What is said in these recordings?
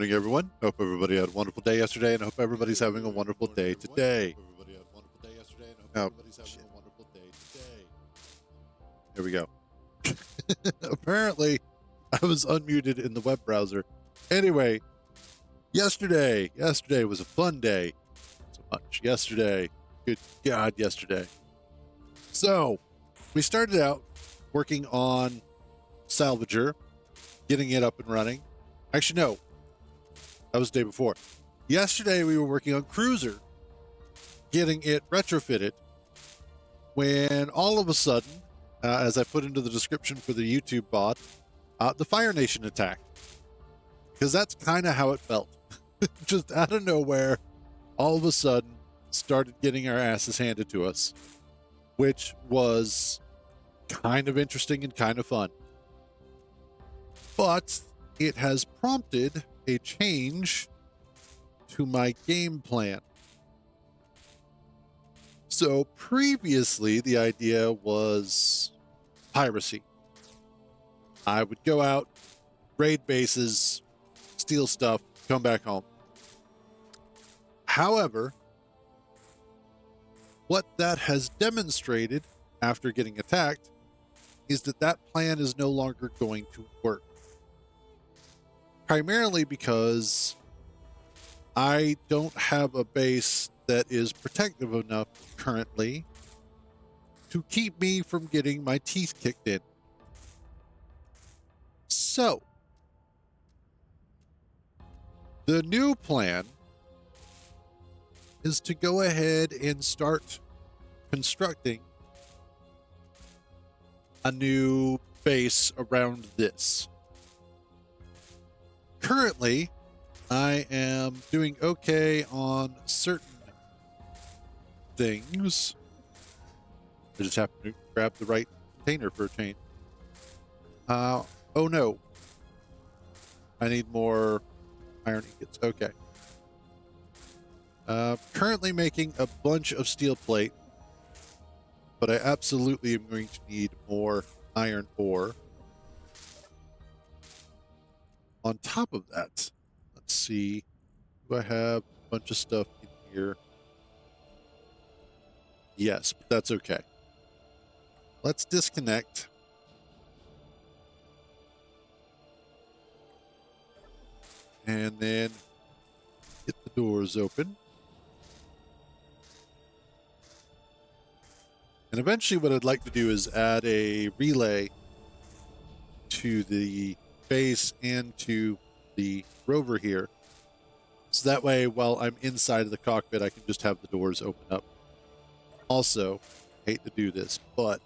morning, everyone. Hope everybody had a wonderful day yesterday, and I hope everybody's having a wonderful day today. Oh, shit. There we go. Apparently, I was unmuted in the web browser. Anyway, yesterday was a fun day. So much yesterday. Good God, yesterday. So, we started out working on Salvager, getting it up and running. Actually, no. That was the day before. Yesterday, we were working on Cruiser, getting it retrofitted, when all of a sudden, as I put into the description for the YouTube bot, the Fire Nation attacked. Because that's kind of how it felt. Just out of nowhere, all of a sudden, started getting our asses handed to us, which was kind of interesting and kind of fun. But it has prompted a change to my game plan. So previously, the idea was piracy. I would go out, raid bases, steal stuff, come back home. However, what that has demonstrated after getting attacked is that that plan is no longer going to work. Primarily because I don't have a base that is protective enough currently to keep me from getting my teeth kicked in. So, the new plan is to go ahead and start constructing a new base around this. Currently, I am doing okay on certain things. I just have to grab the right container for a change. Oh no. I need more iron ingots. Okay. Currently making a bunch of steel plate, but I absolutely am going to need more iron ore. On top of that, let's see. Do I have a bunch of stuff in here? Yes, but that's okay. Let's disconnect. And then get the doors open. And eventually what I'd like to do is add a relay to the base and to the rover here. So that way, while I'm inside of the cockpit, I can just have the doors open up. Also, hate to do this, but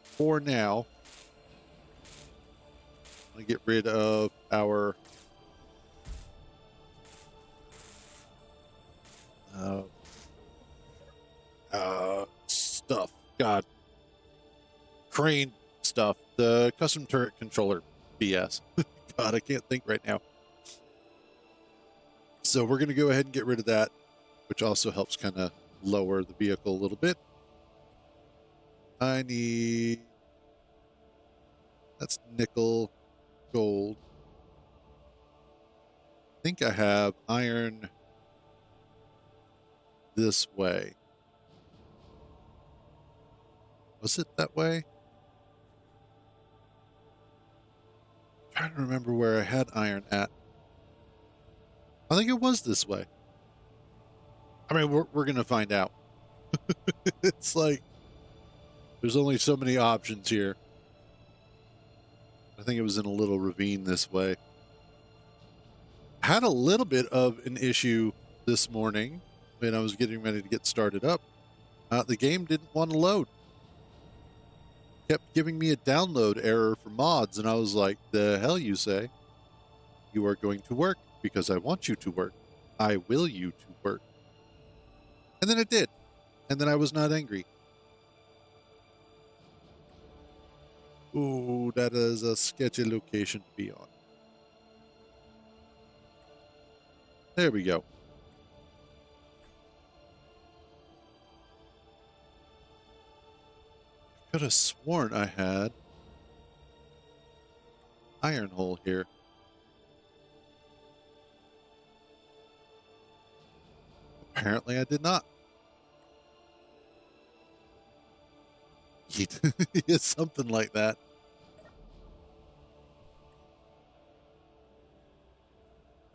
for now, I'm going to get rid of our stuff. God. Crane stuff. The custom turret controller BS. God, I can't think right now. So we're going to go ahead and get rid of that, which also helps kind of lower the vehicle a little bit. I need... That's nickel, gold. I think I have iron this way. Was it that way? I'm trying to remember where I had iron at. I think it was this way. I mean, we're going to find out. It's like, there's only so many options here. I think it was in a little ravine this way. I had a little bit of an issue this morning when I was getting ready to get started up. The game didn't want to load. Kept giving me a download error for mods, and I was like, the hell you say? You are going to work because I want you to work. I will you to work. And then it did. And then I was not angry. Ooh, that is a sketchy location to be on. There we go. I could have sworn I had iron hole here. Apparently I did not. It's something like that.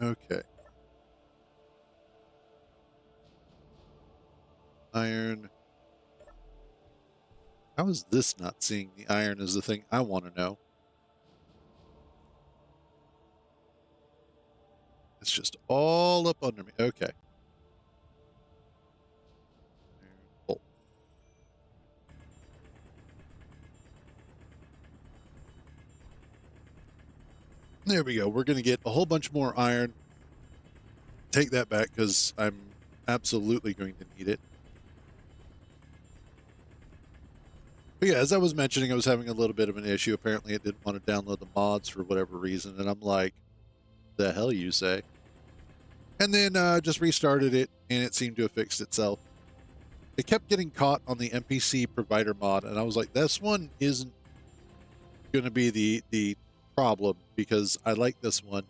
Okay. Iron. How is this not seeing the iron is the thing I want to know? It's just all up under me. Okay. Oh, there we go. We're going to get a whole bunch more iron. Take that back because I'm absolutely going to need it. But yeah, as I was mentioning, I was having a little bit of an issue. Apparently, it didn't want to download the mods for whatever reason. And I'm like, the hell you say? And then just restarted it, and it seemed to have fixed itself. It kept getting caught on the NPC provider mod, and I was like, this one isn't going to be the problem because I like this one.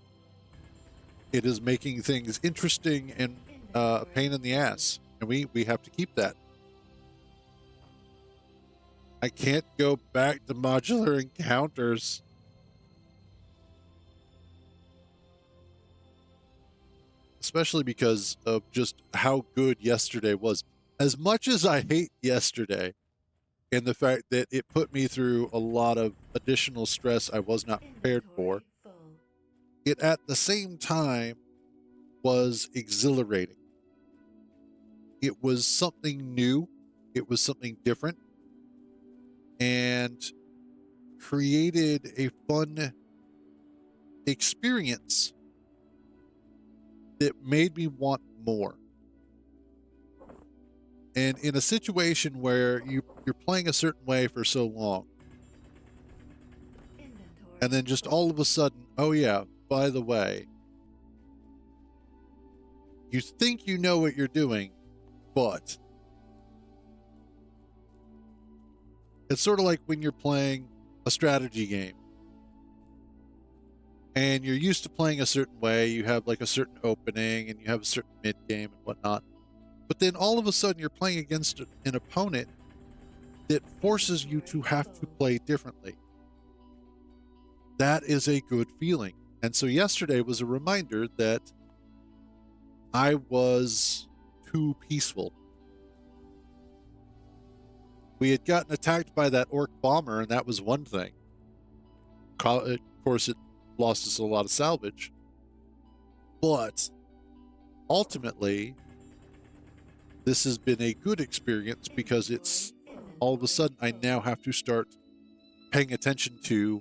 It is making things interesting and a pain in the ass, and we have to keep that. I can't go back to modular encounters. Especially because of just how good yesterday was. As much as I hate yesterday and the fact that it put me through a lot of additional stress I was not prepared for, it at the same time was exhilarating. It was something new, it was something different, and created a fun experience that made me want more. And in a situation where you're playing a certain way for so long, and then just all of a sudden, oh yeah, by the way, you think you know what you're doing, but it's sort of like when you're playing a strategy game and you're used to playing a certain way, you have like a certain opening and you have a certain mid game and whatnot. But then all of a sudden you're playing against an opponent that forces you to have to play differently. That is a good feeling. And so yesterday was a reminder that I was too peaceful. We had gotten attacked by that orc bomber, and that was one thing. Of course, it lost us a lot of salvage. But ultimately, this has been a good experience because it's all of a sudden I now have to start paying attention to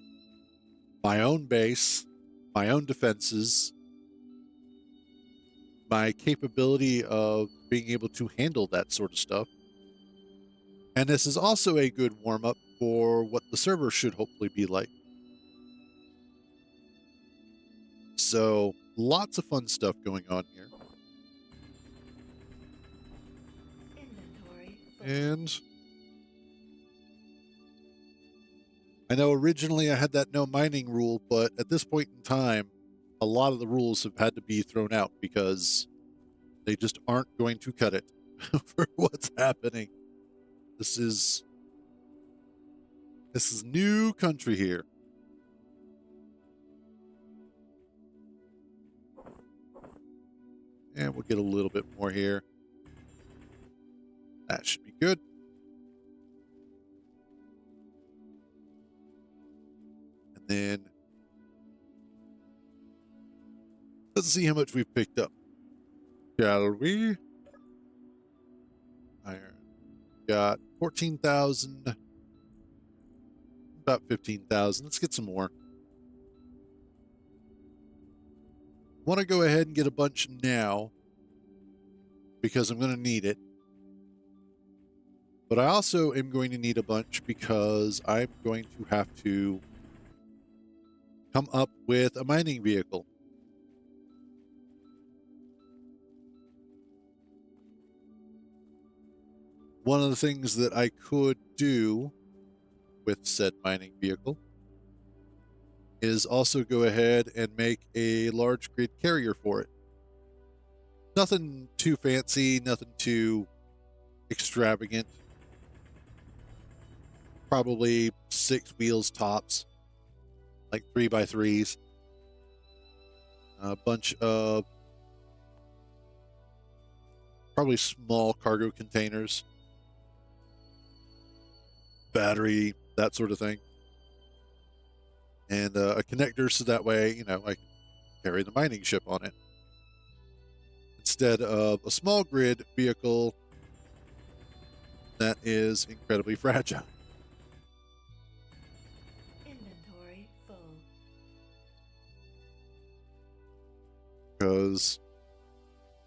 my own base, my own defenses, my capability of being able to handle that sort of stuff. And this is also a good warm-up for what the server should hopefully be like. So lots of fun stuff going on here. And I know originally I had that no mining rule, but at this point in time, a lot of the rules have had to be thrown out because they just aren't going to cut it for what's happening. This is new country here. And we'll get a little bit more here. That should be good. And then let's see how much we've picked up. Shall we? Iron. Got 14,000. About 15,000. Let's get some more. Want to go ahead and get a bunch now because I'm going to need it. But I also am going to need a bunch because I'm going to have to come up with a mining vehicle. One of the things that I could do with said mining vehicle is also go ahead and make a large grid carrier for it. Nothing too fancy, nothing too extravagant. Probably 6 wheels tops, like 3x3s. A bunch of probably small cargo containers, battery, that sort of thing. And a connector so that way, I can carry the mining ship on it. Instead of a small grid vehicle that is incredibly fragile. Inventory full. Because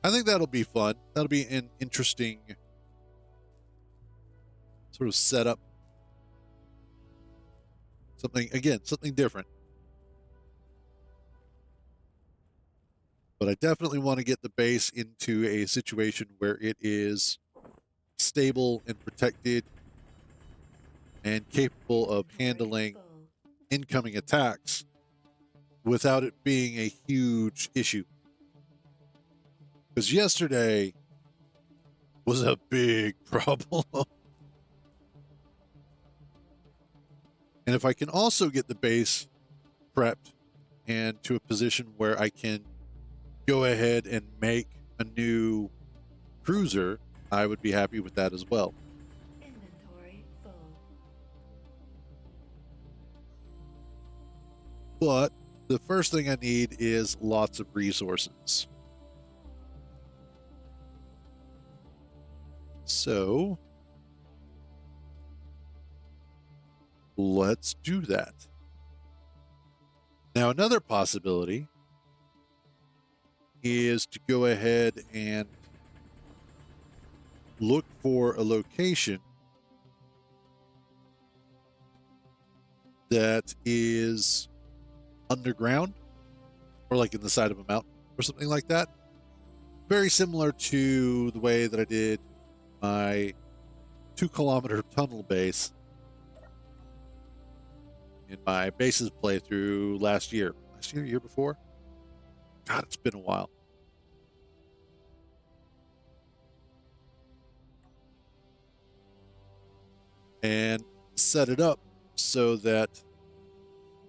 I think that'll be fun. That'll be an interesting sort of setup. Something different. But I definitely want to get the base into a situation where it is stable and protected and capable of handling incoming attacks without it being a huge issue. Because yesterday was a big problem. And if I can also get the base prepped and to a position where I can go ahead and make a new cruiser, I would be happy with that as well. Inventory full. But the first thing I need is lots of resources. So let's do that. Now, another possibility is to go ahead and look for a location that is underground or like in the side of a mountain or something like that. Very similar to the way that I did my 2-kilometer tunnel base in my bases playthrough last year, year before. God, it's been a while. And set it up so that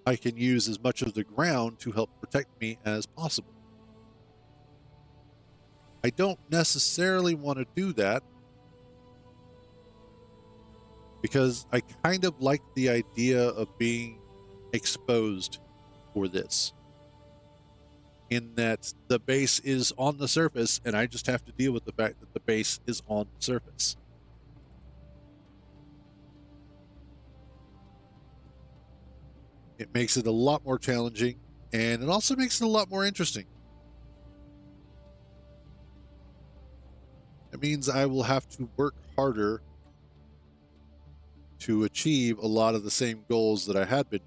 I can use as much of the ground to help protect me as possible. I don't necessarily want to do that because I kind of like the idea of being exposed for this. In that the base is on the surface and I just have to deal with the fact that the base is on the surface. It makes it a lot more challenging, and it also makes it a lot more interesting. It means I will have to work harder to achieve a lot of the same goals that I had been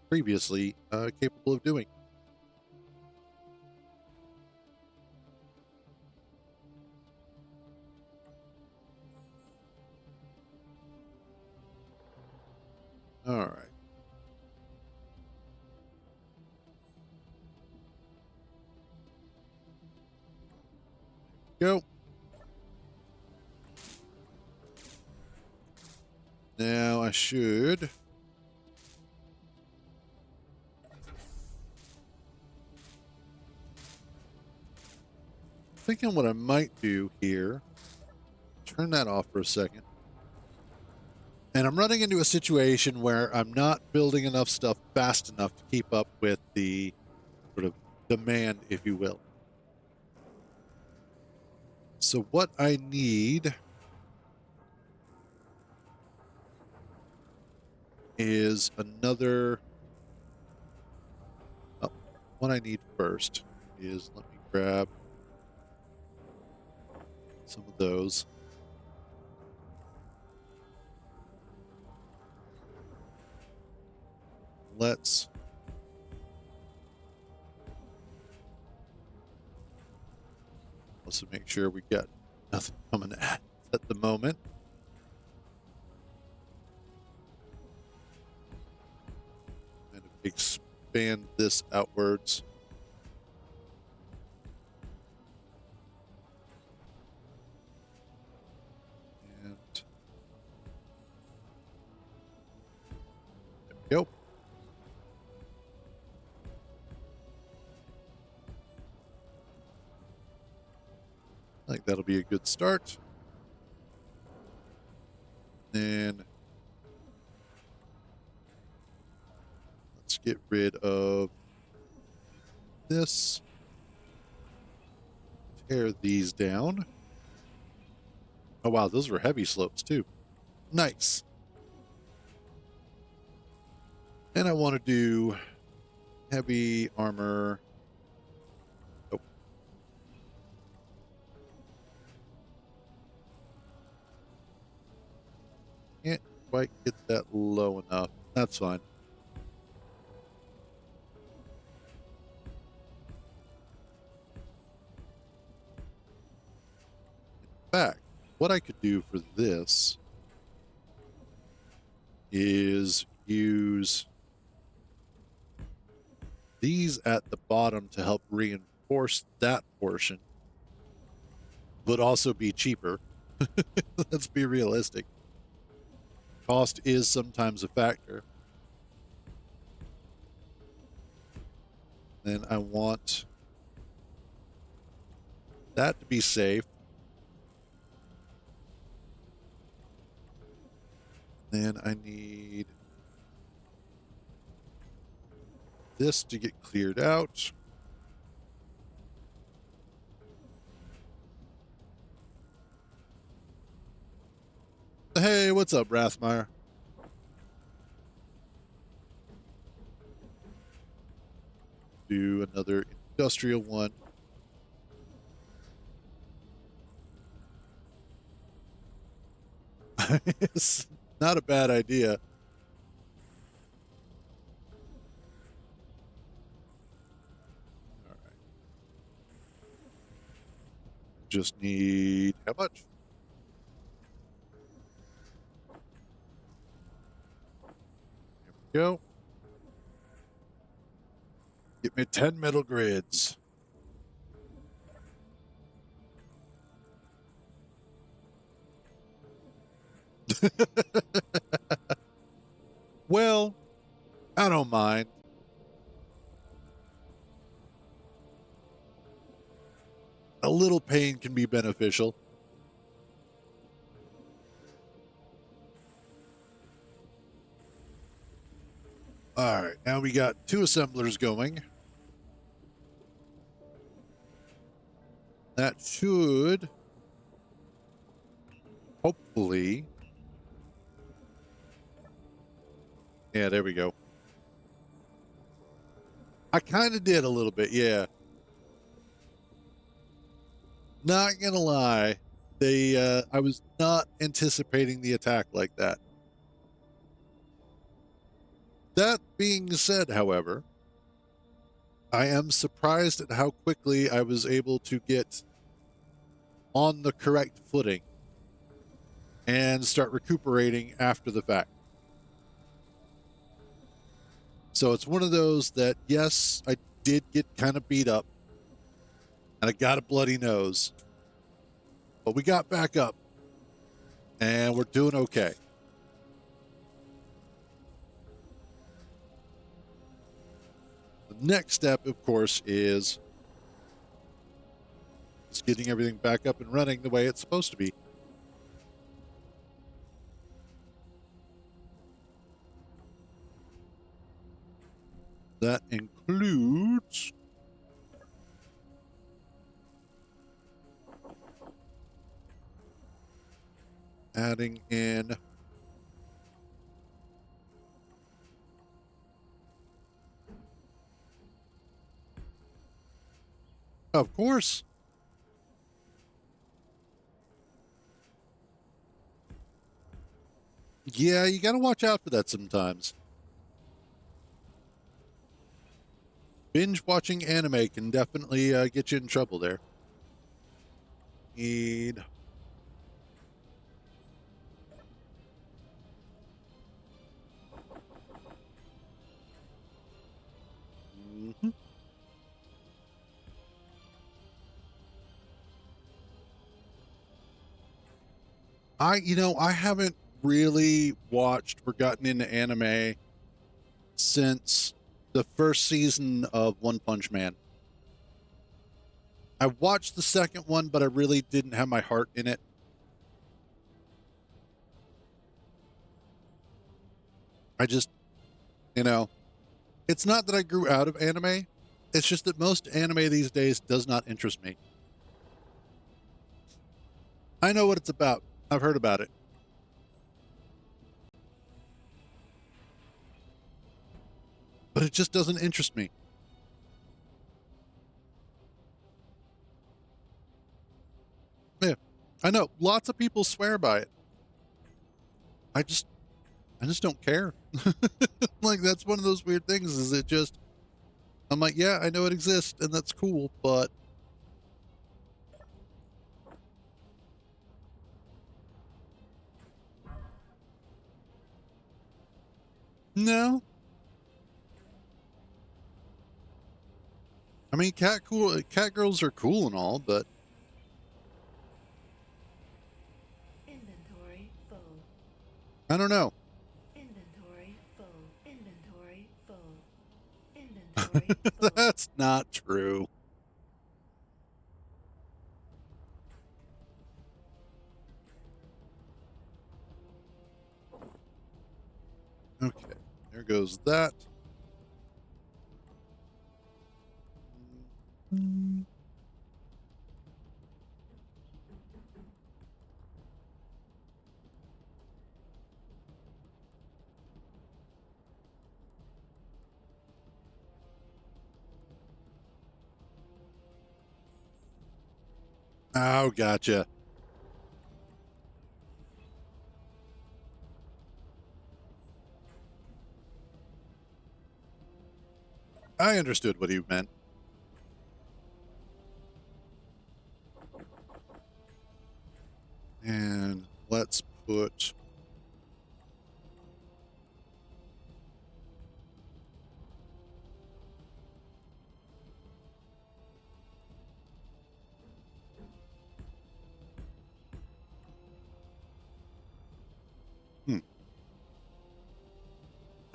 previously capable of doing. All right. Go. Now I should thinking what I might do here. Turn that off for a second. And I'm running into a situation where I'm not building enough stuff fast enough to keep up with the sort of demand, if you will. So what I need is another. Oh, what I need first is, let me grab some of those. Let's make sure we got nothing coming at the moment. And expand this outwards. Yep. I think that'll be a good start. Then let's get rid of this. Tear these down. Oh, wow. Those were heavy slopes, too. Nice. And I want to do heavy armor. Oh. Can't quite get that low enough. That's fine. In fact, what I could do for this is use these at the bottom to help reinforce that portion, but also be cheaper. Let's be realistic. Cost is sometimes a factor. Then I want that to be safe. Then I need this to get cleared out. Hey, what's up, Rathmeyer? Do another industrial one. It's not a bad idea. All right. Just need how much? There we go. Get me 10 metal grids. Well, I don't mind. A little pain can be beneficial. All right, now we got 2 assemblers going. That should hopefully. Yeah, there we go. I kind of did a little bit, yeah. Not gonna lie, I was not anticipating the attack like that. That being said, however, I am surprised at how quickly I was able to get on the correct footing and start recuperating after the fact. So it's one of those that, yes, I did get kind of beat up and I got a bloody nose, but we got back up and we're doing okay. The next step, of course, is just getting everything back up and running the way it's supposed to be. That includes adding in of course. Yeah, you got to watch out for that sometimes. Binge watching anime can definitely get you in trouble there. Need. Mhm. I haven't really watched or gotten into anime since the first season of One Punch Man. I watched the second one, but I really didn't have my heart in it. I just, it's not that I grew out of anime. It's just that most anime these days does not interest me. I know what it's about. I've heard about it. But it just doesn't interest me. Yeah. I know lots of people swear by it. I just don't care. Like, that's one of those weird things, is it just, I'm like, yeah, I know it exists and that's cool, but no. I mean, cat girls are cool and all, but Inventory full. I don't know. Inventory full. Inventory full. Inventory full. That's not true. Okay, there goes that. Oh, gotcha. I understood what he meant. And let's put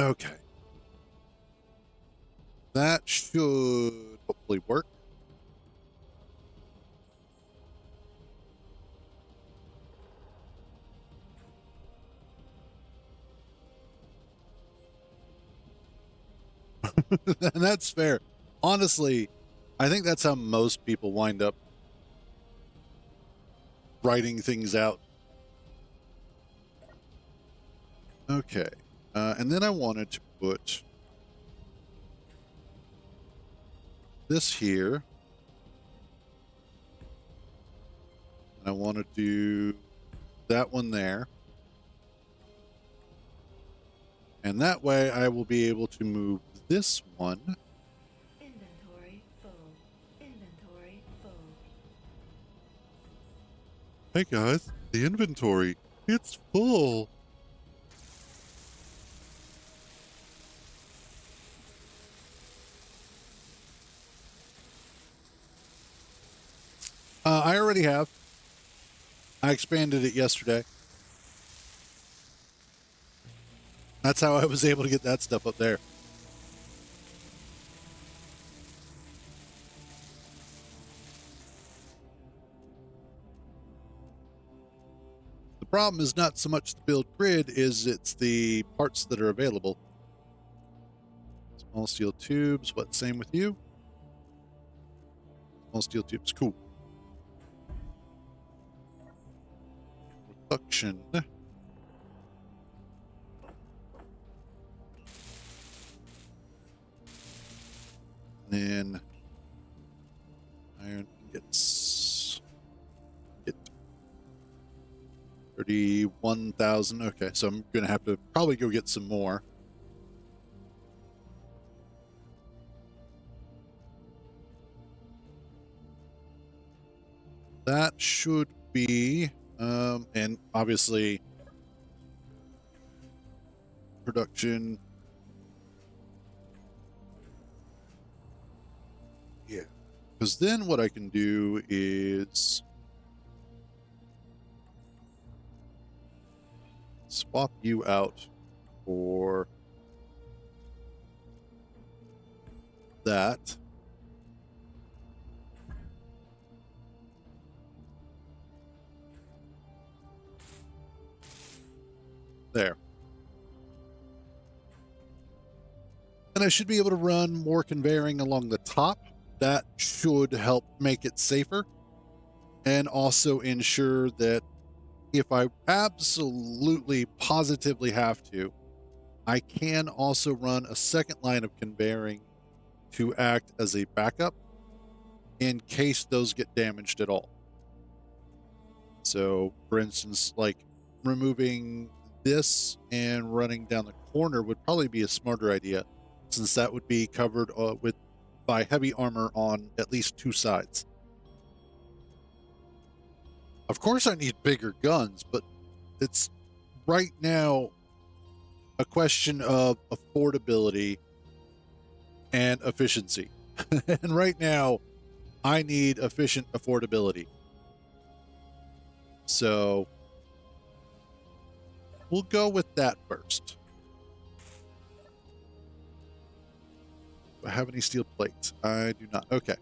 okay. That should hopefully work. And that's fair. Honestly, I think that's how most people wind up writing things out. Okay. And then I wanted to put this here. And I want to do that one there. And that way I will be able to move this one. Inventory full. Inventory full. Hey guys, the inventory, it's full. I already have. I expanded it yesterday. That's how I was able to get that stuff up there. The problem is not so much the build grid, is it's the parts that are available. Small steel tubes, what, same with you? Small steel tubes, cool. Production. Then iron ingots. Get 31,000. Okay, so I'm going to have to probably go get some more. That should be, and obviously production. Yeah, because then what I can do is swap you out for that. There. And I should be able to run more conveying along the top. That should help make it safer and also ensure that if I absolutely positively have to, I can also run a second line of conveying to act as a backup in case those get damaged at all. So, for instance, like removing this and running down the corner would probably be a smarter idea, since that would be covered by heavy armor on at least two sides. Of course, I need bigger guns, but it's right now a question of affordability and efficiency. And right now, I need efficient affordability. So we'll go with that first. Do I have any steel plates? I do not. Okay.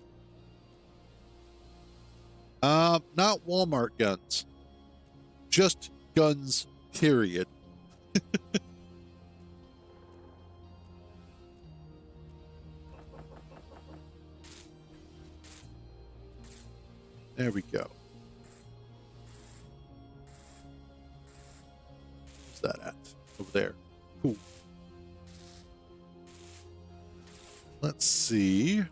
Not Walmart guns. Just guns, period. There we go. Where's that at? Over there. Cool. Let's see.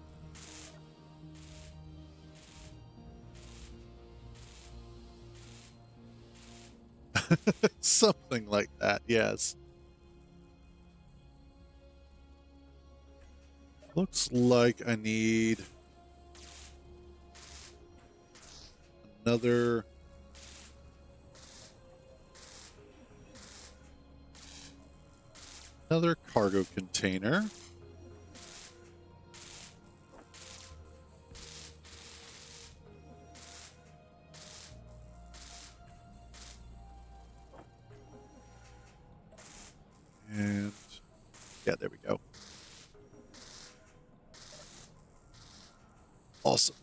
Something like that, yes. Looks like I need another cargo container. And yeah, there we go. Awesome.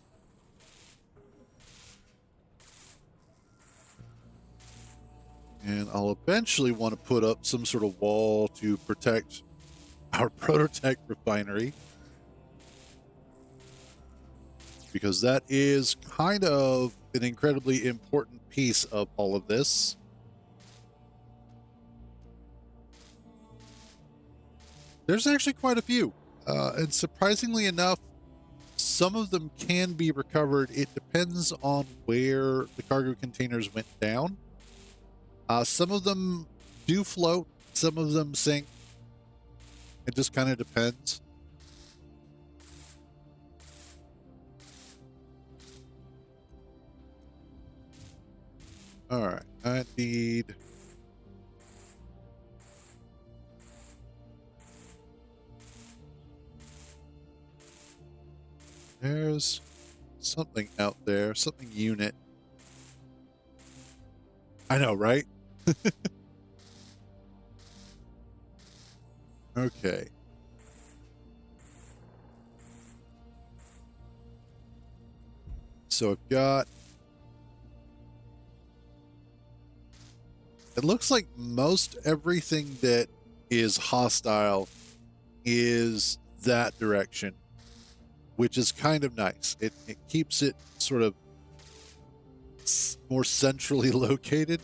And I'll eventually want to put up some sort of wall to protect our prototype refinery, because that is kind of an incredibly important piece of all of this. There's actually quite a few, and surprisingly enough, some of them can be recovered. It depends on where the cargo containers went down. Some of them do float, some of them sink. It just kind of depends. All right, I need... There's something out there, something unit. I know, right? Okay. So I've got... It looks like most everything that is hostile is that direction, which is kind of nice. It keeps it sort of more centrally located.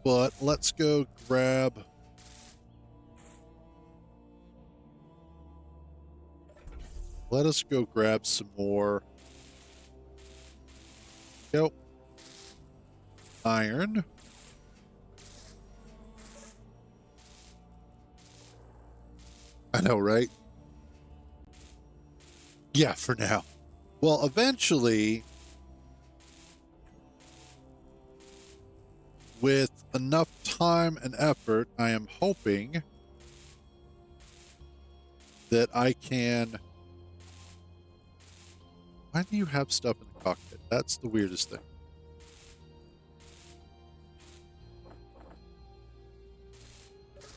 But let's go grab... Let us go grab some more... Yep. Iron. I know, right? Yeah, for now. Well, eventually, with enough time and effort, I am hoping that I can... Why do you have stuff in the cockpit? That's the weirdest thing.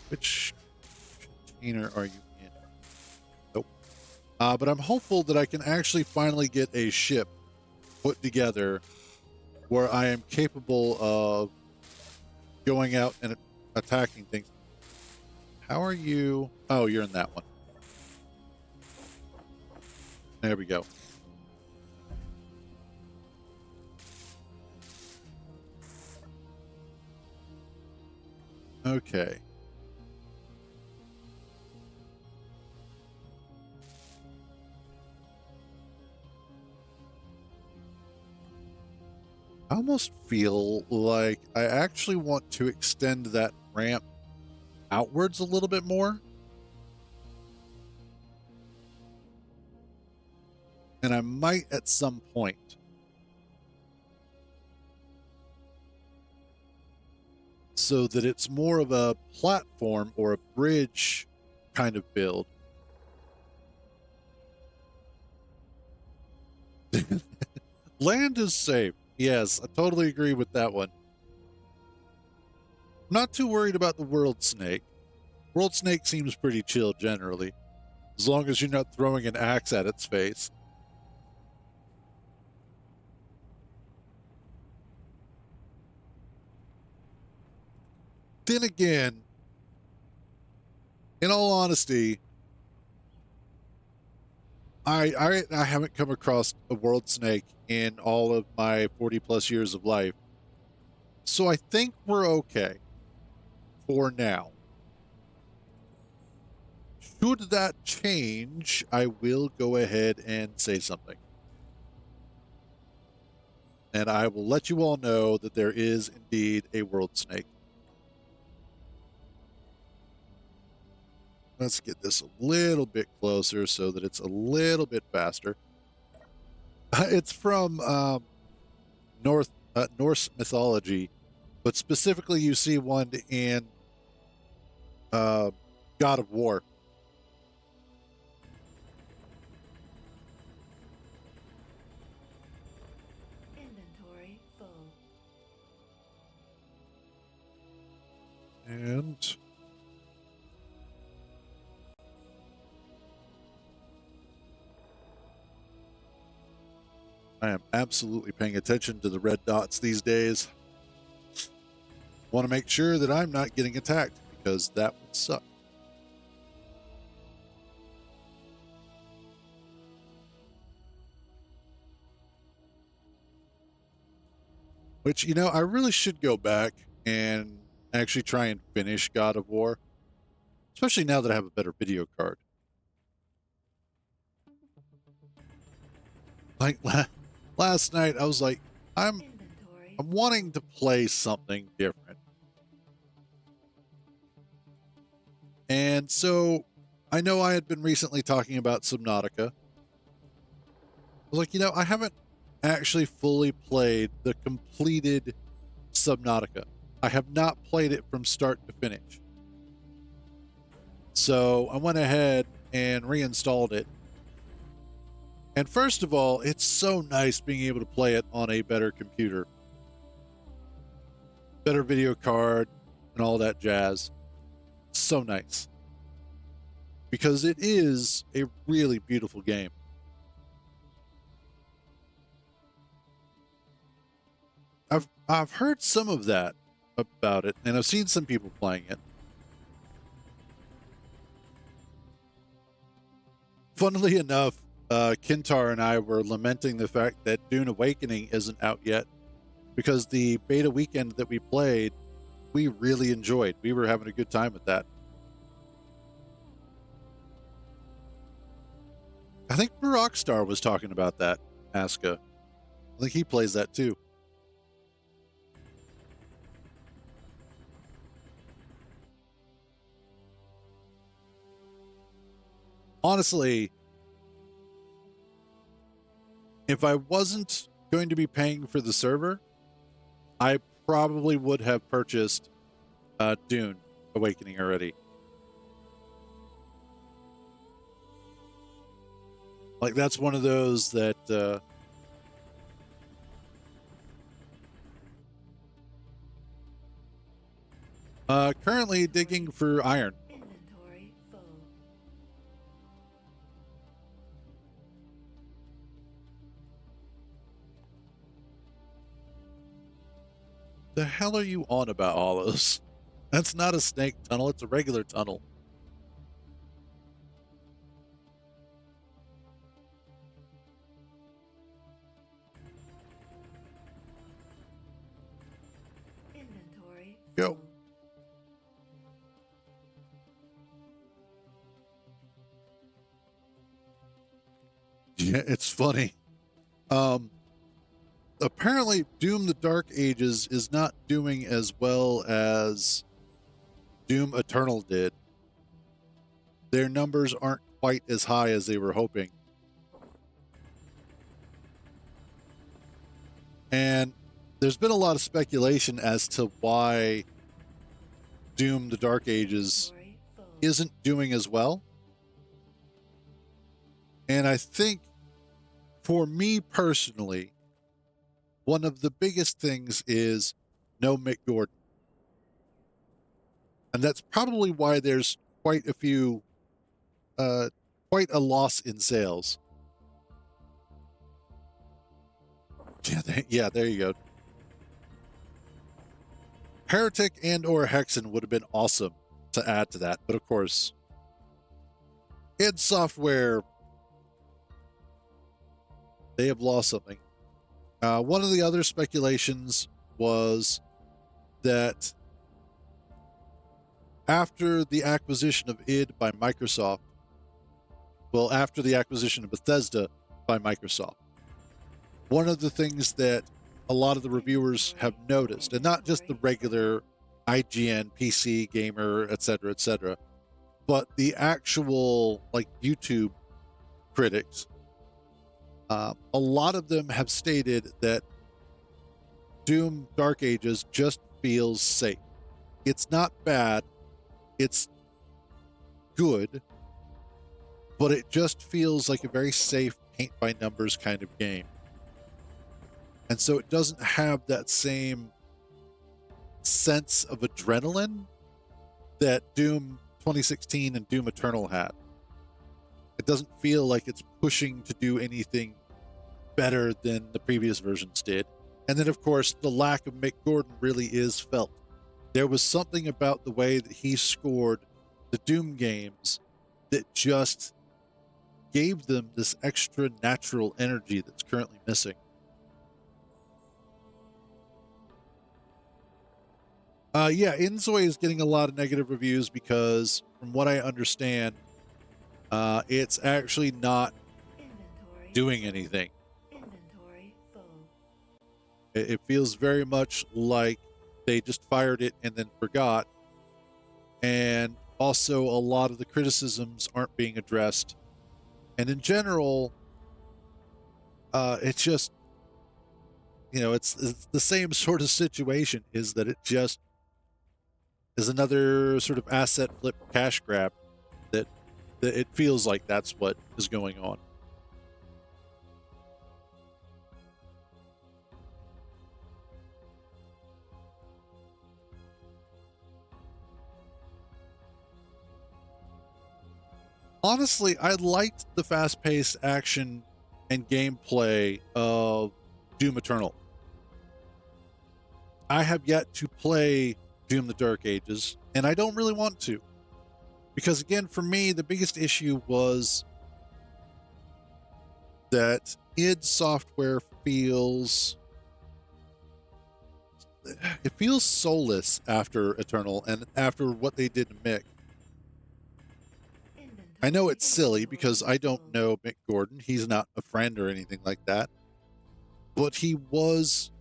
Which campaign are you in? Nope. But I'm hopeful that I can actually finally get a ship put together where I am capable of going out and attacking things. How are you? Oh, you're in that one. There we go. Okay. I almost feel like I actually want to extend that ramp outwards a little bit more. And I might at some point. So that it's more of a platform or a bridge kind of build. Land is safe. Yes, I totally agree with that one. I'm not too worried about the world snake. World snake seems pretty chill generally, as long as you're not throwing an axe at its face. Then again, in all honesty, I haven't come across a world snake in all of my 40 plus years of life. So I think we're okay for now. Should that change, I will go ahead and say something. And I will let you all know that there is indeed a world snake. Let's get this a little bit closer so that it's a little bit faster. It's from Norse mythology, but specifically you see one in God of War. Inventory full. And I am absolutely paying attention to the red dots these days. Want to make sure that I'm not getting attacked because that would suck. Which, you know, I really should go back and actually try and finish God of War, especially now that I have a better video card. Like last night, I was like, I'm wanting to play something different. And so I know I had been recently talking about Subnautica. I was like, you know, I haven't actually fully played the completed Subnautica. I have not played it from start to finish. So I went ahead and reinstalled it. And first of all, it's so nice being able to play it on a better computer, better video card, and all that jazz. So nice. Because it is a really beautiful game. I've heard some of that about it, and I've seen some people playing it. Funnily enough, Kintar and I were lamenting the fact that Dune Awakening isn't out yet because the beta weekend that we played, we really enjoyed. We were having a good time with that. I think Rockstar was talking about that, Aska. I think he plays that too. Honestly, if I wasn't going to be paying for the server, I probably would have purchased Dune Awakening already. Like, that's one of those that currently digging for iron. Inventory full. The hell are you on about, Hollows? That's not a snake tunnel, it's a regular tunnel. Inventory Go. full. Yeah, it's funny. Apparently Doom the Dark Ages is not doing as well as Doom Eternal did. Their numbers aren't quite as high as they were hoping. And there's been a lot of speculation as to why Doom the Dark Ages Inventory full. isn't doing as well. And I think for me personally, one of the biggest things is no Mick Gordon. And that's probably why there's quite a few, quite a loss in sales. Yeah, there you go. Heretic and or Hexen would have been awesome to add to that. But of course, id Software, they have lost something. One of the other speculations was that after the acquisition of id by Microsoft, well, after the acquisition of Bethesda by Microsoft, one of the things that a lot of the reviewers have noticed, and not just the regular IGN, PC, gamer, etc., but the actual like YouTube critics, a lot of them have stated that Doom Dark Ages just feels safe. It's not bad, it's good, but it just feels like a very safe paint by numbers kind of game. And so it doesn't have that same sense of adrenaline that Doom 2016 and Doom Eternal had. It doesn't feel like it's pushing to do anything better than the previous versions did. And then, of course, the lack of Mick Gordon really is felt. There was something about the way that he scored the Doom games that just gave them this extra natural energy that's currently missing. Yeah, Inzoi is getting a lot of negative reviews because, from what I understand, it's actually not Inventory. doing anything. Inventory full. It feels very much like they just fired it and then forgot. And also, a lot of the criticisms aren't being addressed. And in general, it's just, it's the same sort of situation, is that it just is another sort of asset flip cash grab that it feels like that's what is going on. Honestly, I liked the fast-paced action and gameplay of Doom Eternal. I have yet to play Doom the Dark Ages, and I don't really want to. Because again, for me, the biggest issue was that id Software feels soulless after Eternal and after what they did to Mick. I know it's silly because I don't know Mick Gordon. He's not a friend or anything like that. But he was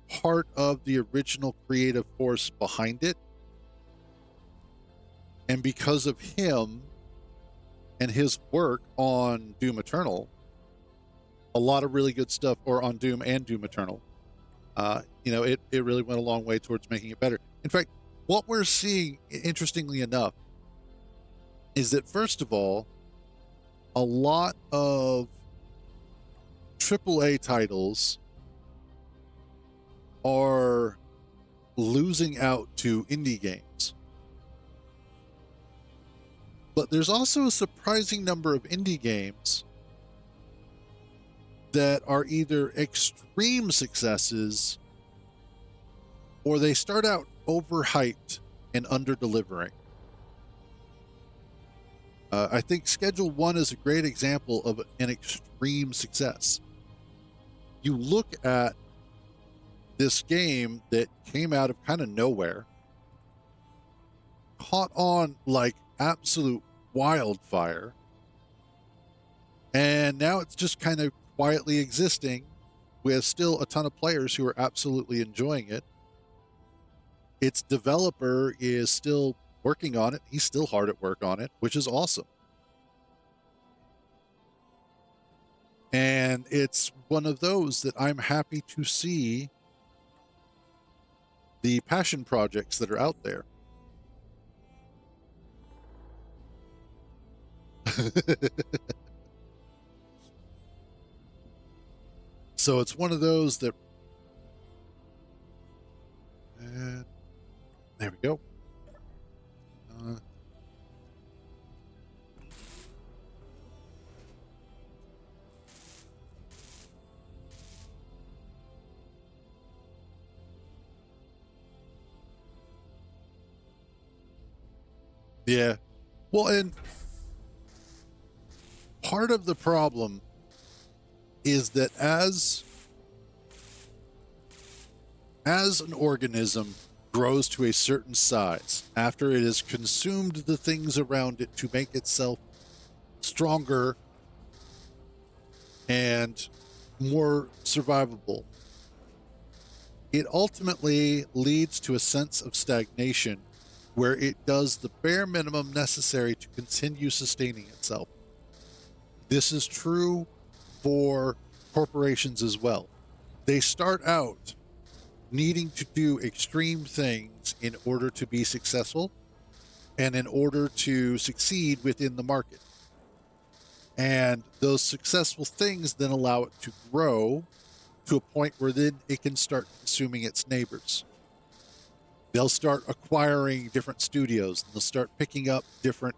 part of the original creative force behind it. And because of him and his work on Doom Eternal, a lot of really good stuff, or on Doom and Doom Eternal, it really went a long way towards making it better. In fact, what we're seeing, interestingly enough, is that, first of all, a lot of AAA titles are losing out to indie games. But there's also a surprising number of indie games that are either extreme successes or they start out overhyped and under-delivering. I think Schedule 1 is a great example of an extreme success. You look at this game that came out of kind of nowhere, caught on like absolute wildfire, and now it's just kind of quietly existing with still a ton of players who are absolutely enjoying it. Its developer is still working on it. He's still hard at work on it, which is awesome. And it's one of those that I'm happy to see the passion projects that are out there. So it's one of those that, and there we go. Yeah. Well, and part of the problem is that as an organism grows to a certain size, after it has consumed the things around it to make itself stronger and more survivable, it ultimately leads to a sense of stagnation where it does the bare minimum necessary to continue sustaining itself. This is true for corporations as well. They start out needing to do extreme things in order to be successful and in order to succeed within the market. And those successful things then allow it to grow to a point where then it can start consuming its neighbors. They'll start acquiring different studios, and they'll start picking up different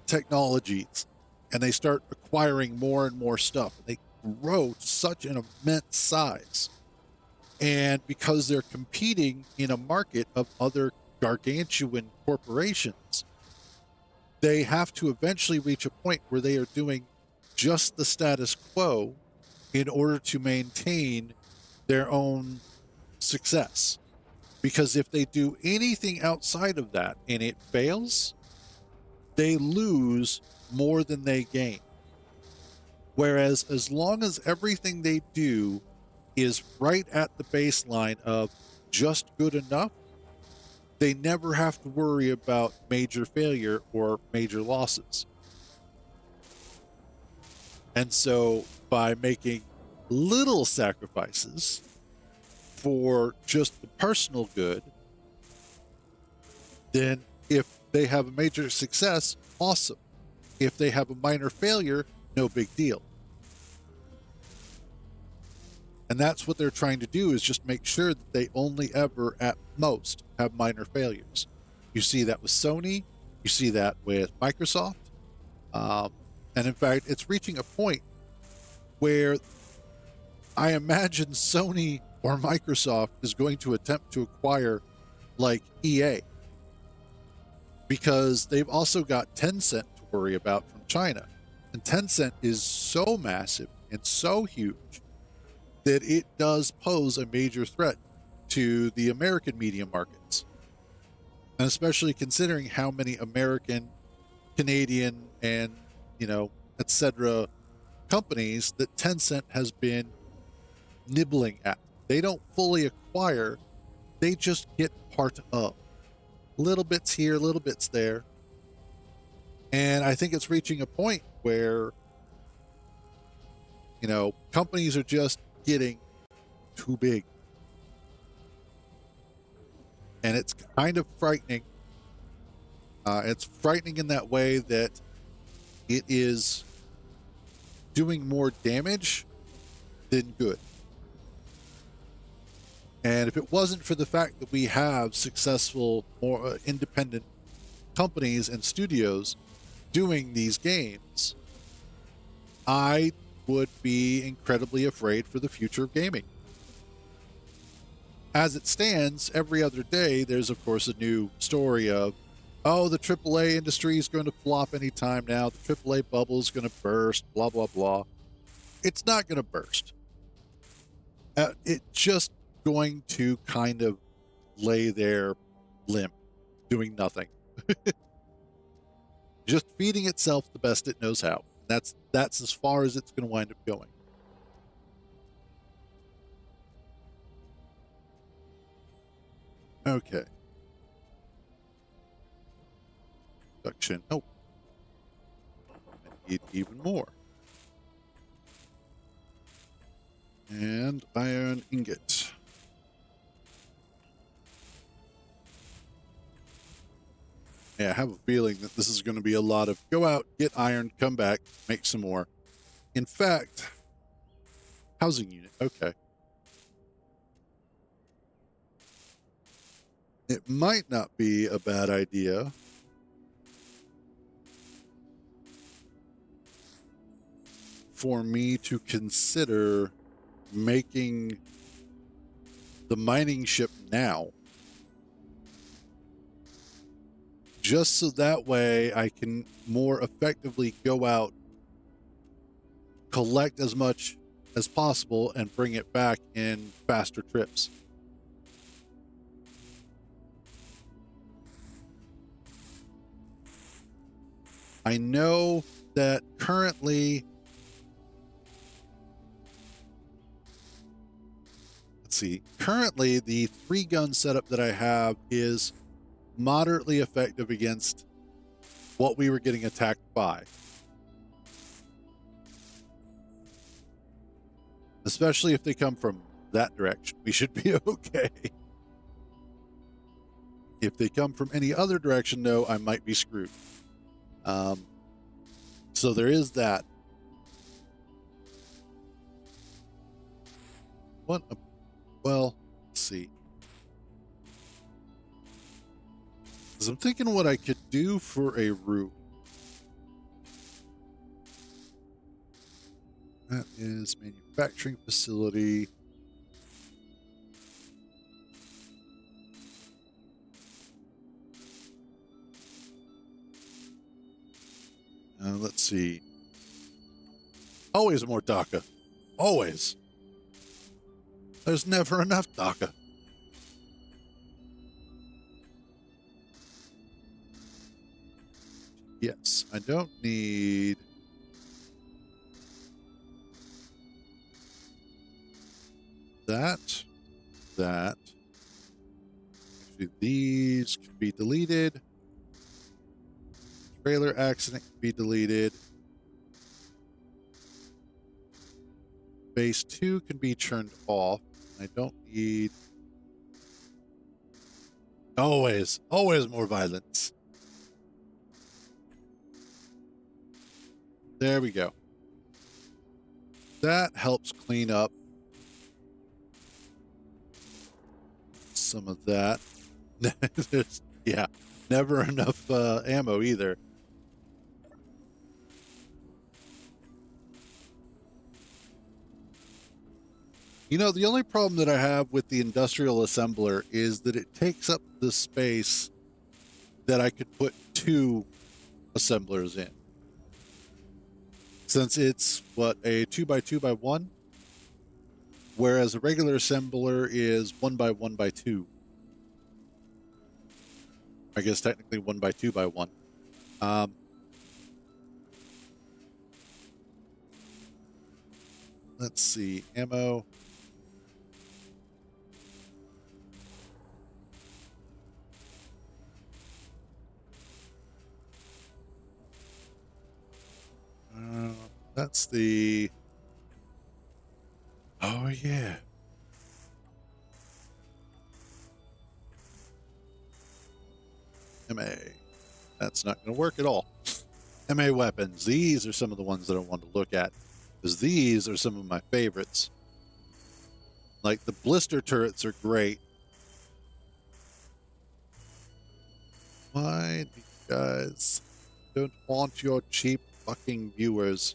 technologies, and they start acquiring more and more stuff. They grow to such an immense size. And because they're competing in a market of other gargantuan corporations, they have to eventually reach a point where they are doing just the status quo in order to maintain their own success. Because if they do anything outside of that and it fails, they lose more than they gain. Whereas as long as everything they do is right at the baseline of just good enough, they never have to worry about major failure or major losses. And so by making little sacrifices for just the personal good, then if they have a major success, awesome. If they have a minor failure, no big deal. And that's what they're trying to do, is just make sure that they only ever, at most, have minor failures. You see that with Sony. You see that with Microsoft. And in fact, it's reaching a point where I imagine Sony or Microsoft is going to attempt to acquire like EA, because they've also got Tencent to worry about from China. And Tencent is so massive and so huge that it does pose a major threat to the American media markets. And especially considering how many American, Canadian, and, etc. companies that Tencent has been nibbling at. They don't fully acquire, they just get part of. Little bits here, little bits there. And I think it's reaching a point where, companies are just getting too big. And it's kind of frightening. It's frightening in that way that it is doing more damage than good. And if it wasn't for the fact that we have successful, more independent companies and studios doing these games, I would be incredibly afraid for the future of gaming. as it stands, every other day, there's, of course, a new story of, oh, the AAA industry is going to flop anytime now. The AAA bubble is going to burst, blah, blah, blah. It's not going to burst. It's just going to kind of lay there limp, doing nothing. Just feeding itself the best it knows how. That's as far as it's going to wind up going. Okay. Production. Oh. I need even more. And iron ingot. Yeah, I have a feeling that this is going to be a lot of go out, get iron, come back, make some more. In fact, housing unit. Okay. It might not be a bad idea for me to consider making the mining ship now. Just so that way I can more effectively go out, collect as much as possible, and bring it back in faster trips. I know that currently, let's see, currently the 3-gun setup that I have is moderately effective against what we were getting attacked by. Especially if they come from that direction, we should be okay. If they come from any other direction, though, I might be screwed. So there is that. Well, let's see. Because I'm thinking what I could do for a route. That is manufacturing facility. Let's see. Always more DACA. Always. There's never enough DACA. Yes, I don't need... that. Actually, these can be deleted. Trailer accident can be deleted. Base 2 can be turned off. I don't need... Always more violence. There we go. That helps clean up some of that. Yeah, never enough ammo either. You know, the only problem that I have with the industrial assembler is that it takes up the space that I could put 2 assemblers in. Since it's, what, a 2x2x1? Whereas a regular assembler is 1x1x2. I guess technically 1x2x1. Let's see, ammo. That's the... Oh, yeah. MA. That's not going to work at all. MA weapons. These are some of the ones that I want to look at, because these are some of my favorites. Like the blister turrets are great. Why do you guys don't want your cheap fucking viewers?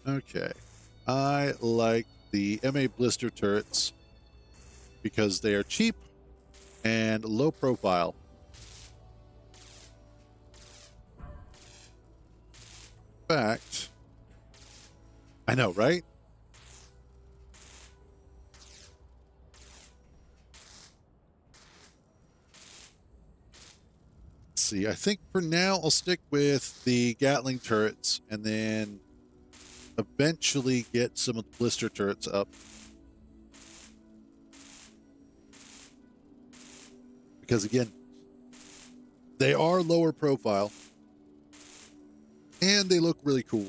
Okay. I like the MA blister turrets because they are cheap and low profile. In fact, I know, right? Let's see. I think for now I'll stick with the Gatling turrets and then eventually get some of the blister turrets up. Because again, they are lower profile and they look really cool.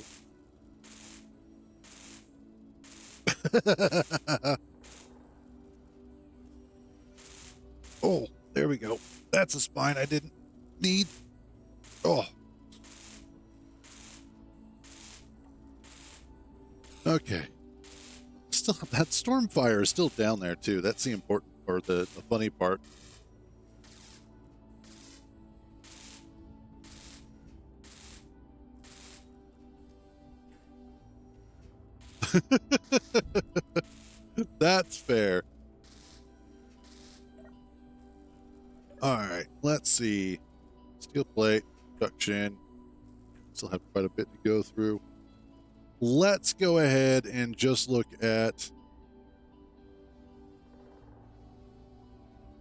Oh, there we go. That's a spine I didn't need. Oh. Okay. Still, that Stormfire is still down there too. That's the important or the funny part. That's fair. All right, let's see. Steel plate, production. Still have quite a bit to go through. Let's go ahead and just look at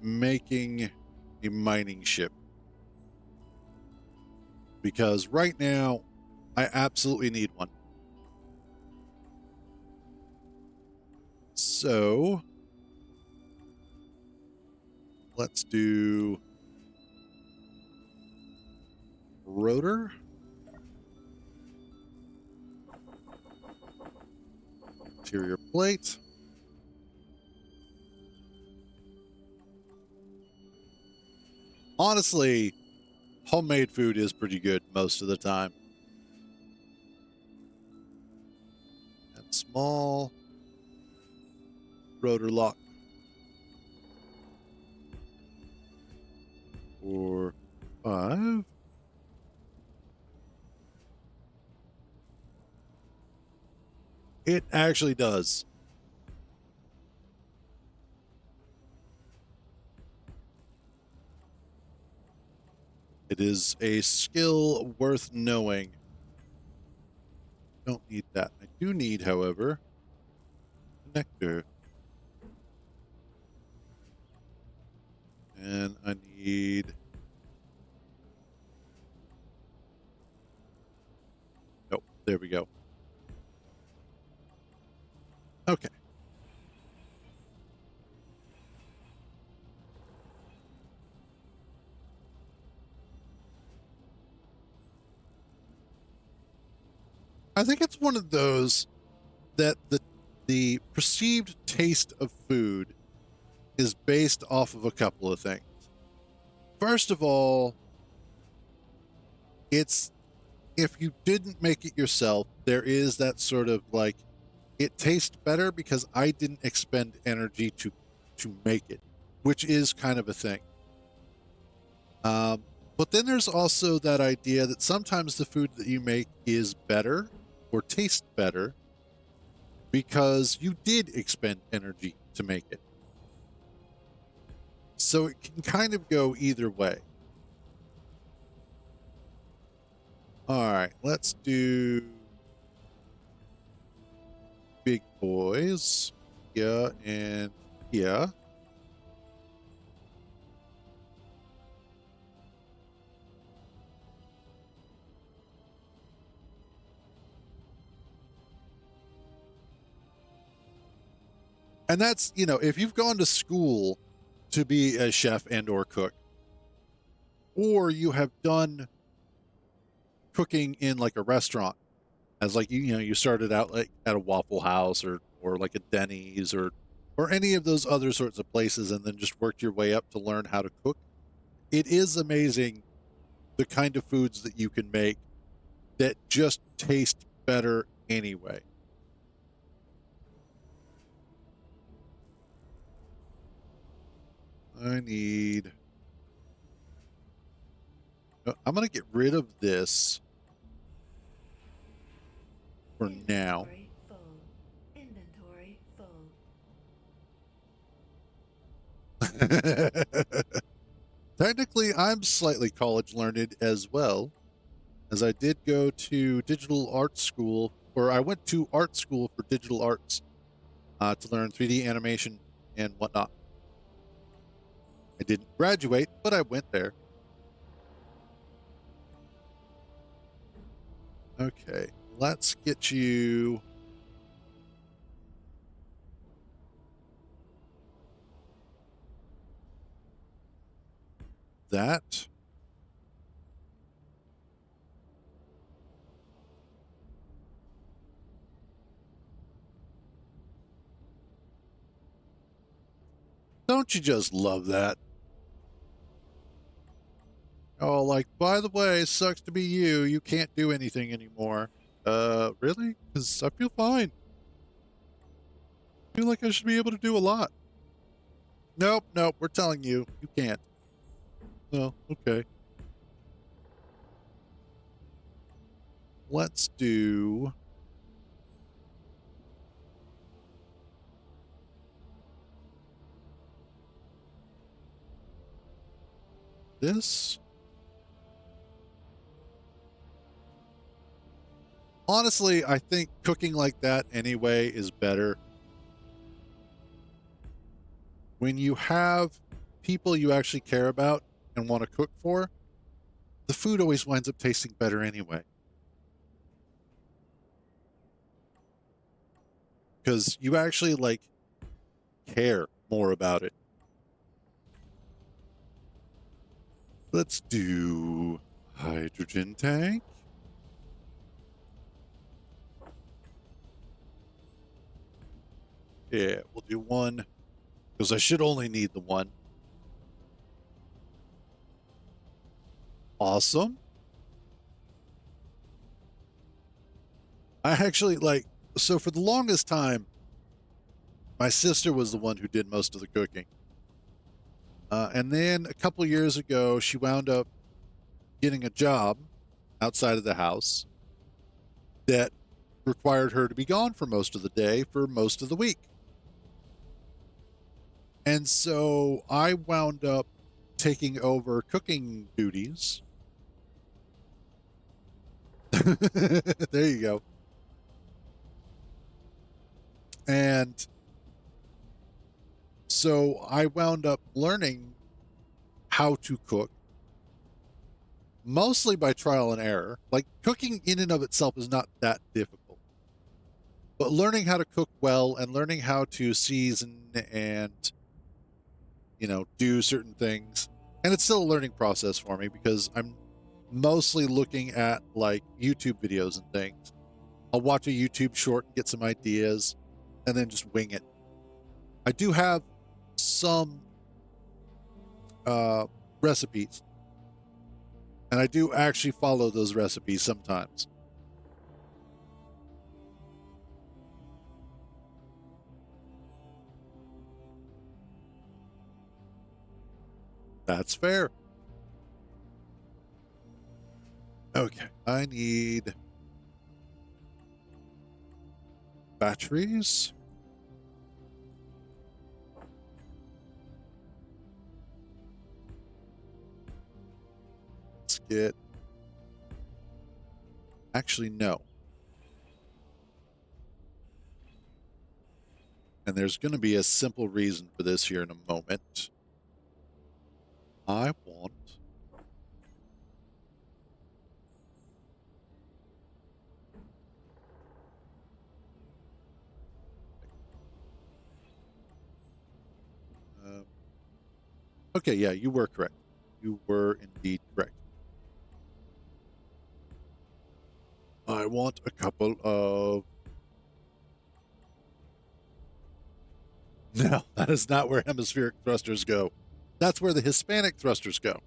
making a mining ship. Because right now, I absolutely need one. So, let's do rotor. Interior plate. Honestly, homemade food is pretty good most of the time. And small rotor lock. 4, 5. It actually does. It is a skill worth knowing. Don't need that. I do need, however, connector. And I need... Oh, there we go. Okay. I think it's one of those that the perceived taste of food is based off of a couple of things. First of all, it's if you didn't make it yourself, there is that sort of like it tastes better because I didn't expend energy to make it, which is kind of a thing. But then there's also that idea that sometimes the food that you make is better or tastes better because you did expend energy to make it. So it can kind of go either way. All right, let's do big boys. Yeah, and yeah. And that's, if you've gone to school to be a chef and or cook, or you have done cooking in like a restaurant as like you started out like at a Waffle House or like a Denny's or any of those other sorts of places and then just worked your way up to learn how to cook. It is amazing the kind of foods that you can make that just taste better anyway. I'm going to get rid of this for now. Inventory full. Technically, I'm slightly college learned as well, as I did go to digital art school, or I went to art school for digital arts to learn 3D animation and whatnot. I didn't graduate, but I went there. Okay, let's get you. That. Don't you just love that? Oh, like, by the way, sucks to be you. You can't do anything anymore. Really? Because I feel fine. I feel like I should be able to do a lot. Nope, nope, we're telling you, you can't. Oh, okay. Let's do. This. Honestly, I think cooking like that anyway is better. When you have people you actually care about and want to cook for, the food always winds up tasting better anyway. Because you actually like care more about it. Let's do hydrogen tank. Yeah, we'll do one because I should only need the one. Awesome. I actually like, so for the longest time, my sister was the one who did most of the cooking. And then a couple years ago, she wound up getting a job outside of the house that required her to be gone for most of the day for most of the week. And so I wound up taking over cooking duties. There you go. And so I wound up learning how to cook mostly by trial and error. Like cooking in and of itself is not that difficult, but learning how to cook well and learning how to season and, do certain things. And it's still a learning process for me because I'm mostly looking at like YouTube videos and things. I'll watch a YouTube short and get some ideas and then just wing it. I do have some recipes, and I do actually follow those recipes sometimes. That's fair. Okay, I need batteries. Let's get. Actually, no. And there's going to be a simple reason for this here in a moment. I want. Uh, okay, yeah, you were correct. You were indeed correct. I want a couple of. No, that is not where hemispheric thrusters go. That's where the Hispanic thrusters go.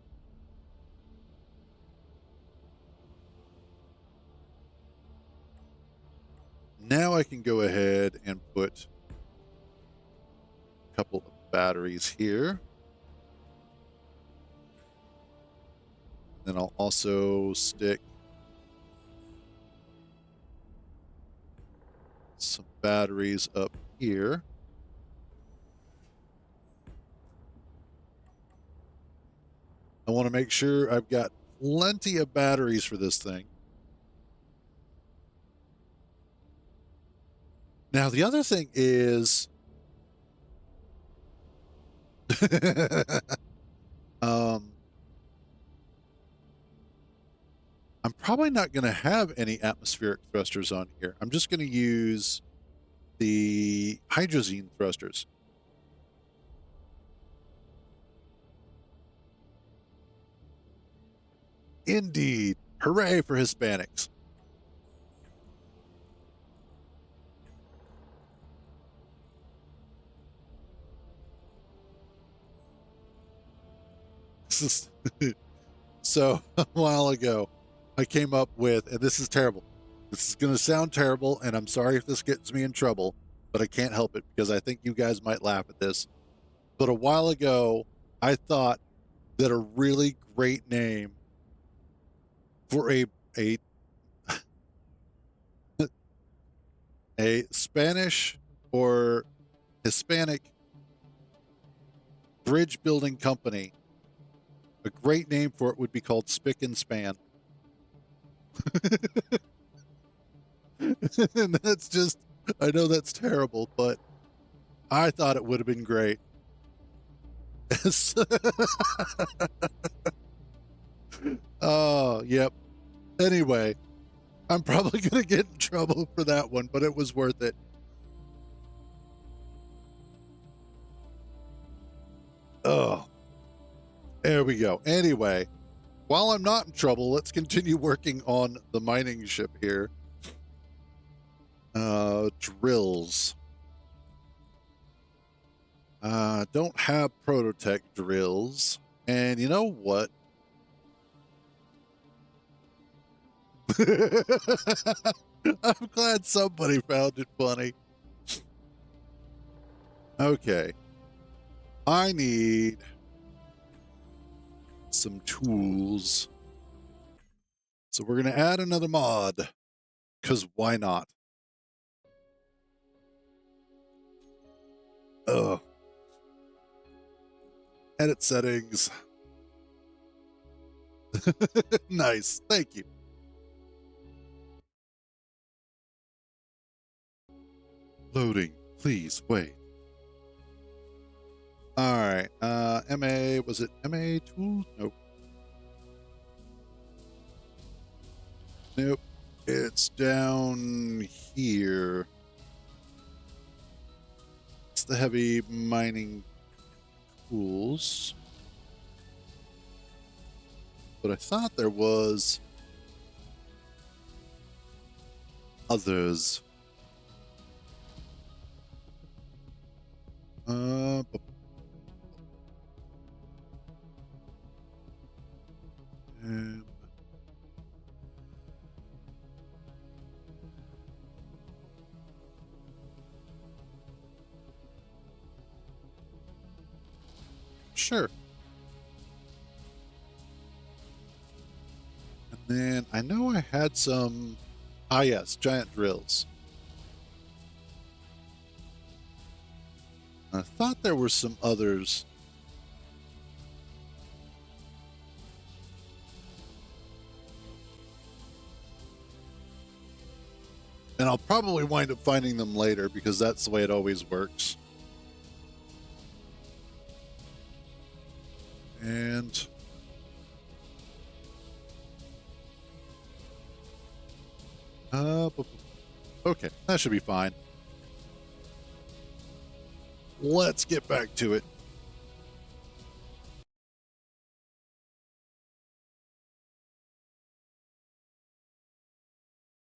Now I can go ahead and put a couple of batteries here. Then I'll also stick some batteries up here. I want to make sure I've got plenty of batteries for this thing. Now, the other thing is, um, I'm probably not going to have any atmospheric thrusters on here. I'm just going to use the hydrazine thrusters. Indeed. Hooray for Hispanics. So a while ago, I came up with, and this is terrible. This is going to sound terrible, and I'm sorry if this gets me in trouble, but I can't help it because I think you guys might laugh at this. But a while ago, I thought that a really great name for a a Spanish or Hispanic bridge building company, a great name for it would be called Spick and Span. And that's just, I know that's terrible, but I thought it would have been great. Oh, yep. Anyway, I'm probably going to get in trouble for that one, but it was worth it. Oh, there we go. Anyway, while I'm not in trouble, let's continue working on the mining ship here. Drills. Don't have Prototech drills. And you know what? I'm glad somebody found it funny. Okay. I need some tools. So we're going to add another mod. Because why not? Ugh. Edit settings. Nice. Thank you. Loading. Please wait. All right. MA, was it MA tools? Nope. Nope. It's down here. It's the heavy mining tools. But I thought there was others. Um, sure. And then I know I had some. Ah, yes, giant drills. I thought there were some others. And I'll probably wind up finding them later because that's the way it always works. And okay, that should be fine. Let's get back to it.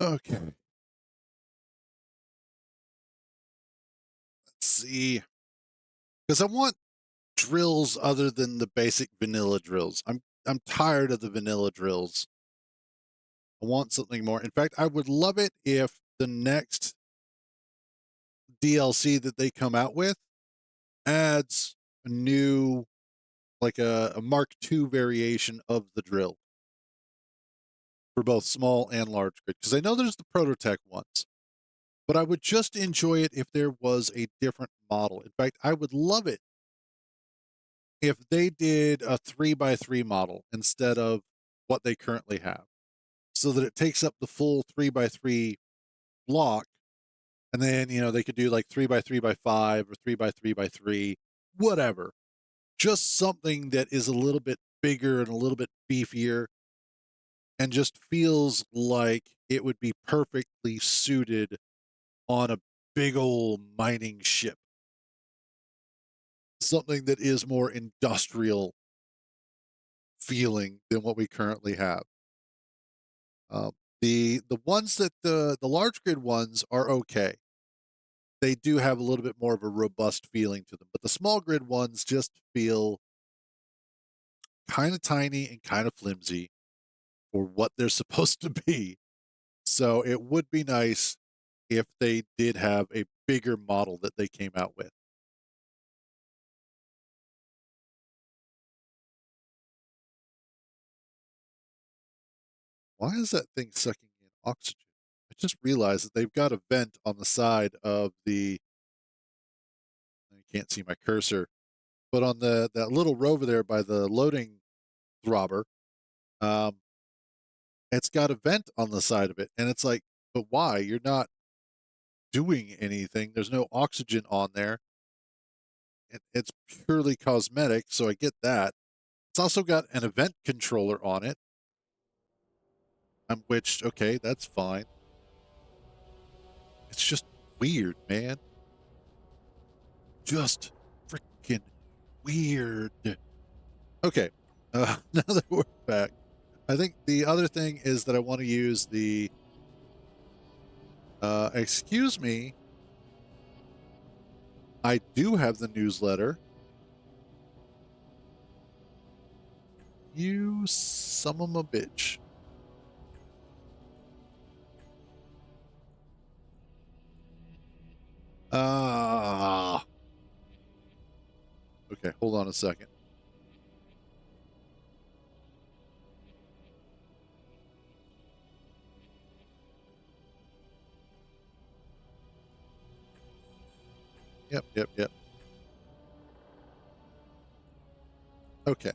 Okay. Let's see. Because I want drills other than the basic vanilla drills. I'm tired of the vanilla drills. I want something more. In fact, I would love it if the next DLC that they come out with adds a new, like a Mark II variation of the drill for both small and large grid. Because I know there's the Prototech ones, but I would just enjoy it if there was a different model. In fact, I would love it if they did a 3x3 model instead of what they currently have, so that it takes up the full 3x3 block. And then, they could do like 3x3x5 or 3x3x3, whatever. Just something that is a little bit bigger and a little bit beefier and just feels like it would be perfectly suited on a big old mining ship. Something that is more industrial feeling than what we currently have. Um, the ones that the large grid ones are okay. They do have a little bit more of a robust feeling to them, but the small grid ones just feel kind of tiny and kind of flimsy for what they're supposed to be. So it would be nice if they did have a bigger model that they came out with. Why is that thing sucking in oxygen? I just realized that they've got a vent on the side of the. I can't see my cursor, but on that little rover there by the loading throbber, um, it's got a vent on the side of it, and it's like, but why? You're not doing anything. There's no oxygen on there. It's purely cosmetic, so I get that. It's also got an event controller on it, which, okay, that's fine. It's just weird, man. Just freaking weird. Okay, now that we're back, I think the other thing is that I want to use the, excuse me, I do have the newsletter. You son of a bitch. Ah. Okay, hold on a second. Yep, yep, yep. Okay.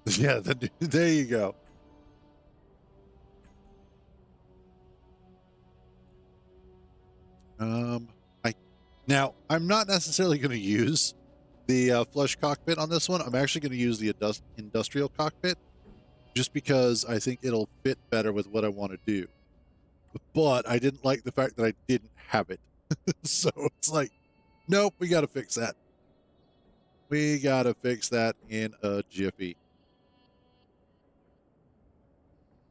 Yeah, there you go. Um, I now I'm not necessarily going to use the flush cockpit on this one. I'm actually going to use the industrial cockpit just because I think it'll fit better with what I want to do. But I didn't like the fact that I didn't have it, so it's like, nope, we got to fix that. We got to fix that in a jiffy.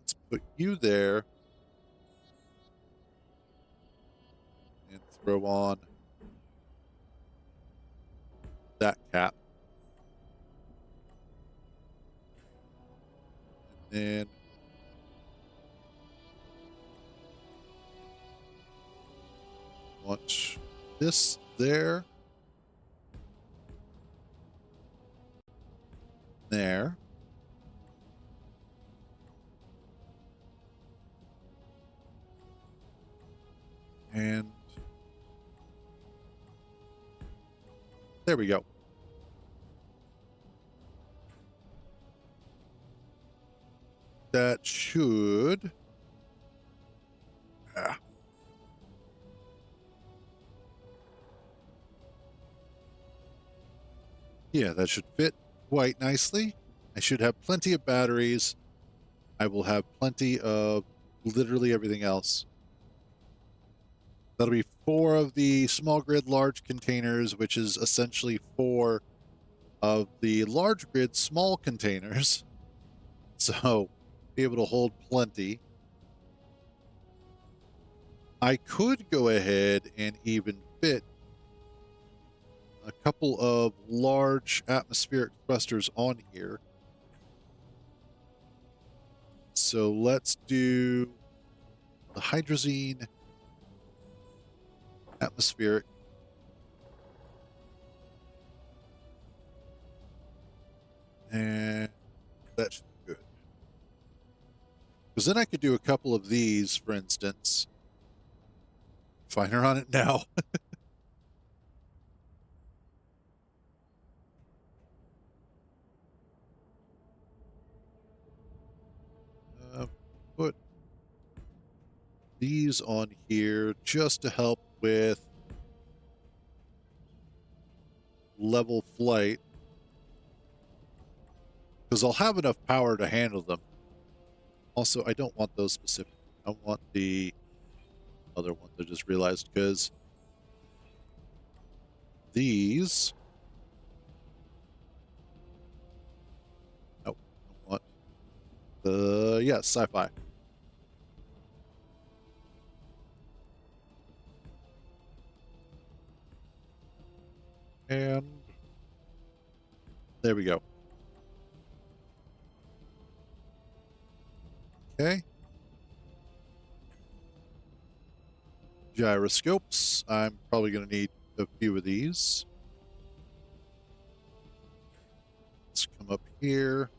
Let's put you there and throw on that cap. And then launch this there. There. And there we go. That should. Ah, yeah, that should fit quite nicely. I should have plenty of batteries. I will have plenty of literally everything else. That'll be 4 of the small grid large containers, which is essentially 4 of the large grid small containers. So be able to hold plenty. I could go ahead and even fit a couple of large atmospheric thrusters on here. So let's do the hydrazine atmospheric. And that should be good. Because then I could do a couple of these, for instance. Fire on it now. put these on here just to help with level flight, because I'll have enough power to handle them. Also, I don't want those specific. I want the other ones I just realized, because these... Oh, I want the... Yeah, sci-fi. And there we go. Okay. Gyroscopes. I'm probably going to need a few of these. Let's come up here.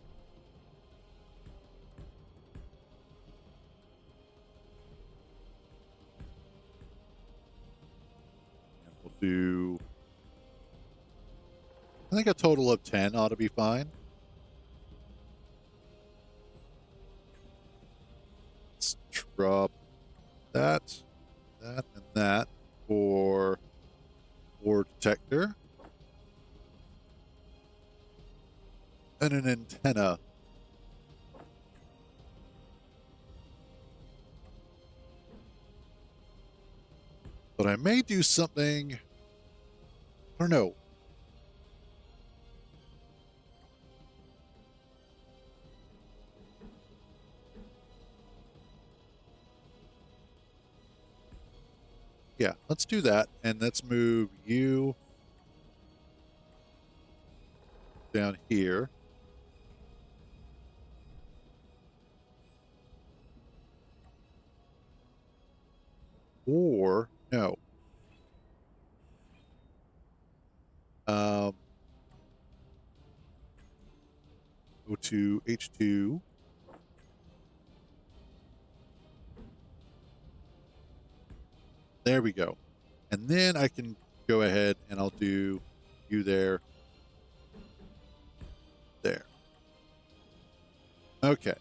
And we'll do... I think a total of 10 ought to be fine. Let's drop that, and that for war detector. And an antenna. But I may do something... I don't know. Yeah, let's do that. And let's move you down here. Or, no. Go to H2. There we go. And then I can go ahead and I'll do you there. There. Okay.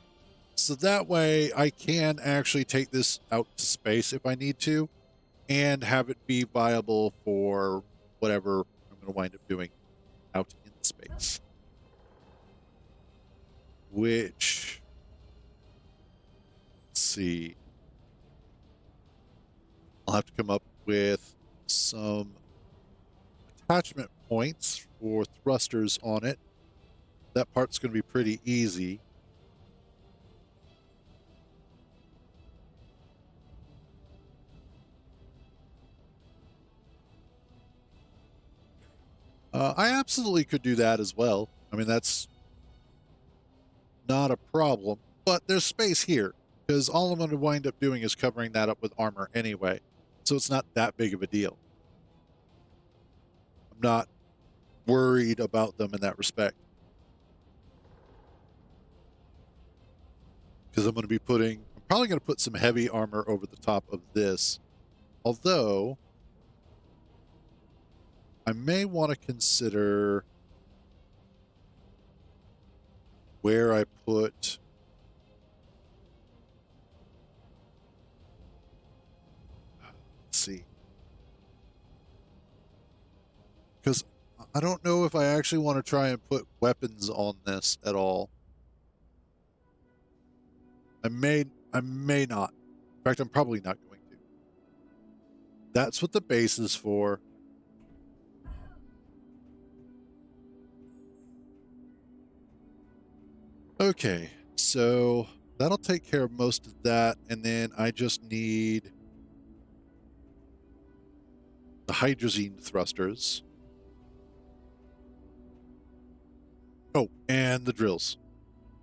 So that way I can actually take this out to space if I need to and have it be viable for whatever I'm going to wind up doing out in space. Which, let's see. I'll have to come up with some attachment points for thrusters on it. That part's going to be pretty easy. I absolutely could do that as well. I mean, that's not a problem, but there's space here because all I'm going to wind up doing is covering that up with armor anyway. So it's not that big of a deal. I'm not worried about them in that respect. Because I'm probably going to put some heavy armor over the top of this. Although, I may want to consider where I put... Let's see. Because I don't know if I actually want to try and put weapons on this at all. I may not. In fact, I'm probably not going to. That's what the base is for. Okay, so that'll take care of most of that, and then I just need the hydrazine thrusters. Oh, and the drills.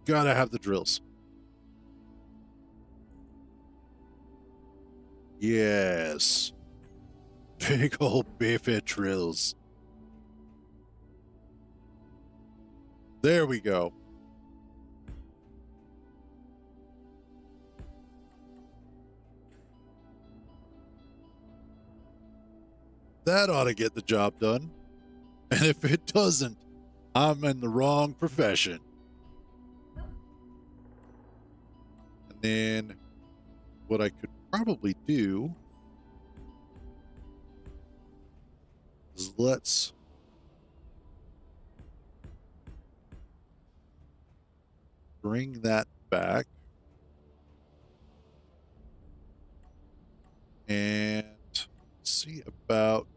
Gotta have the drills. Yes. Big old beefy drills. There we go. That ought to get the job done. And if it doesn't, I'm in the wrong profession. And then what I could probably do is let's bring that back and see about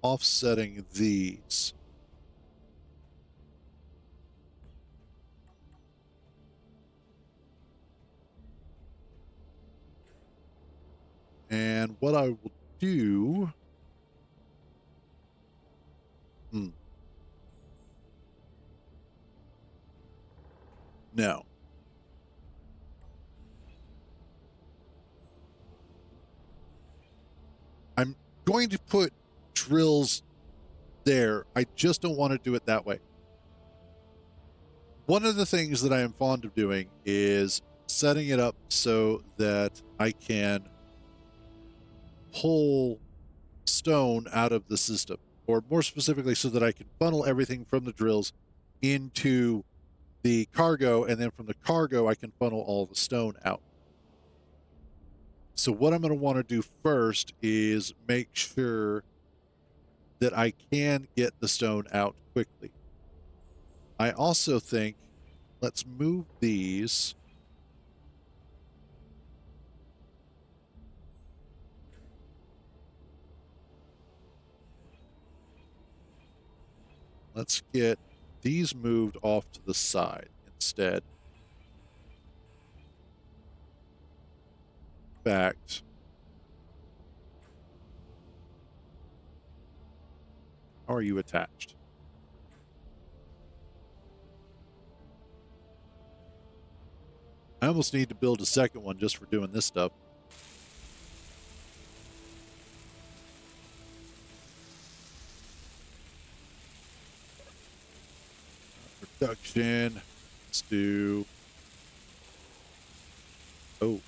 offsetting these. And what I will do... No. I'm going to put drills there. I just don't want to do it that way. One of the things that I am fond of doing is setting it up so that I can pull stone out of the system, or more specifically, so that I can funnel everything from the drills into the cargo, and then from the cargo, I can funnel all the stone out. So what I'm going to want to do first is make sure that I can get the stone out quickly. I also think, let's move these. Let's get these moved off to the side instead. In fact, how are you attached? I almost need to build a second one just for doing this stuff. Production. Let's do... Oh.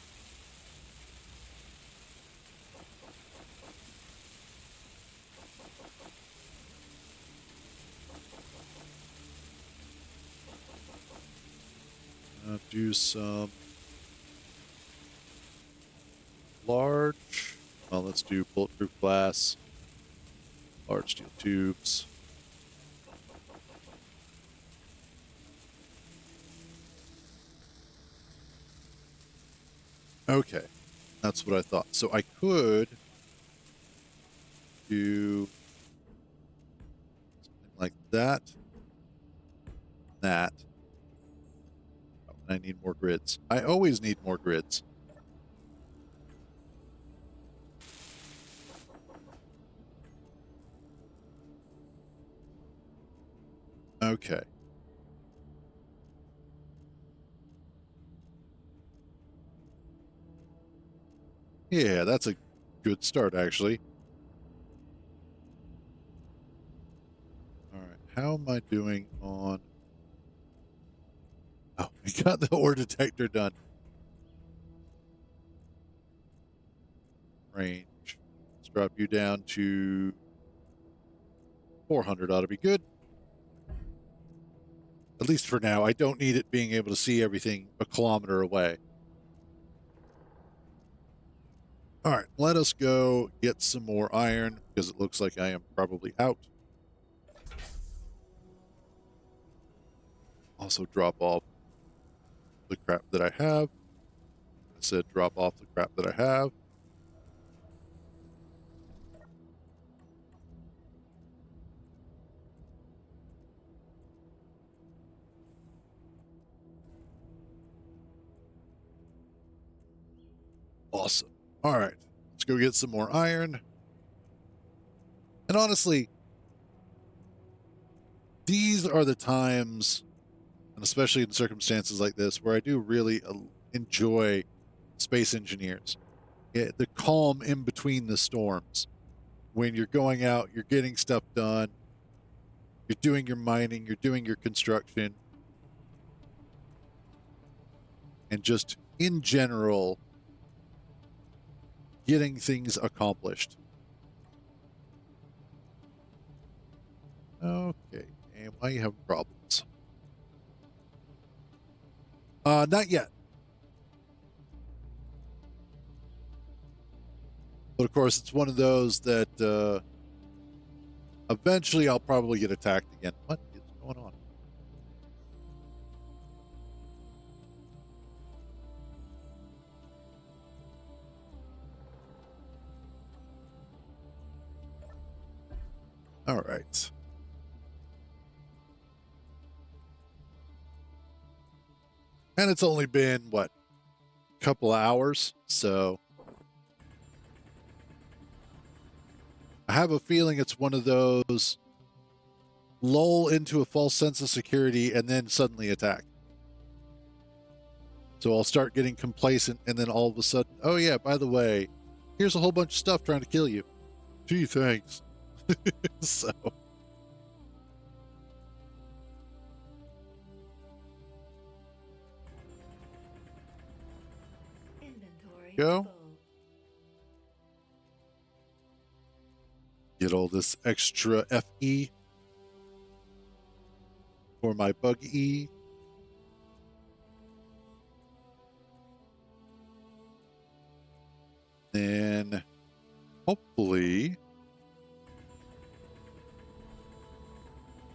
Do some large. Well, let's do bulletproof glass, large steel tubes. Okay, that's what I thought. So I could do something like that, that. Oh, and I need more grids. I always need more grids. Okay. Yeah, that's a good start, actually. All right, how am I doing on... Oh, we got the ore detector done. Range. Let's drop you down to 400 ought to be good. At least for now. I don't need it being able to see everything a kilometer away. All right, let us go get some more iron because it looks like I am probably out. Also drop off the crap that I have. I said drop off the crap that I have. Awesome. All right, let's go get some more iron. And honestly, these are the times, and especially in circumstances like this, where I do really enjoy space engineers. The calm in between the storms. When you're going out, you're getting stuff done, you're doing your mining, you're doing your construction, and just in general, getting things accomplished. Okay, and why are you having problems? Not yet. But of course, it's one of those that eventually I'll probably get attacked again. What is going on? All right. And it's only been, what, a couple hours? So I have a feeling it's one of those lull into a false sense of security and then suddenly attack. So I'll start getting complacent and then all of a sudden, oh yeah, by the way, here's a whole bunch of stuff trying to kill you. Gee, thanks. So Inventory go. full. Get all this extra FE for my bug E. Then hopefully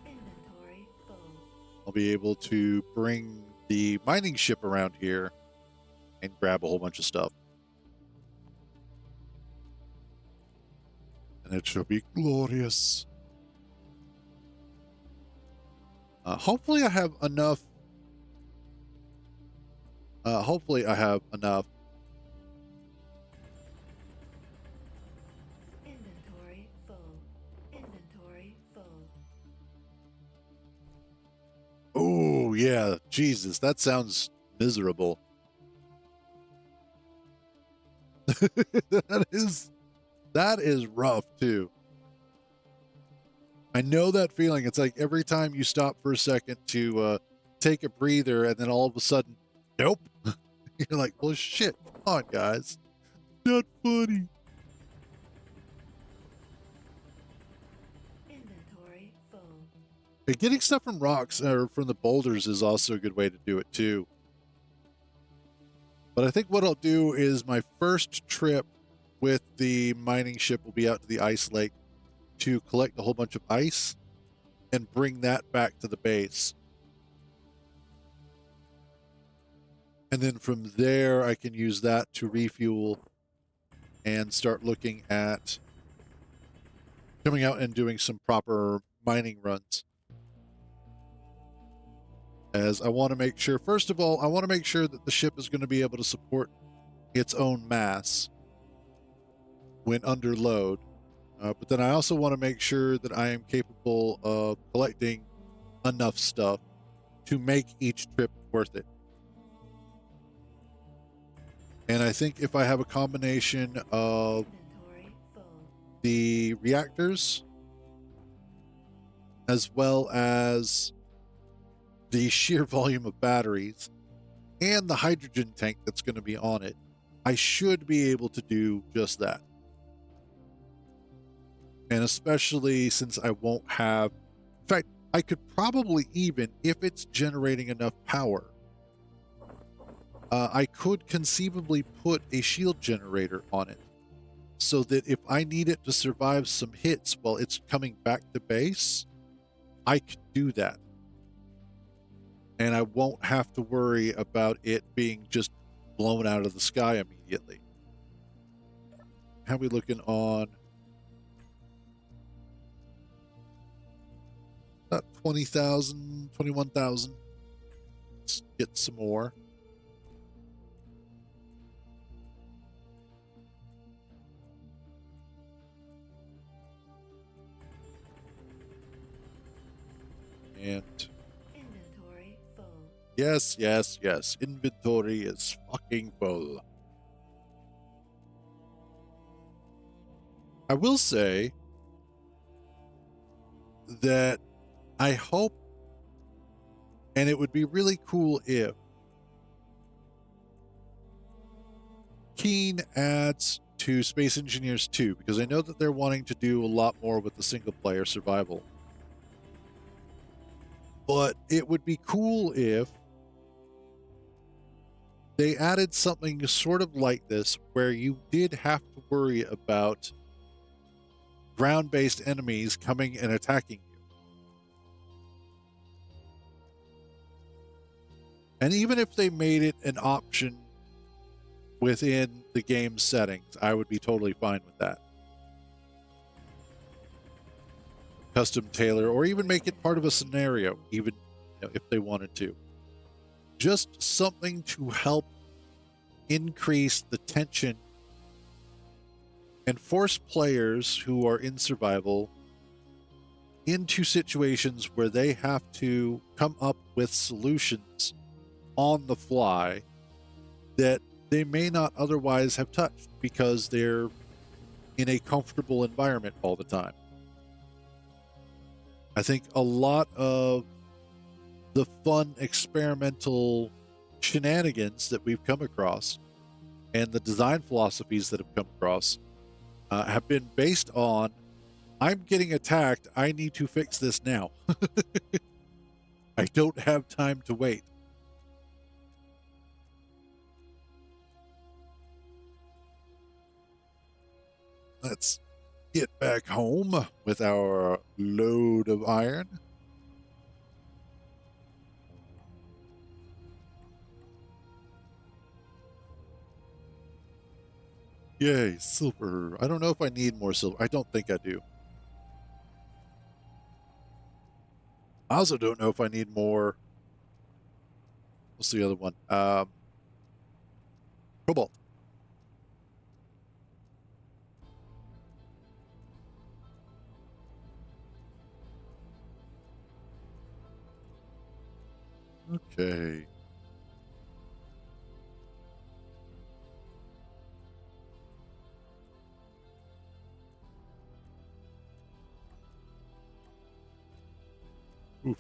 Inventory full. I'll be able to bring the mining ship around here and grab a whole bunch of stuff. And it shall be glorious. Hopefully I have enough. Hopefully I have enough. Inventory full. Inventory full. Oh, yeah. Jesus, that sounds miserable. That is rough too. I know that feeling. It's like every time you stop for a second to take a breather and then all of a sudden, nope. You're like, well, shit. Come on, guys. Not funny. Inventory full. And getting stuff from rocks or from the boulders is also a good way to do it too. But I think what I'll do is my first trip with the mining ship will be out to the ice lake to collect a whole bunch of ice and bring that back to the base. And then from there, I can use that to refuel and start looking at coming out and doing some proper mining runs. As I want to make sure, first of all, I want to make sure that the ship is going to be able to support its own mass when under load. But then I also want to make sure that I am capable of collecting enough stuff to make each trip worth it. And I think if I have a combination of Inventory full. the reactors as well as the sheer volume of batteries and the hydrogen tank that's going to be on it, I should be able to do just that. And especially since I won't have, in fact, I could probably even, if it's generating enough power, I could conceivably put a shield generator on it so that if I need it to survive some hits while it's coming back to base, I could do that. And I won't have to worry about it being just blown out of the sky immediately. How are we looking on? About 20,000, 21,000. Let's get some more. And Inventory full. yes, yes, yes. Inventory is fucking full. I will say that I hope, and it would be really cool if Keen adds to Space Engineers 2, because I know that they're wanting to do a lot more with the single player survival. But it would be cool if they added something sort of like this where you did have to worry about ground-based enemies coming and attacking you. And even if they made it an option within the game settings, I would be totally fine with that. Custom tailor, or even make it part of a scenario, even if they wanted to. Just something to help increase the tension and force players who are in survival into situations where they have to come up with solutions on the fly that they may not otherwise have touched because they're in a comfortable environment all the time. I think a lot of the fun experimental shenanigans that we've come across and the design philosophies that have come across have been based on, I'm getting attacked, I need to fix this now. I don't have time to wait. Let's get back home with our load of iron. Yay, silver. I don't know if I need more silver. I don't think I do. I also don't know if I need more. What's the other one? Cobalt. Okay. Oof.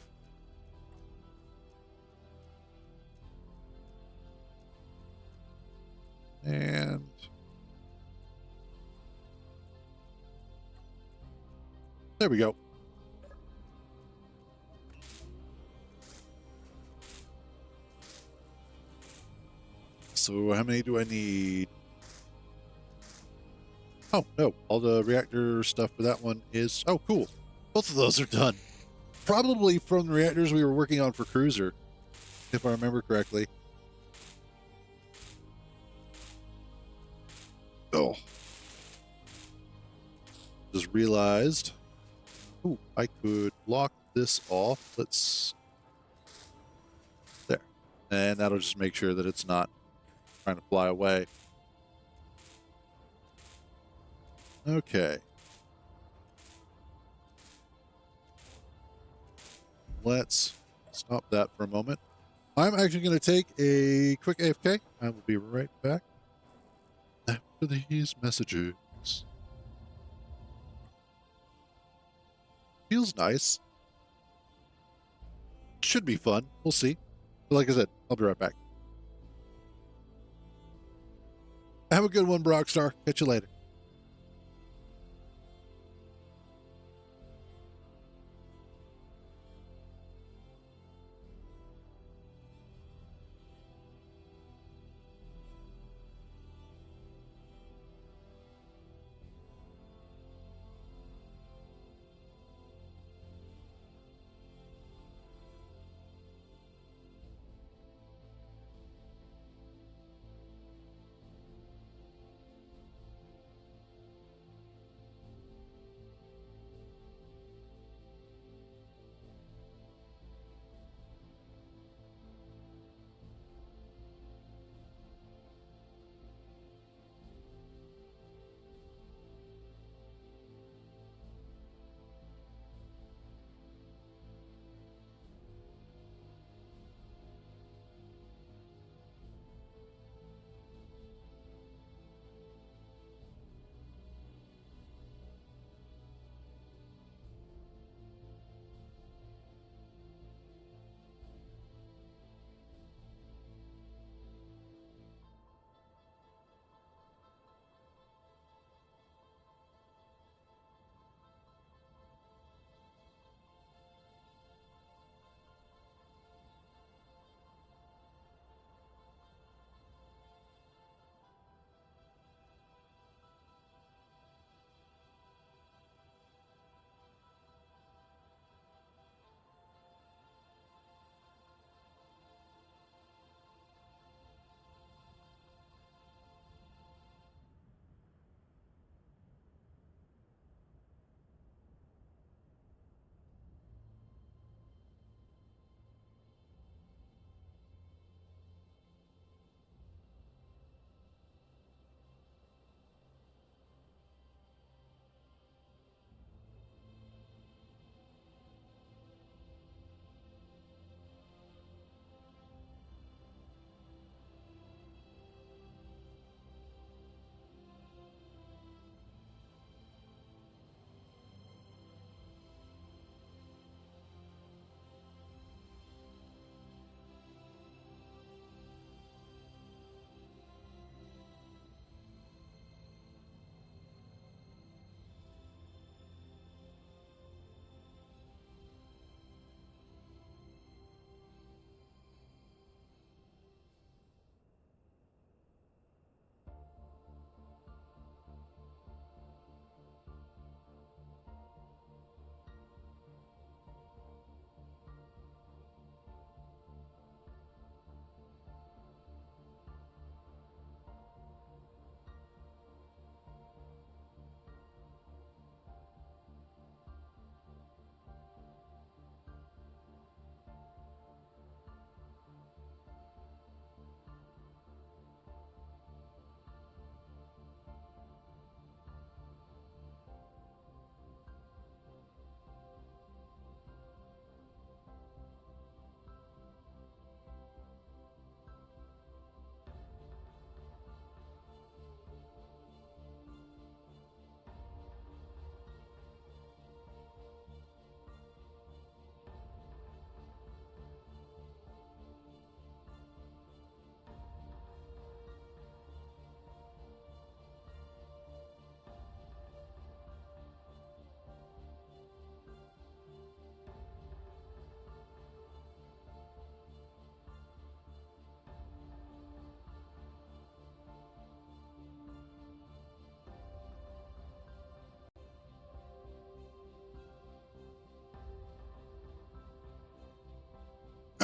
And there we go. So how many do I need? Oh, no. All the reactor stuff for that one is... Oh, cool. Both of those are done. Probably from the reactors we were working on for Cruiser, if I remember correctly. Oh. Just realized... Ooh, I could block this off. Let's... There. And that'll just make sure that it's not trying to fly away. Okay. Let's stop that for a moment. I'm actually going to take a quick AFK. I will be right back after these messages. Feels nice. Should be fun. We'll see. But like I said, I'll be right back. Have a good one, Brockstar. Catch you later.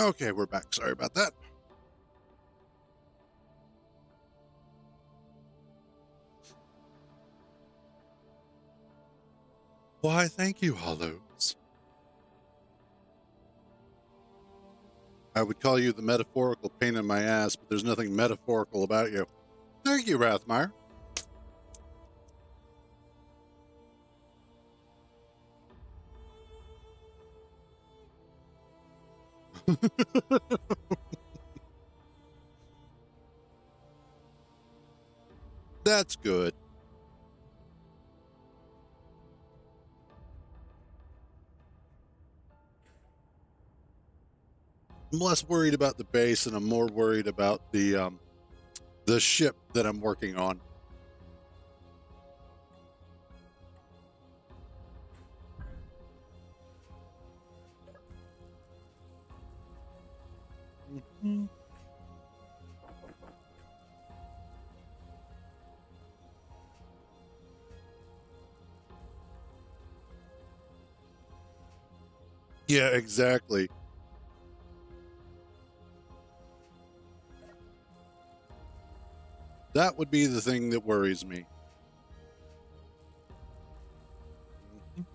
Okay, we're back. Sorry about that. Why, thank you, Hollows. I would call you the metaphorical pain in my ass, but there's nothing metaphorical about you. Thank you, Rathmeyer. That's good. I'm less worried about the base, and I'm more worried about the ship that I'm working on. Mm-hmm. Yeah, exactly. That would be the thing that worries me. Mhm.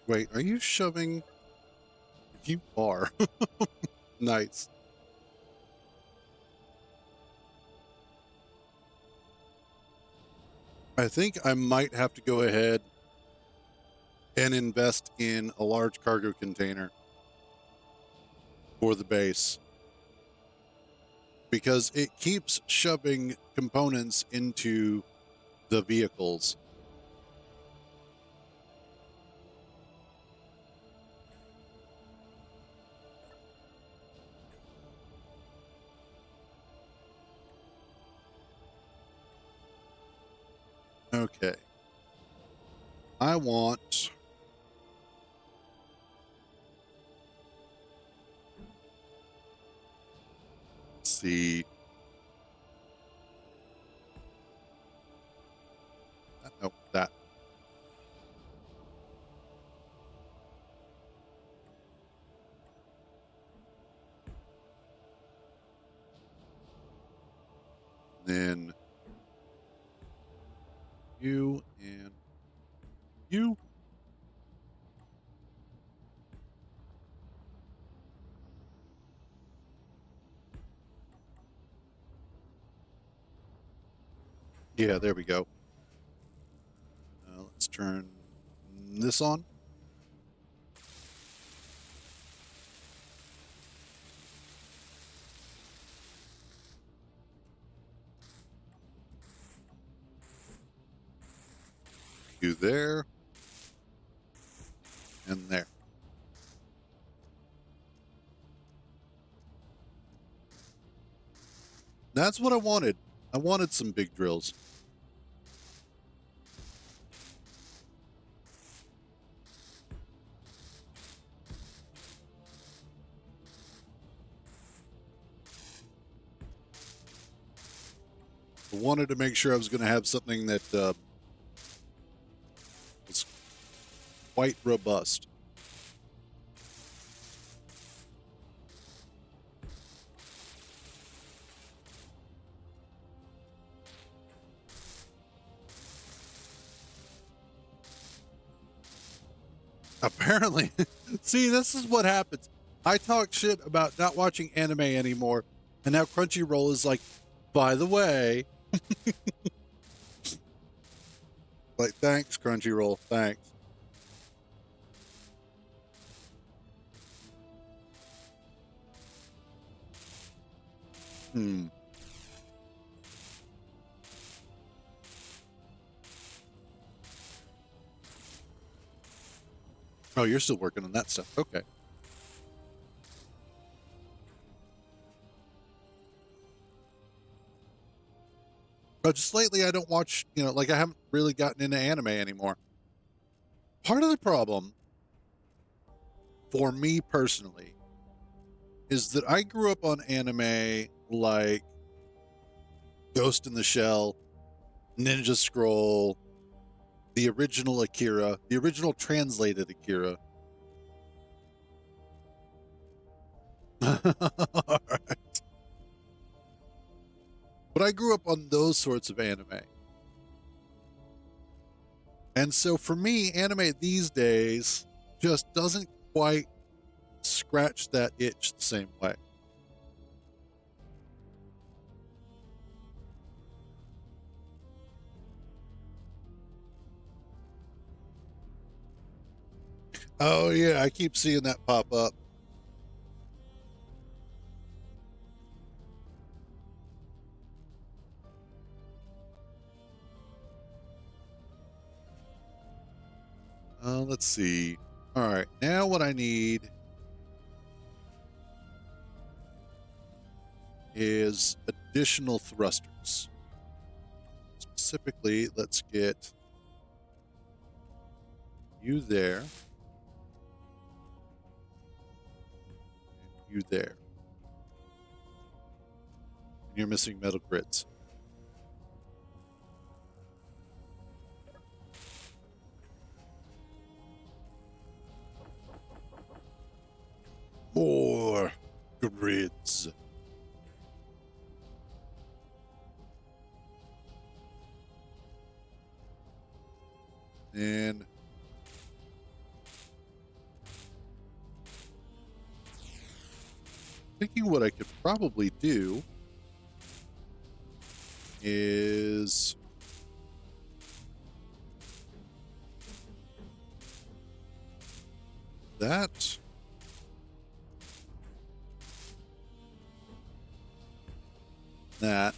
Wait, are you shoving? You are. Nice. I think I might have to go ahead and invest in a large cargo container for the base because it keeps shoving components into the vehicles. Okay. I want. Let's see. No, that. Then you and you. Yeah, there we go. Let's turn this on. You there and there. That's what I wanted. I wanted some big drills. I wanted to make sure I was going to have something that was quite robust. Apparently, see, this is what happens. I talk shit about not watching anime anymore, and now Crunchyroll is like, by the way, like, thanks, Crunchyroll, thanks. Hmm. Oh, you're still working on that stuff. Okay. But just lately, I don't watch, like I haven't really gotten into anime anymore. Part of the problem for me personally is that I grew up on anime like Ghost in the Shell, Ninja Scroll, the original Akira, the original translated Akira. All right. But I grew up on those sorts of anime. And so for me, anime these days just doesn't quite scratch that itch the same way. Oh, yeah, I keep seeing that pop up. Let's see. All right, now what I need is additional thrusters. Specifically, let's get you there and you there. And you're missing metal grids. More grids. And thinking what I could probably do is that. That.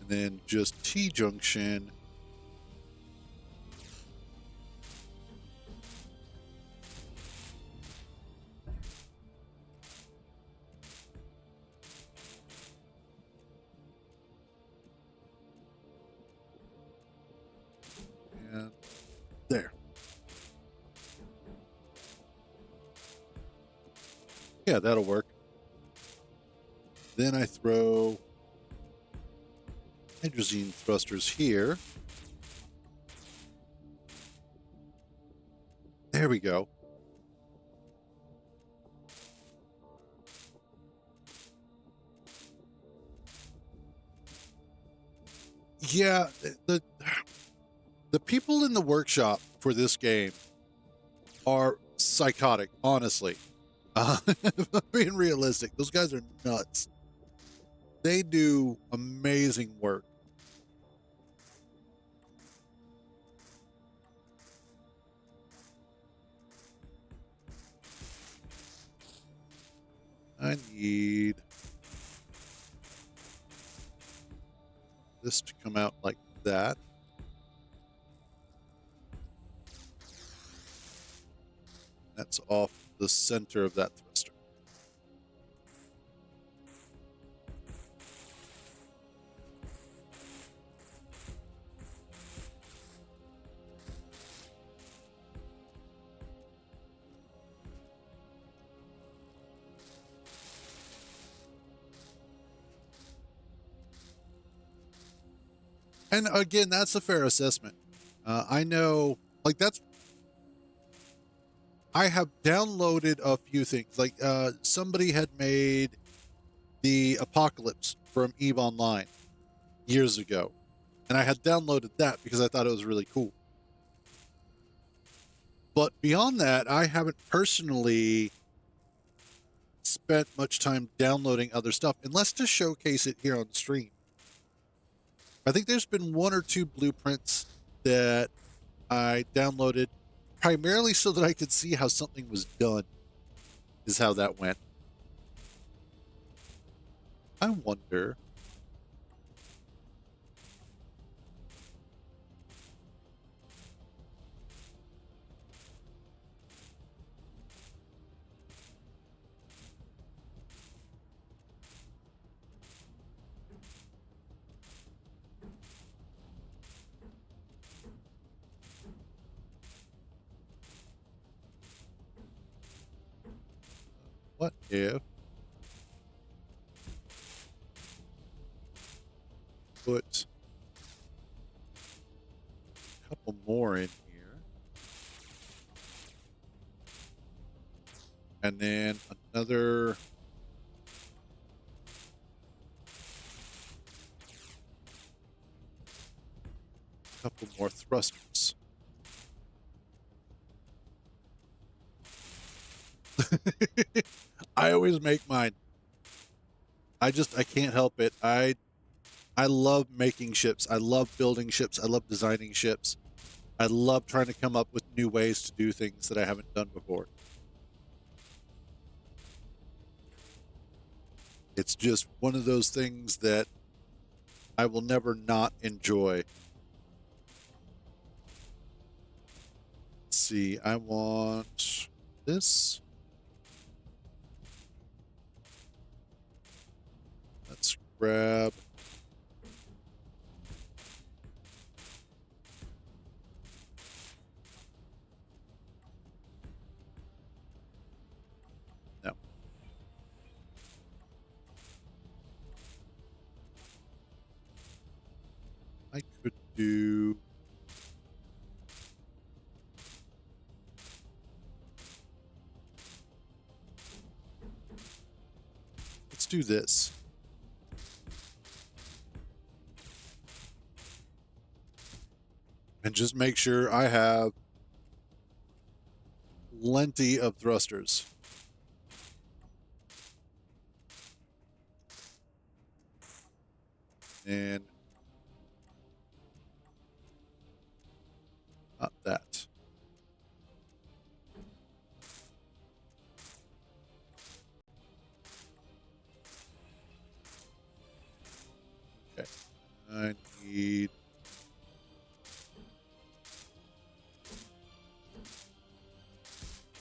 And then just T-junction. And there. Yeah, that'll work. Then I throw hydrazine thrusters here. There we go. Yeah, the people in the workshop for this game are psychotic, honestly. If I'm being realistic, those guys are nuts. They do amazing work. I need this to come out like that. That's off the center of that thruster. And again, that's a fair assessment. I know, like that's. I have downloaded a few things. Like somebody had made the Apocalypse from EVE Online years ago, and I had downloaded that because I thought it was really cool. But beyond that, I haven't personally spent much time downloading other stuff unless to showcase it here on stream. I think there's been one or two blueprints that I downloaded primarily so that I could see how something was done, is how that went. I wonder. if put a couple more in here, and then another couple more thrusters. I always make mine. I can't help it. I love making ships. I love building ships. I love designing ships. I love trying to come up with new ways to do things that I haven't done before. It's just one of those things that I will never not enjoy. Let's see, I want this. Let's grab no. I could do let's do this. And just make sure I have plenty of thrusters. And not that. Okay. I need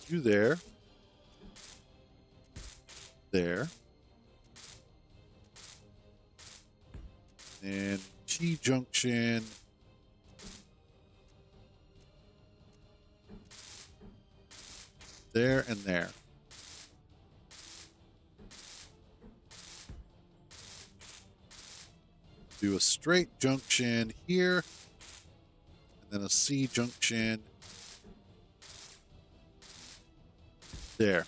you there. There. And T junction. There and there. Do a straight junction here. And then a C junction there.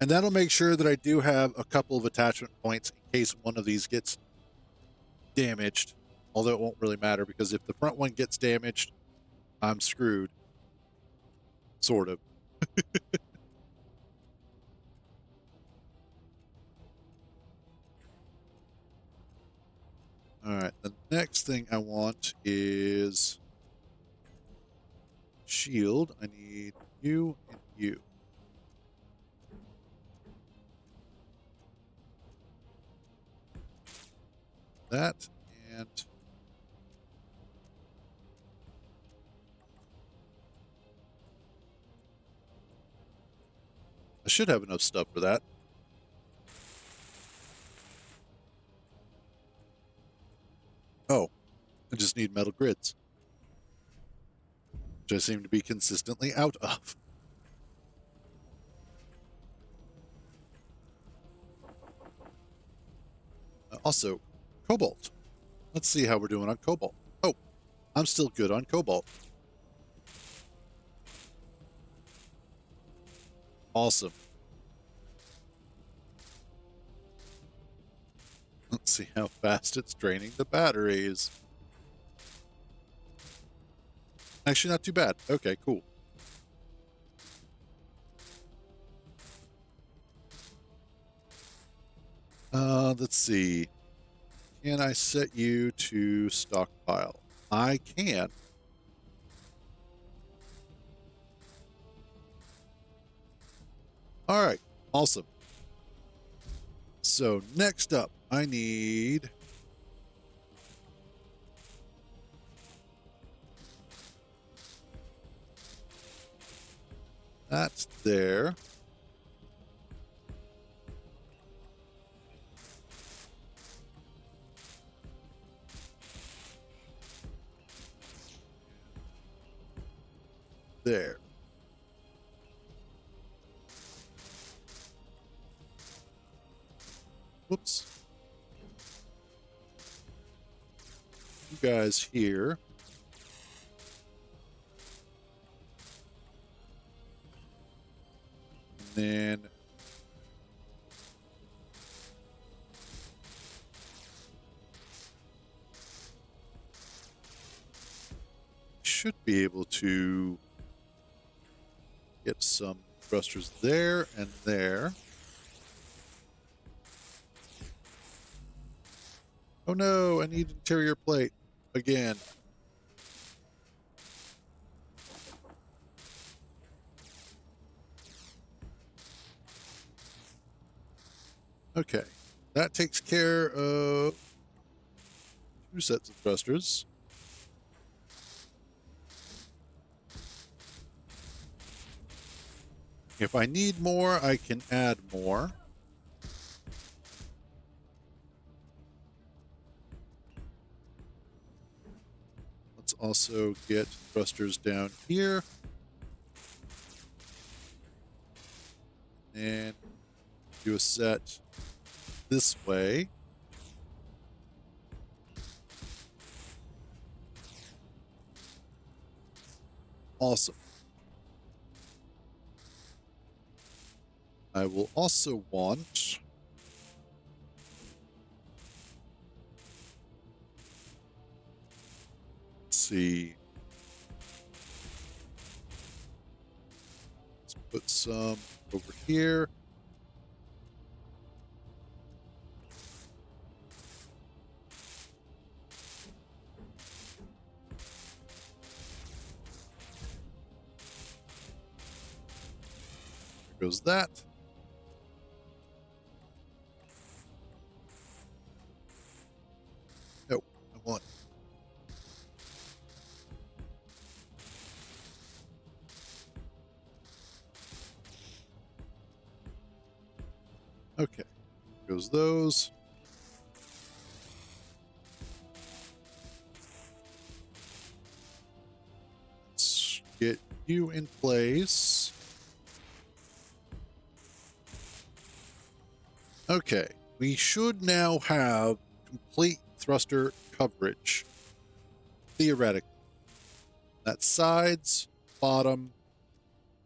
And that'll make sure that I do have a couple of attachment points in case one of these gets damaged. Although it won't really matter because if the front one gets damaged, I'm screwed. Sort of. All right. The next thing I want is shield. I need you and you. That and I should have enough stuff for that. Oh, I just need metal grids, which I seem to be consistently out of. Also, cobalt. Let's see how we're doing on cobalt. Oh, I'm still good on cobalt. Awesome. Let's see how fast it's draining the batteries. Actually, not too bad. Okay, cool. Let's see. Can I set you to stockpile? I can. All right, awesome. So next up, I need that's there. There. Whoops. You guys here. And then should be able to get some thrusters there and there. Oh no, I need interior plate again. Okay, that takes care of 2 sets of thrusters. If I need more, I can add more. Let's also get thrusters down here. And do a set this way. Awesome. I will also want see. Let's put some over here. There goes that. No, I want. Okay, goes those. Let's get you in place. Okay, we should now have complete thruster coverage, theoretically. That's sides, bottom,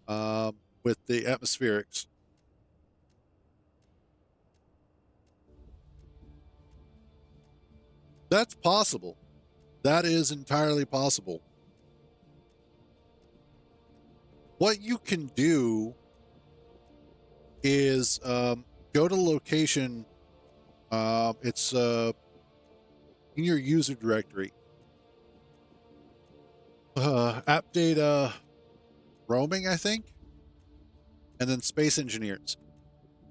with the atmospherics. That's possible. That is entirely possible. What you can do is go to location. It's in your user directory. App data roaming, I think, and then space engineers.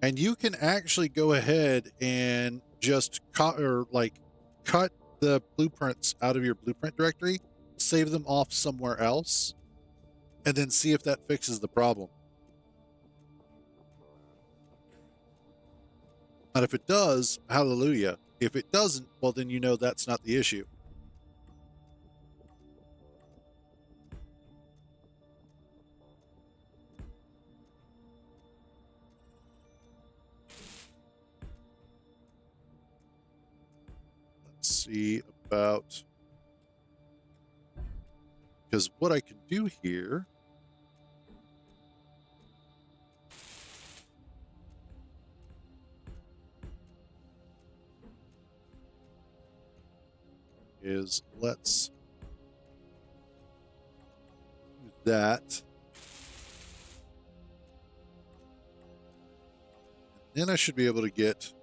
And you can actually go ahead and just cut the blueprints out of your blueprint directory, save them off somewhere else, and then see if that fixes the problem. And if it does, hallelujah. If it doesn't, well, then you know that's not the issue. Let's see about, because what I can do here is let's do that. And then I should be able to get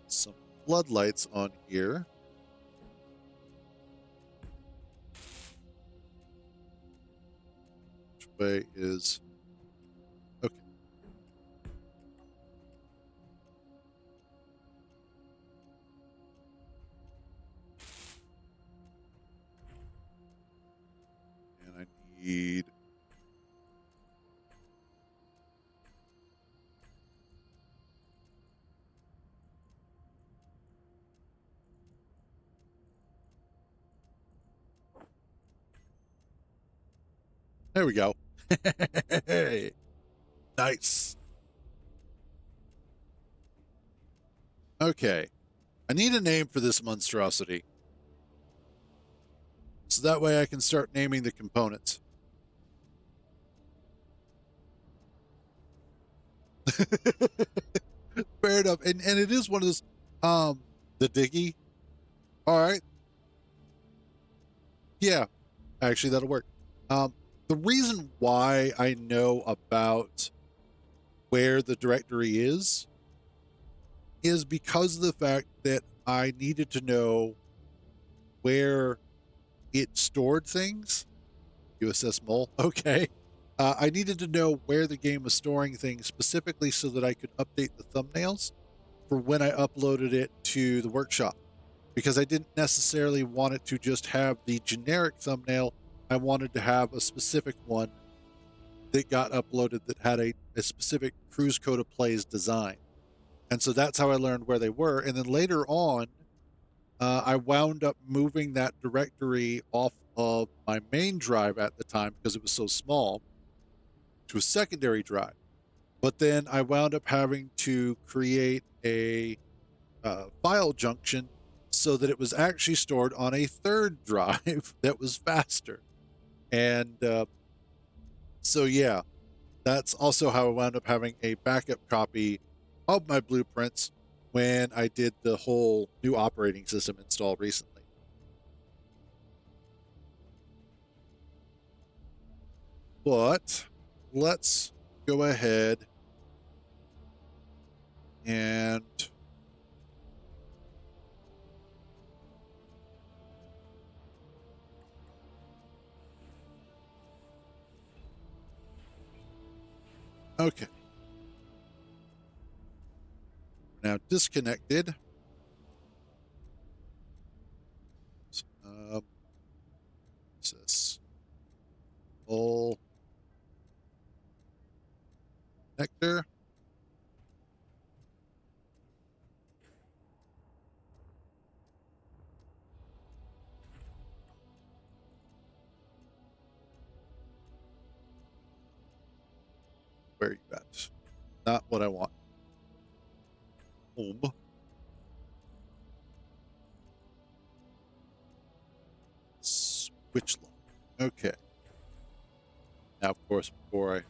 some floodlights on here. Which way is okay? And I need there we go. Hey, nice. Okay. I need a name for this monstrosity. So that way I can start naming the components. Fair enough. And it is one of those, the diggy. All right. Yeah, actually that'll work. The reason why I know about where the directory is because of the fact that I needed to know where it stored things. USS Mole. Okay. I needed to know where the game was storing things specifically so that I could update the thumbnails for when I uploaded it to the workshop, because I didn't necessarily want it to just have the generic thumbnail. I wanted to have a specific one that got uploaded that had a specific Cruise Code of Plays design. And so that's how I learned where they were. And then later on, I wound up moving that directory off of my main drive at the time because it was so small to a secondary drive. But then I wound up having to create a file junction so that it was actually stored on a third drive that was faster. And so, yeah, that's also how I wound up having a backup copy of my blueprints when I did the whole new operating system install recently. But let's go ahead and okay. Now disconnected. Um, what's this? Full connector. Where are you at? Not what I want. Home. Switch log. Okay. Now, of course, before I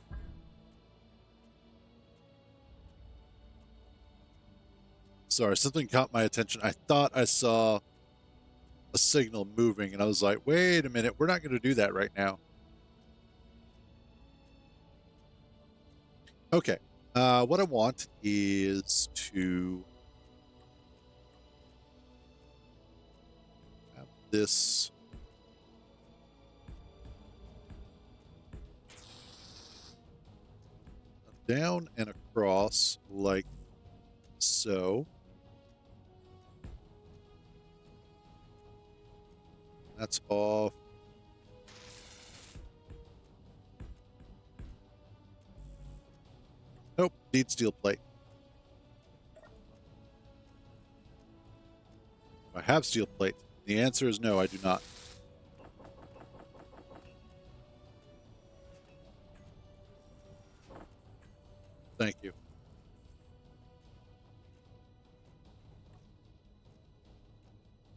sorry, something caught my attention. I thought I saw a signal moving, and I was like, wait a minute, we're not going to do that right now. Okay. What I want is to have this down and across like so. That's off. Nope, need steel plate. I have steel plate. The answer is no, I do not. Thank you.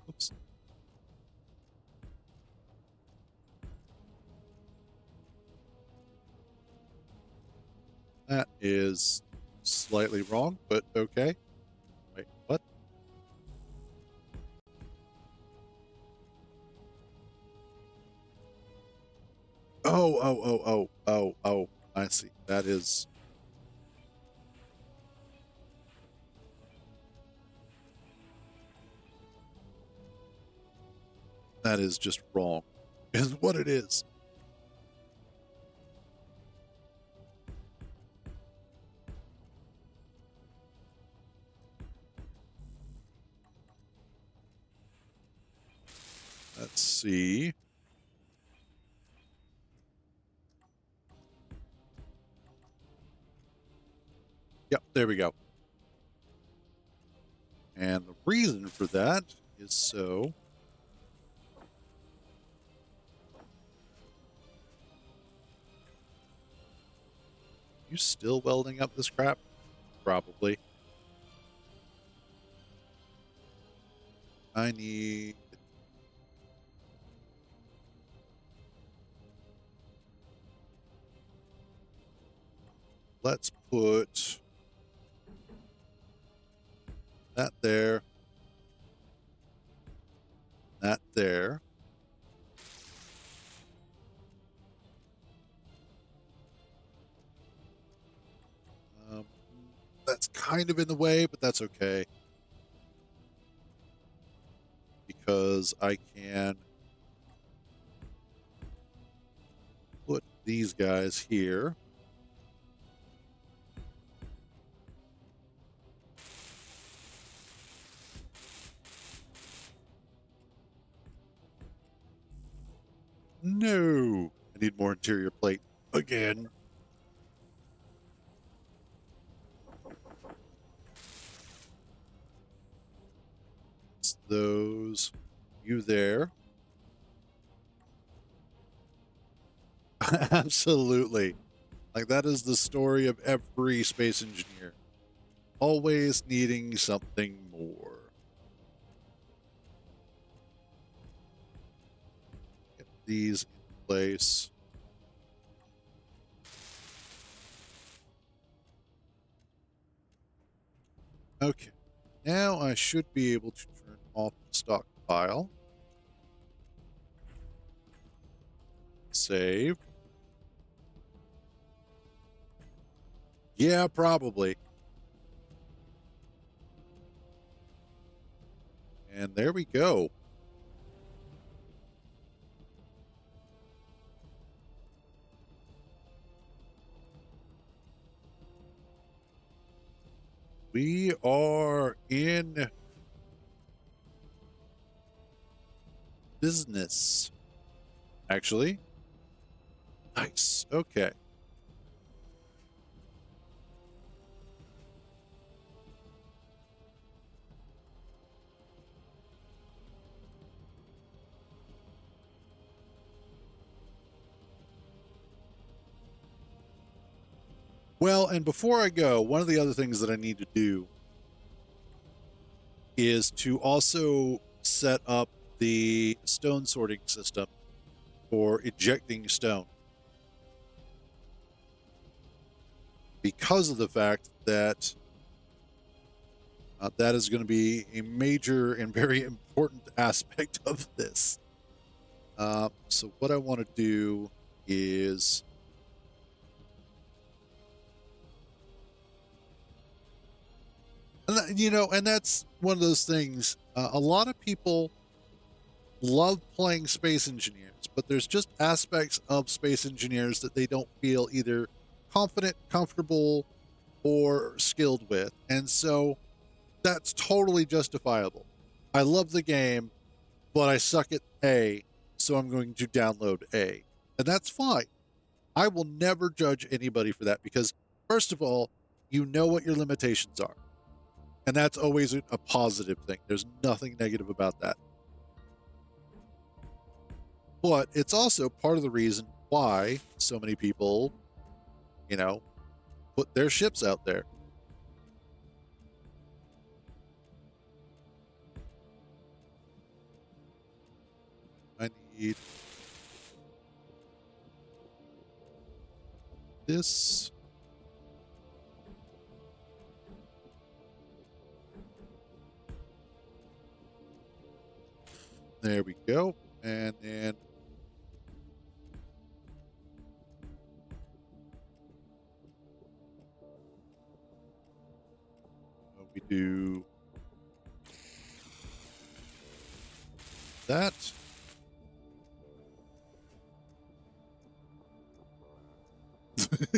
Oops. That is slightly wrong, but okay. Wait, what? Oh. I see. That is just wrong. Is what it is. Let's see. Yep, there we go. And the reason for that is so you still welding up this crap? Probably. I need... Let's put that there, that there. That's kind of in the way, but that's okay. Because I can put these guys here. No, I need more interior plate again. It's those, you there. Absolutely. Like, that is the story of every space engineer. Always needing something more. Get these in place. Okay. Now I should be able to turn off the stockpile. Save. Yeah, probably. And there we go. We are in business, actually. Nice. Okay. Well, and before I go, one of the other things that I need to do is to also set up the stone sorting system for ejecting stone. Because of the fact that that is going to be a major and very important aspect of this. So what I want to do is... And that's one of those things. A lot of people love playing Space Engineers, but there's just aspects of Space Engineers that they don't feel either confident, comfortable, or skilled with. And so that's totally justifiable. I love the game, but I suck at A, so I'm going to download A. And that's fine. I will never judge anybody for that because, first of all, you know what your limitations are. And that's always a positive thing. There's nothing negative about that. But it's also part of the reason why so many people, put their ships out there. I need this. There we go. And then we do that.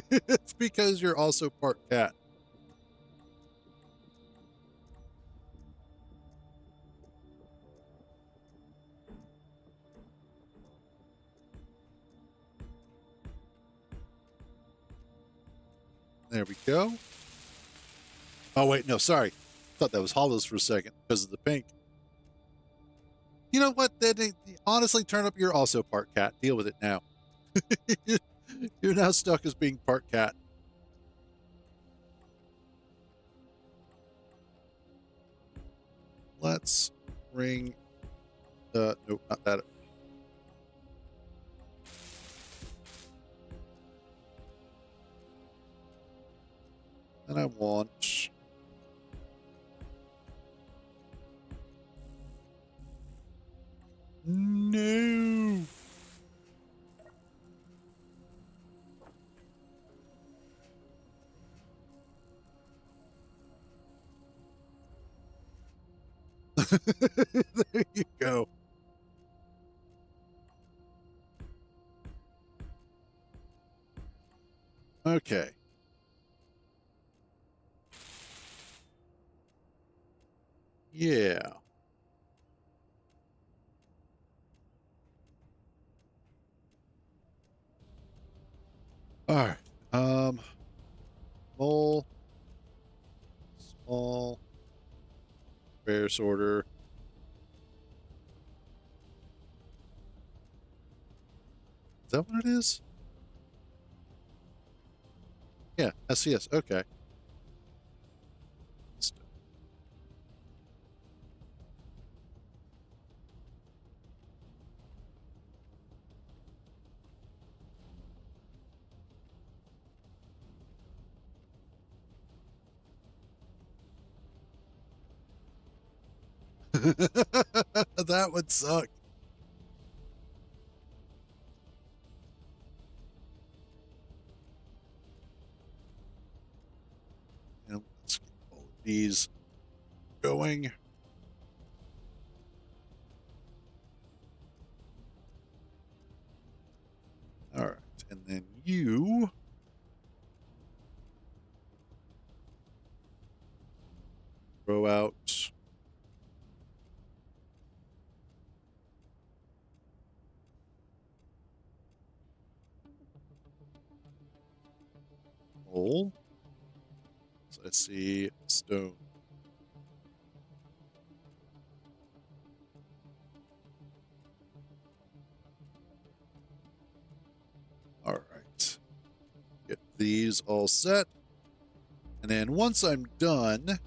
It's because you're also part cat. There we go. Oh, wait, no, sorry. Thought that was hollows for a second because of the pink. You know what? Then honestly, turn up. You're also part cat. Deal with it now. You're now stuck as being part cat. Let's bring nope, not that. And I want no. There you go. Okay. Yeah. All right. Small, small, reverse order. Is that what it is? Yeah, SCS. Okay. That would suck. And let's get all of these going. All right. And then you throw out coal. So I see stone. All right. Get these all set. And then once I'm done,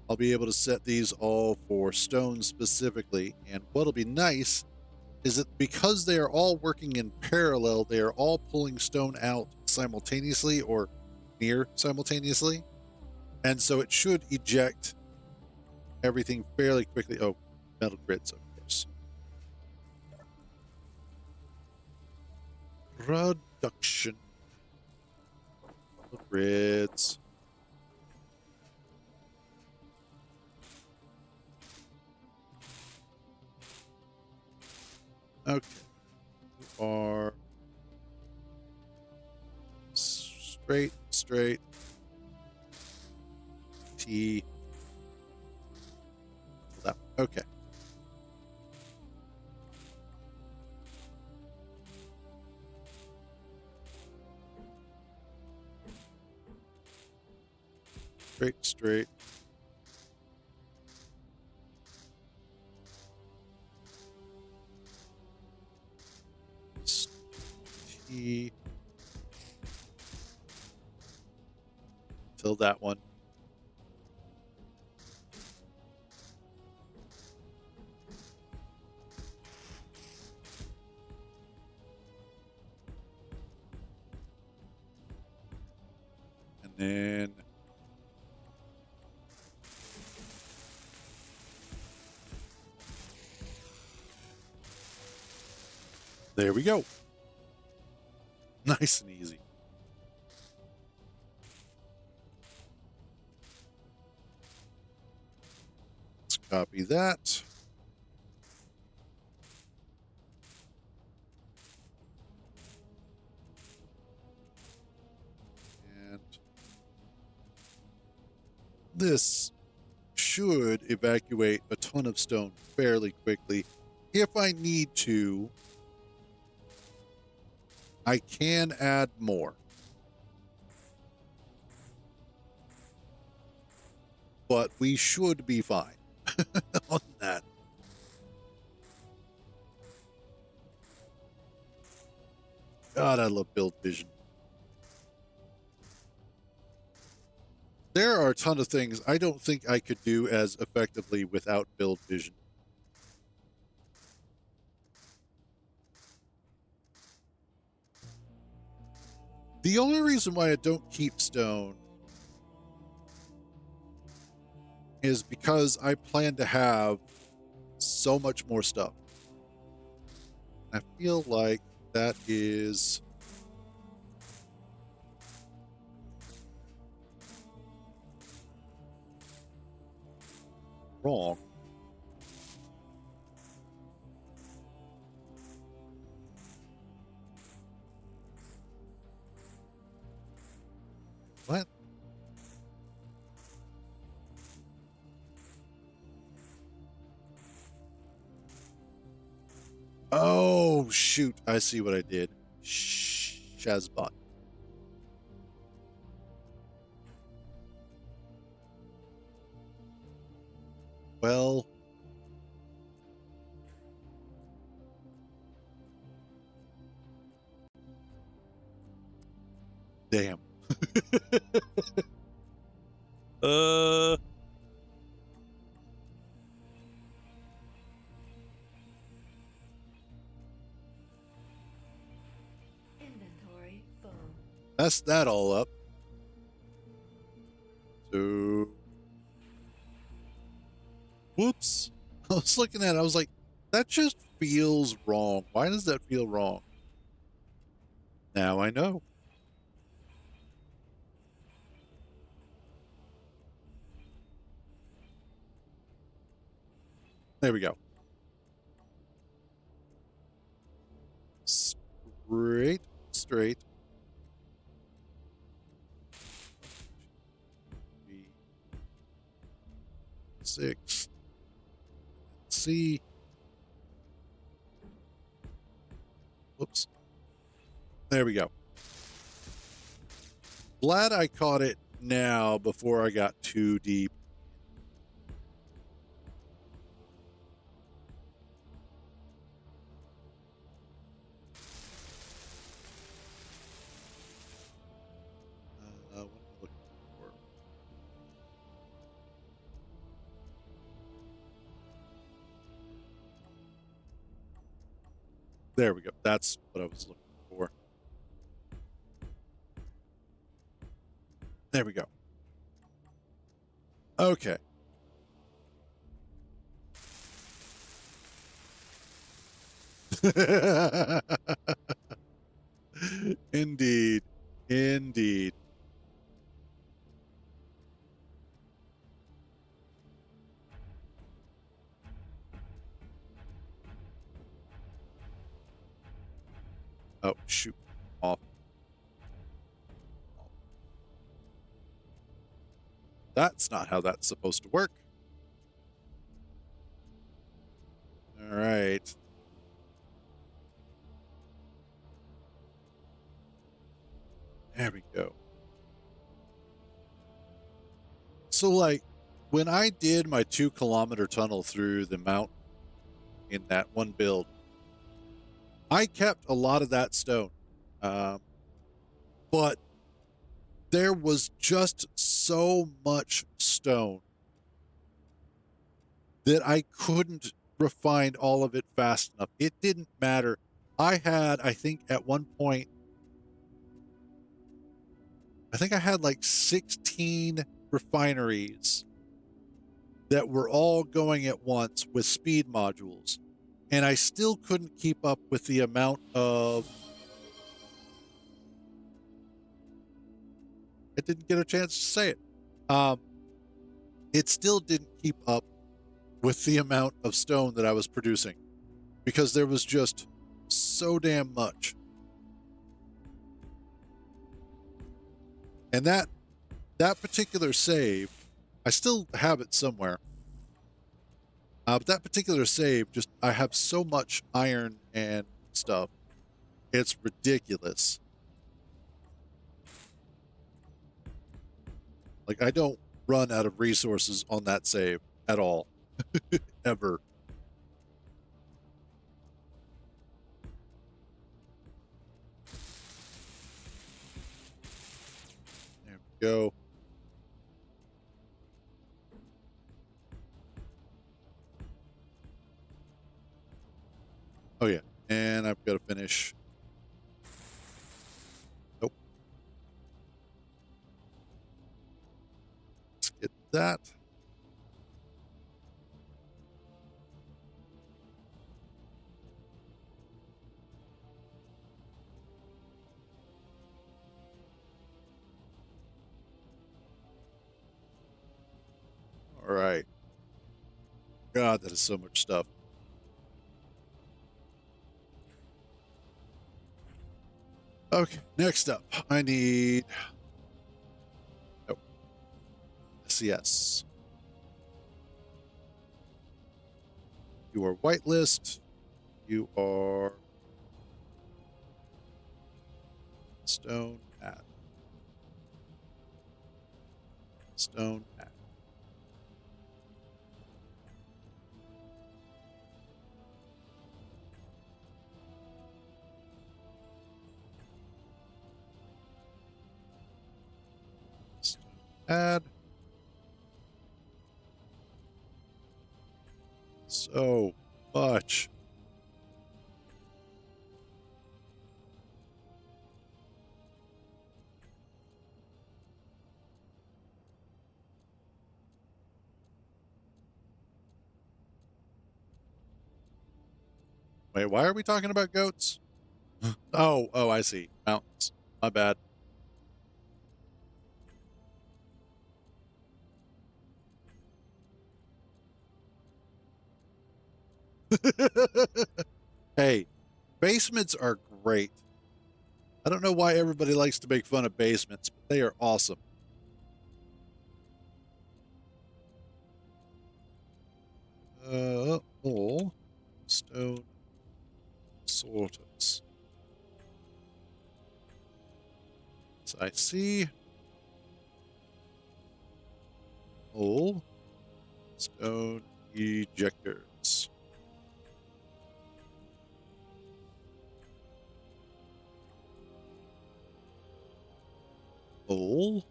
I'll be able to set these all for stone specifically. And what'll be nice is that because they are all working in parallel, they are all pulling stone out simultaneously or near simultaneously. And so it should eject everything fairly quickly. Oh, metal grids, of course. Production. Metal grids. Okay. You are straight, straight. T. That. Okay. Straight, straight. T. Till that one. And then there we go. Nice and easy. Let's copy that. And this should evacuate a ton of stone fairly quickly. If I need to, I can add more. But we should be fine on that. God, I love build vision. there are a ton of things I don't think I could do as effectively without build vision. The only reason why I don't keep stone is because I plan to have so much more stuff. I feel like that is wrong. What? Oh, shoot. I see what I did. Shazbot. Well, damn. uh, Inventory full. messed that all up. So, whoops. I was looking at it. I was like, that just feels wrong. Why does that feel wrong? Now I know. There we go. Straight, straight. B, 6. C. Whoops. There we go. Glad I caught it now before I got too deep. What am I looking for? There we go. That's what I was looking for. There we go. Okay. Indeed. Indeed. Oh, shoot. Off. That's not how that's supposed to work. All right. There we go. So, like, when I did my 2-kilometer tunnel through the mountain in that one build, I kept a lot of that stone. But there was just so much stone that I couldn't refine all of it fast enough. It didn't matter. I had, I think, at one point, I think I had like 16 refineries that were all going at once with speed modules. And I still couldn't keep up with the amount of. I didn't get a chance to say it. It still didn't keep up with the amount of stone that I was producing because there was just so damn much. And that particular save, I still have it somewhere. But that particular save, just I have so much iron and stuff. It's ridiculous. Like I don't run out of resources on that save at all. Ever. There we go. Oh, yeah. And I've got to finish. Nope. Let's get that. All right. God, that is so much stuff. Okay, next up, I need. Oh, SES. You are whitelist. You are stone add. Stone add. Stone add. So much. Wait, why are we talking about goats? Oh, I see. Mountains. My bad. Hey, basements are great. I don't know why everybody likes to make fun of basements, but they are awesome. All stone sorters. So I see all stone ejectors. All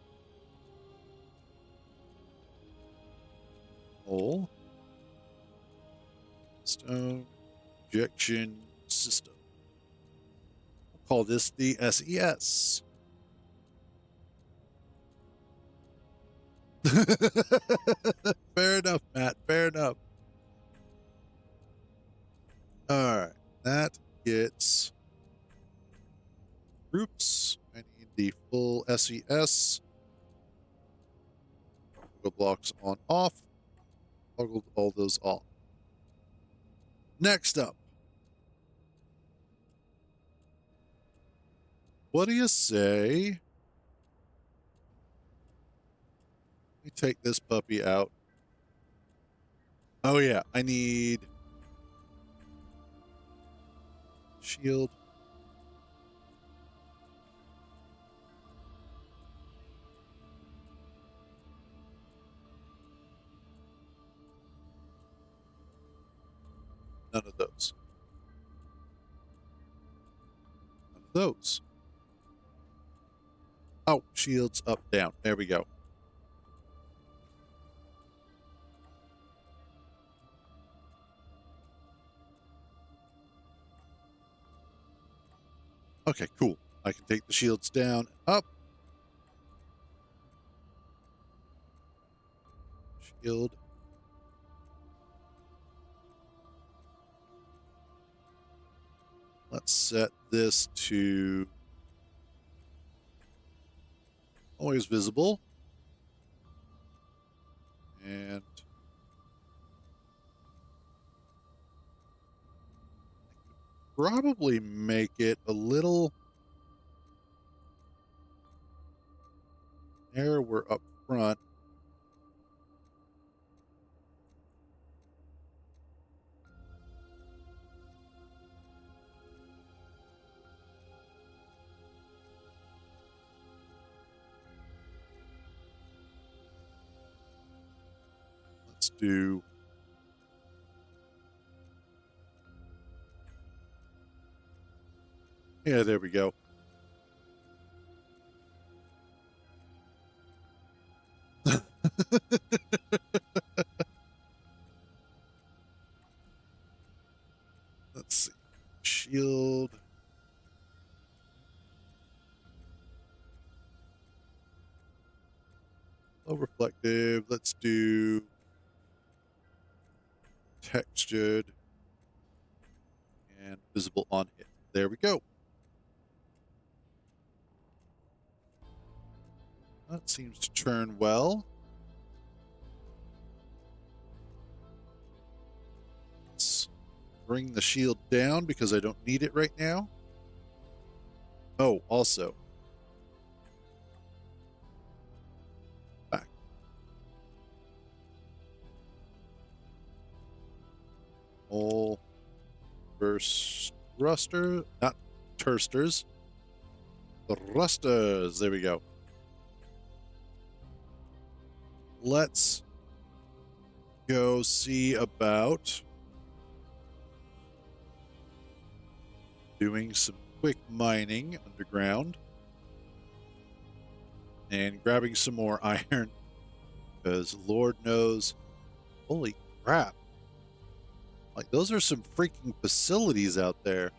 stone ejection system. We'll call this the SES. Fair enough, Matt. Fair enough. All right. That gets groups. I need the full SES. Toggle blocks on off. Toggled all those off. Next up. What do you say? Let me take this puppy out. Oh, yeah. I need shield. None of those. None of those. Oh, shields up, down. There we go. Okay, cool. I can take the shields down and up. Shield. Let's set this to always visible. And probably make it a little narrower up front. Let's do yeah, there we go. Let's see. shield. Low reflective. Let's do textured and visible on hit. There we go. That seems to turn well. Let's bring the shield down because I don't need it right now. Oh, also. Back. All verse thruster, not tursters. Thrusters. There we go. Let's go see about doing some quick mining underground and grabbing some more iron because Lord knows, holy crap. Like, those are some freaking facilities out there.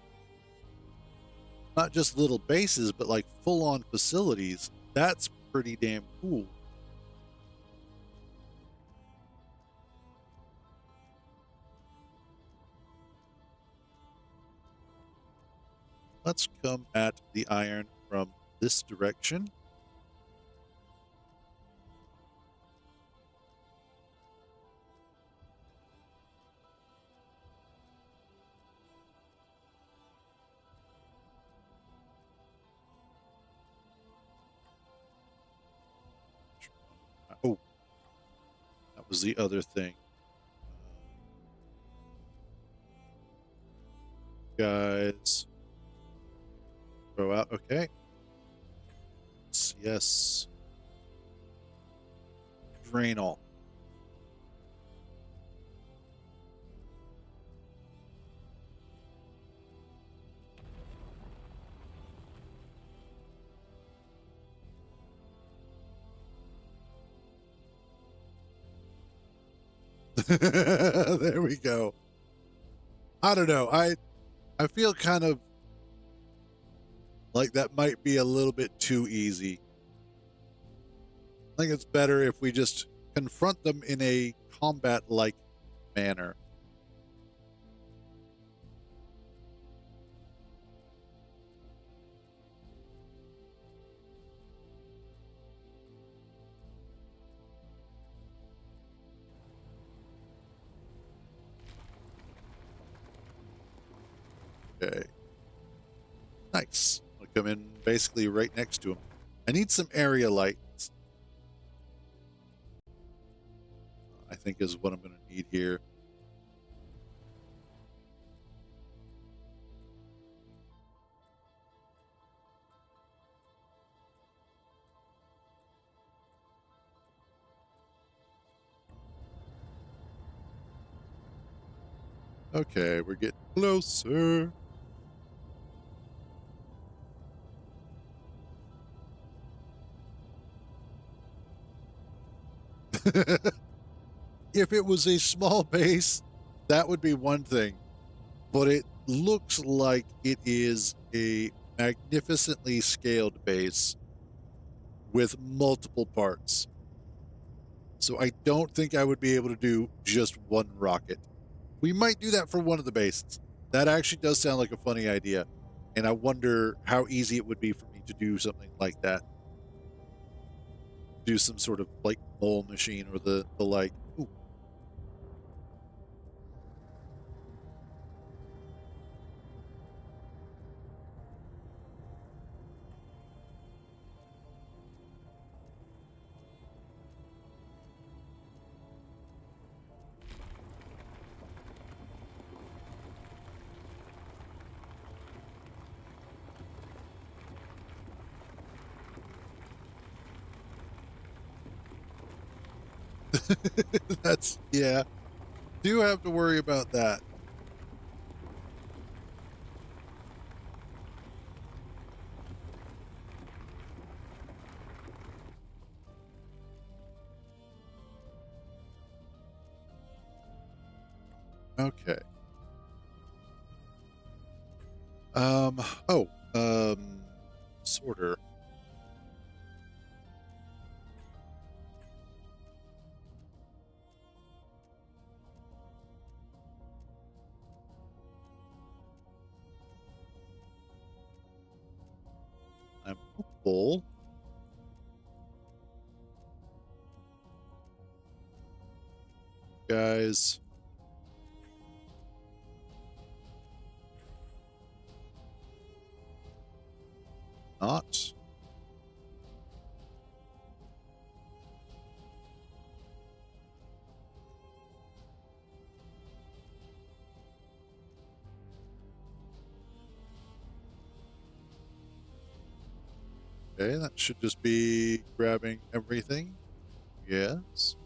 Not just little bases, but like full-on facilities. That's pretty damn cool. Let's come at the iron from this direction. Oh, that was the other thing. Guys, throw out. Okay. Yes. Drain all. There we go. I don't know. I feel kind of like that might be a little bit too easy. I think it's better if we just confront them in a combat-like manner. Okay. Nice. I'll come in basically right next to him. I need some area lights. I think is what I'm going to need here. Okay, we're getting closer. If it was a small base, that would be one thing. But it looks like it is a magnificently scaled base with multiple parts. So I don't think I would be able to do just one rocket. We might do that for one of the bases. That actually does sound like a funny idea. And I wonder how easy it would be for me to do something like that. Do some sort of like mole machine or the like. Ooh. That's, yeah. Do have to worry about that. Okay. Um, oh, sorter. I'm hopeful. Guys. Not. Okay, that should just be grabbing everything. Yes.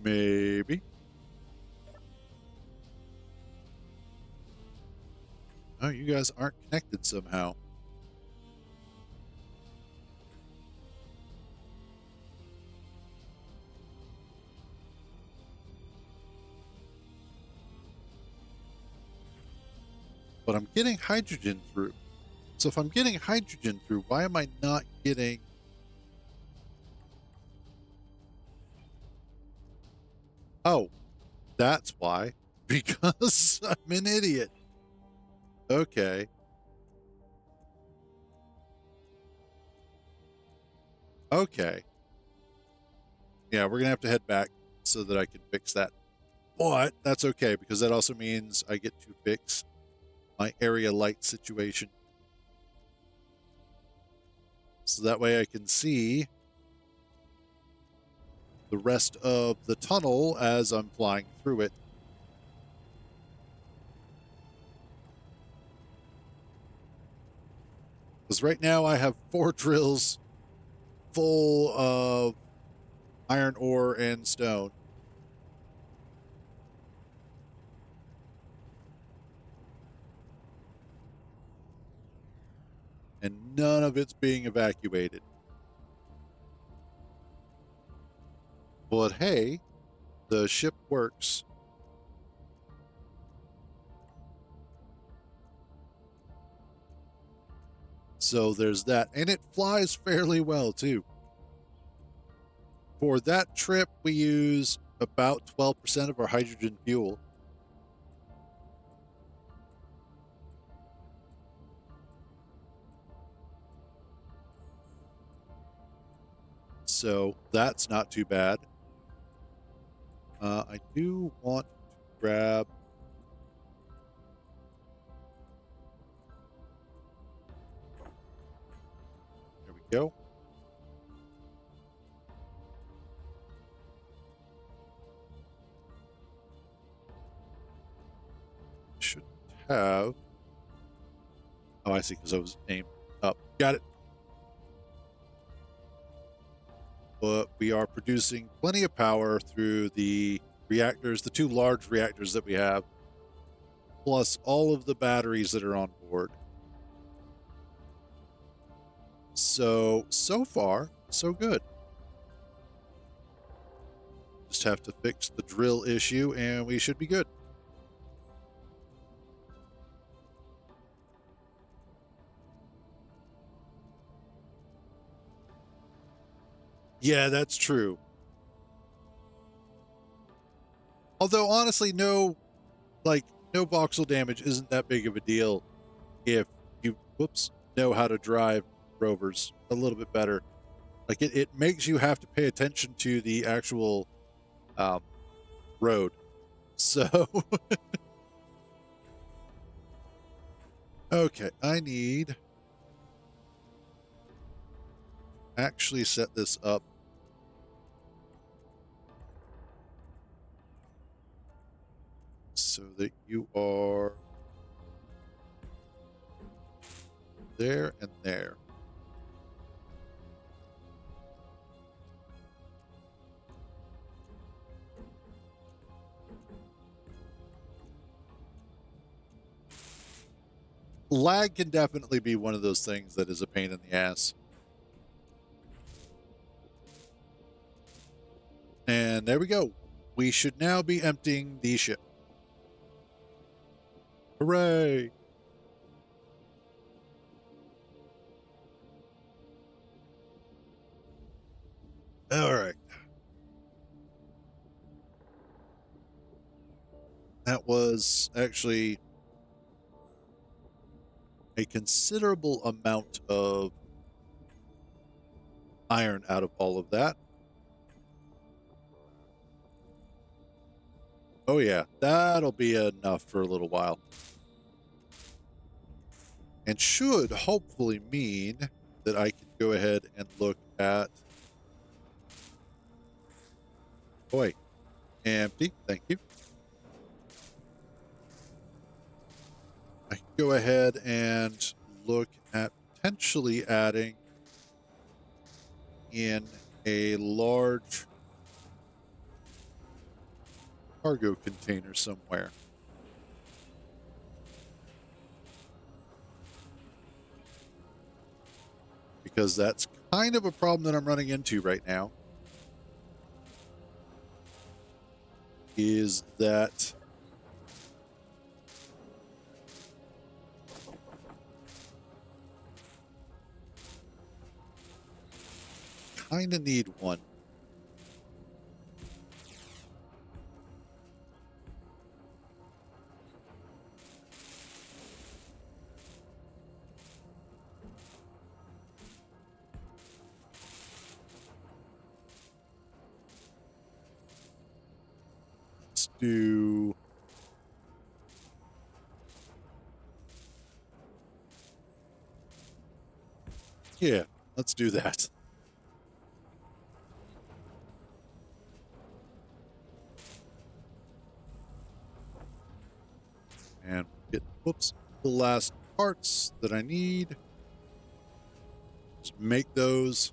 Maybe. Oh, you guys aren't connected somehow. But I'm getting hydrogen through. So if I'm getting hydrogen through, why am I not getting... Oh, that's why. Because I'm an idiot. Okay. Okay. Yeah, we're going to have to head back so that I can fix that. But that's okay, because that also means I get to fix my area light situation. So that way I can see the rest of the tunnel as I'm flying through it. Because right now I have 4 drills full of iron ore and stone. And none of it's being evacuated. But hey, the ship works. So there's that. And it flies fairly well, too. For that trip, we used about 12% of our hydrogen fuel. So that's not too bad. I do want to grab... There we go. Should have... Oh, I see, because I was aimed up. Got it. But we are producing plenty of power through the reactors, the 2 large reactors that we have, plus all of the batteries that are on board. So far, so good. Just have to fix the drill issue and we should be good. Yeah, that's true. Although honestly, no voxel damage isn't that big of a deal if you know how to drive rovers a little bit better. Like it makes you have to pay attention to the actual road. So okay, I need actually set this up so that you are there and there. Lag can definitely be one of those things that is a pain in the ass. And there we go. We should now be emptying the ship. Hooray! All right. That was actually a considerable amount of iron out of all of that. Oh yeah, that'll be enough for a little while. And should hopefully mean that I can go ahead and look at... Boy, empty, thank you. I can go ahead and look at potentially adding in a large cargo container somewhere. Because that's kind of a problem that I'm running into right now. Is that kind of need one. Let's do... Yeah, let's do that. And get, whoops, the last parts that I need. Just make those.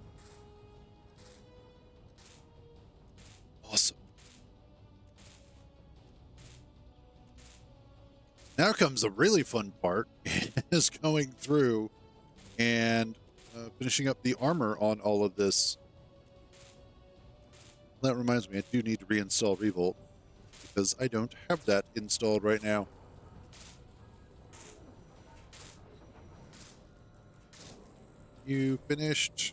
Awesome. Now comes the really fun part, is going through and finishing up the armor on all of this. That reminds me, I do need to reinstall Revolt because I don't have that installed right now. You finished?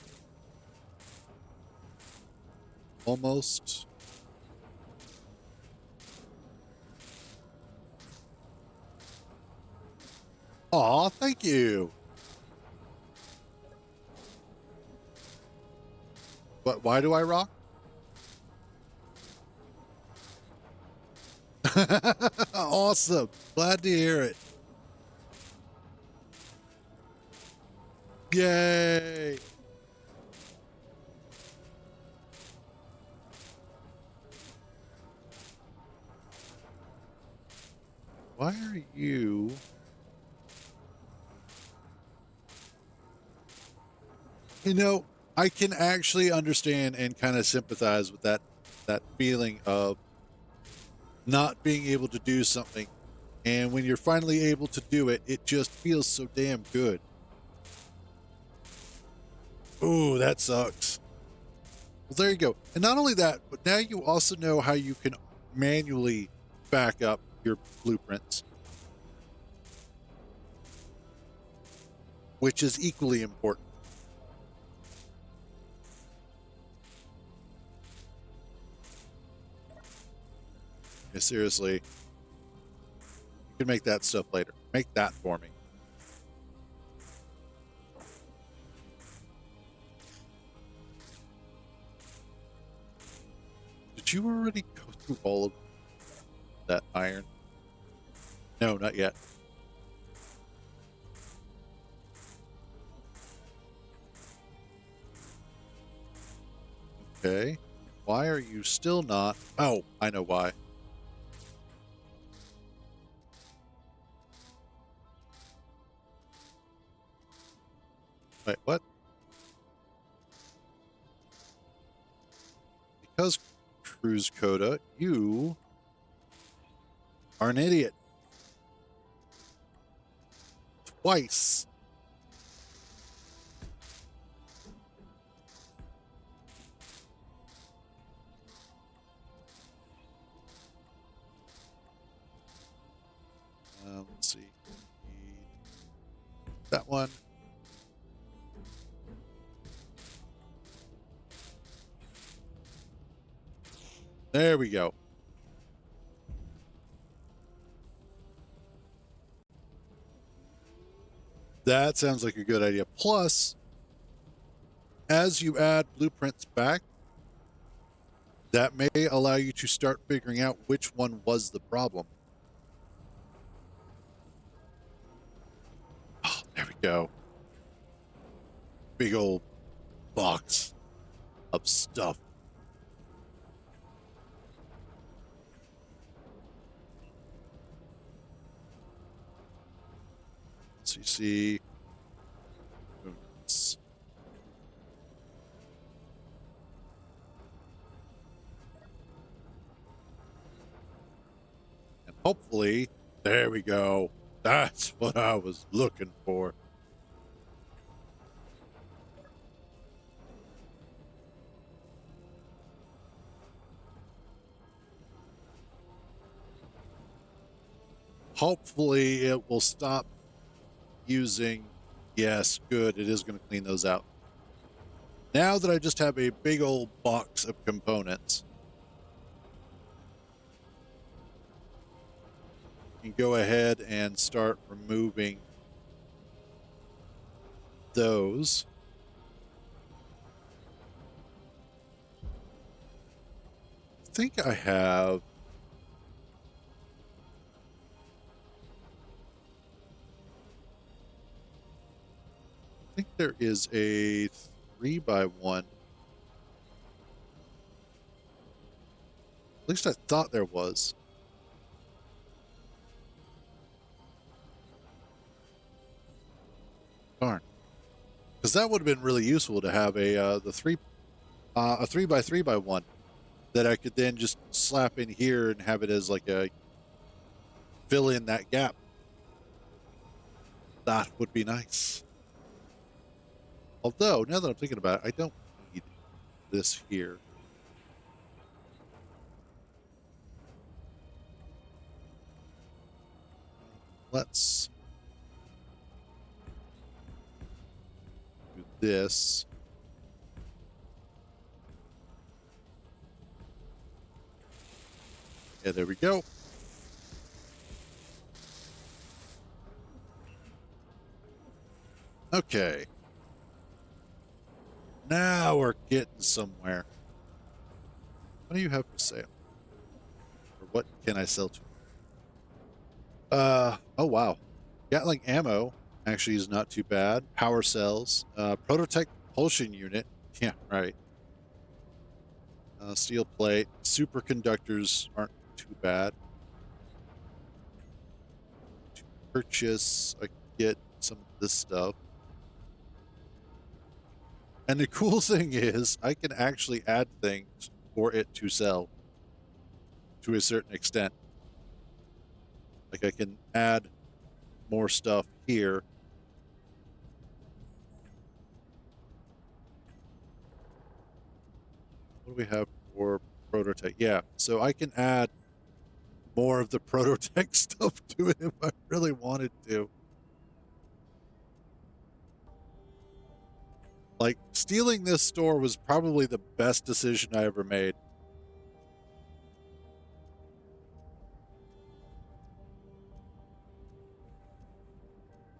Almost. Aw, thank you. But why do I rock? Awesome. Glad to hear it. Yay. Why are you... You know, I can actually understand and kind of sympathize with that feeling of not being able to do something. And when you're finally able to do it, it just feels so damn good. Ooh, that sucks. Well, there you go. And not only that, but now you also know how you can manually back up your blueprints, which is equally important. Yeah, seriously. You can make that stuff later. Make that for me. Did you already go through all of that iron? No, not yet. Okay. Why are you still not? Oh, I know why. Wait, what? Because Cruise Coda, you are an idiot. Twice. Let's see. That one. There we go. That sounds like a good idea. Plus, as you add blueprints back, that may allow you to start figuring out which one was the problem. Oh, there we go. Big old box of stuff. So you see, and hopefully, there we go. That's what I was looking for. Hopefully it will stop using. Yes, good. It is going to clean those out. Now that I just have a big old box of components, you can go ahead and start removing those. I think I have. I think there is a 3x1. At least I thought there was. Darn. Because that would have been really useful to have a 3x3x1 that I could then just slap in here and have it as like a fill in that gap. That would be nice. Although, now that I'm thinking about it, I don't need this here. Let's do this. Yeah, there we go. Okay. Now we're getting somewhere. What do you have for sale? Or what can I sell to? Oh wow. Gatling ammo actually is not too bad. Power cells. Prototype propulsion unit. Yeah, right. Steel plate. Superconductors aren't too bad. To purchase, I can get some of this stuff. And the cool thing is, I can actually add things for it to sell to a certain extent. Like I can add more stuff here. What do we have for prototype? Yeah, so I can add more of the prototype stuff to it if I really wanted to. Like, stealing this store was probably the best decision I ever made.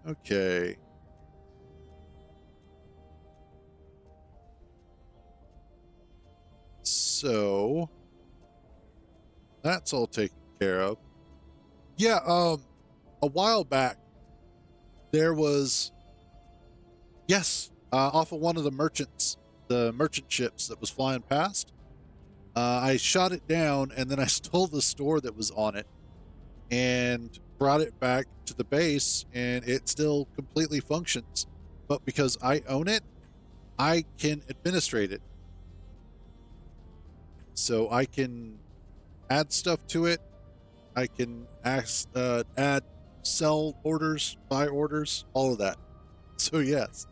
Okay. So, that's all taken care of. Yeah, a while back, there was, yes, off of one of the merchant ships that was flying past. I shot it down and then I stole the store that was on it and brought it back to the base, and it still completely functions. But because I own it, I can administrate it. So I can add stuff to it. I can add sell orders, buy orders, all of that. So yes,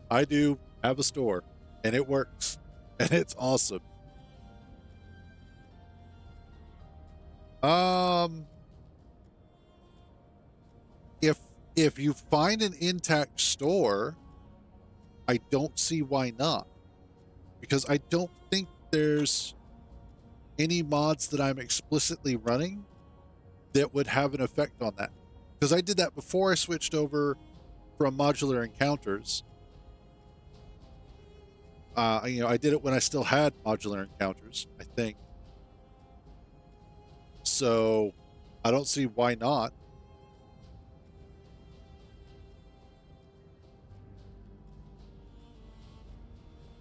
I do have a store, and it works, and it's awesome. If if you find an intact store, I don't see why not, because I don't think there's any mods that I'm explicitly running that would have an effect on that. Because I did that before I switched over from modular encounters. I did it when I still had modular encounters, I think. So I don't see why not.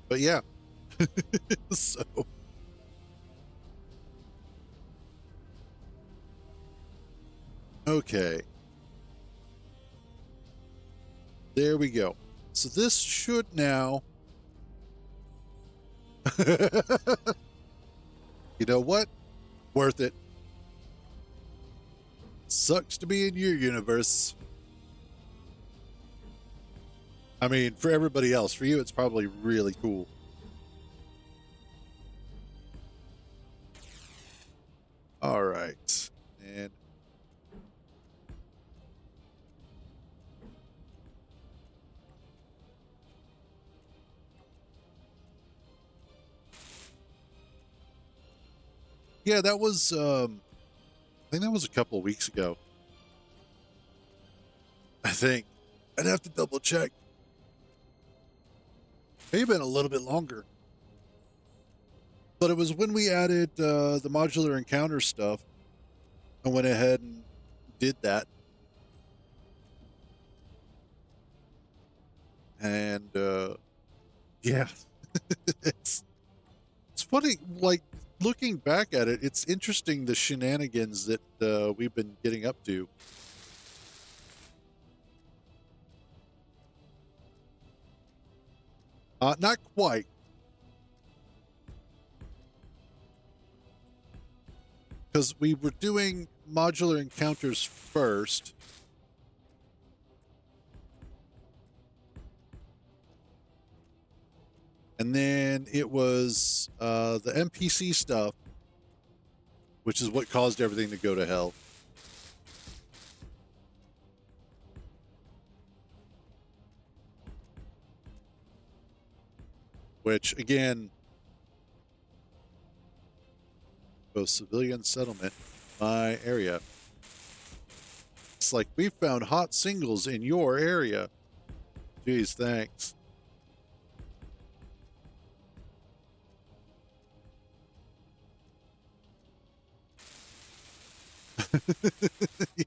But yeah. So okay. There we go. So this should now you know what? Worth it. Sucks to be in your universe. I mean, for everybody else, for you, it's probably really cool. All right. And yeah, that was, I think that was a couple of weeks ago. I think. I'd have to double check. Maybe been a little bit longer. But it was when we added the modular encounter stuff. I went ahead and did that. And yeah, it's funny. Like looking back at it, it's interesting the shenanigans that we've been getting up to. Not quite. Because we were doing modular encounters first. And then it was the NPC stuff, which is what caused everything to go to hell. Which, again, both civilian settlement, my area. It's like, we found hot singles in your area. Geez, thanks.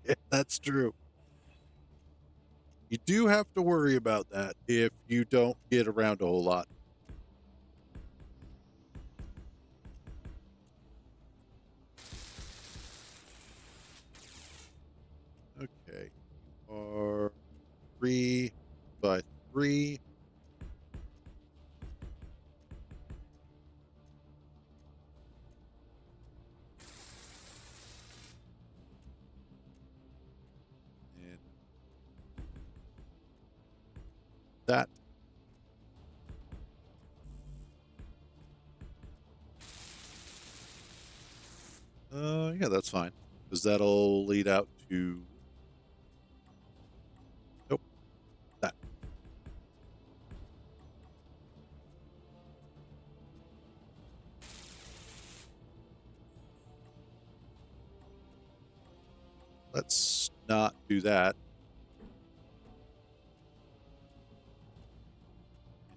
Yeah, that's true. You do have to worry about that if you don't get around a whole lot. Okay. Are 3 by 3. And that. Yeah, that's fine. Because that'll lead out to. Nope. That. Let's not do that.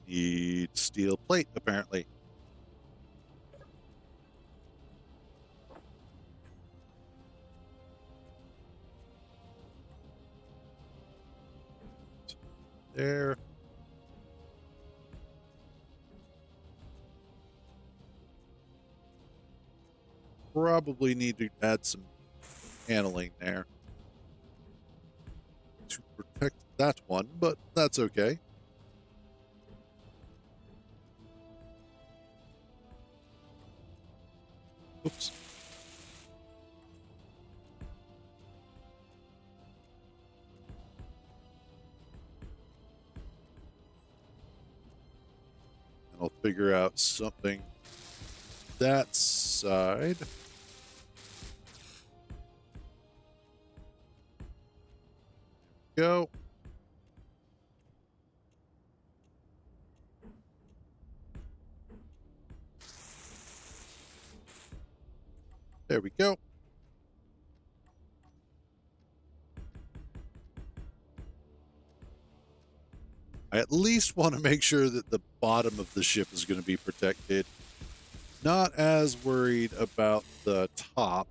Need steel plate, apparently. There. Probably need to add some paneling there to protect that one, but that's okay. Oops. And I'll figure out something that side. Go. There we go. I at least want to make sure that the bottom of the ship is going to be protected. Not as worried about the top.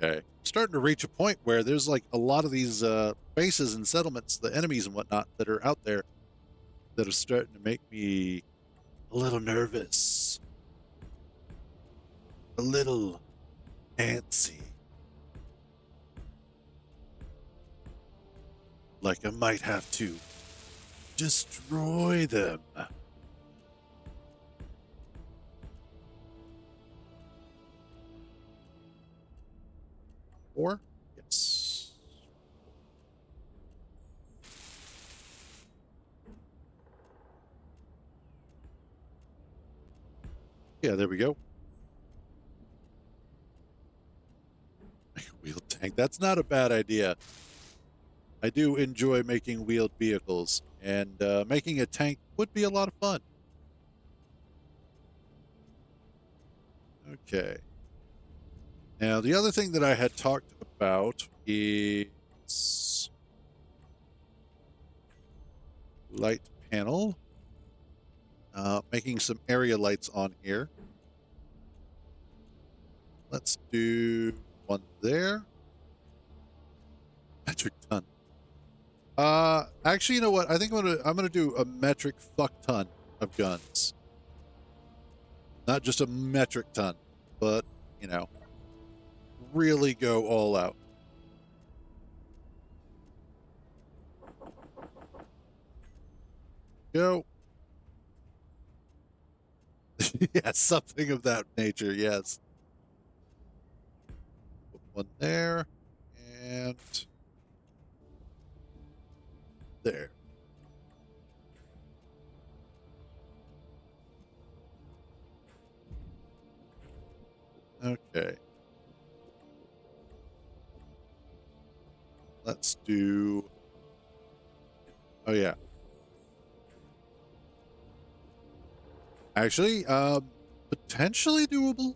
Okay. Starting to reach a point where there's like a lot of these bases and settlements, the enemies and whatnot that are out there that are starting to make me a little nervous. A little antsy. Like I might have to destroy them. Or? Yes. Yeah, there we go. Wheeled tank. That's not a bad idea. I do enjoy making wheeled vehicles, and making a tank would be a lot of fun. Okay. Now, the other thing that I had talked about is light panel. Making some area lights on here. Let's do one there. Metric ton. Actually, you know what? I think I'm gonna do a metric fuck ton of guns. Not just a metric ton, but you know, really go all out. Go. Yeah, something of that nature, yes. Put one there, and there. Okay. Let's do... Oh, yeah. Actually, potentially doable.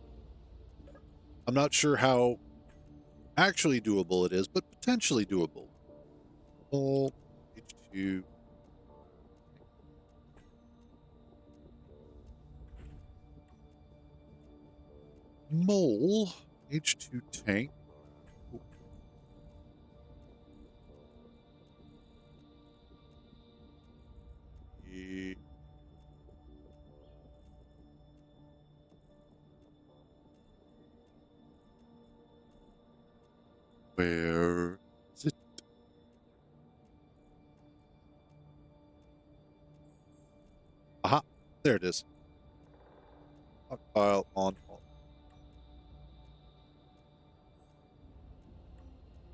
I'm not sure how actually doable it is, but potentially doable. Full H2. Mole H2 tank. Ooh. Where is it? Aha, there it is. Stockpile on all.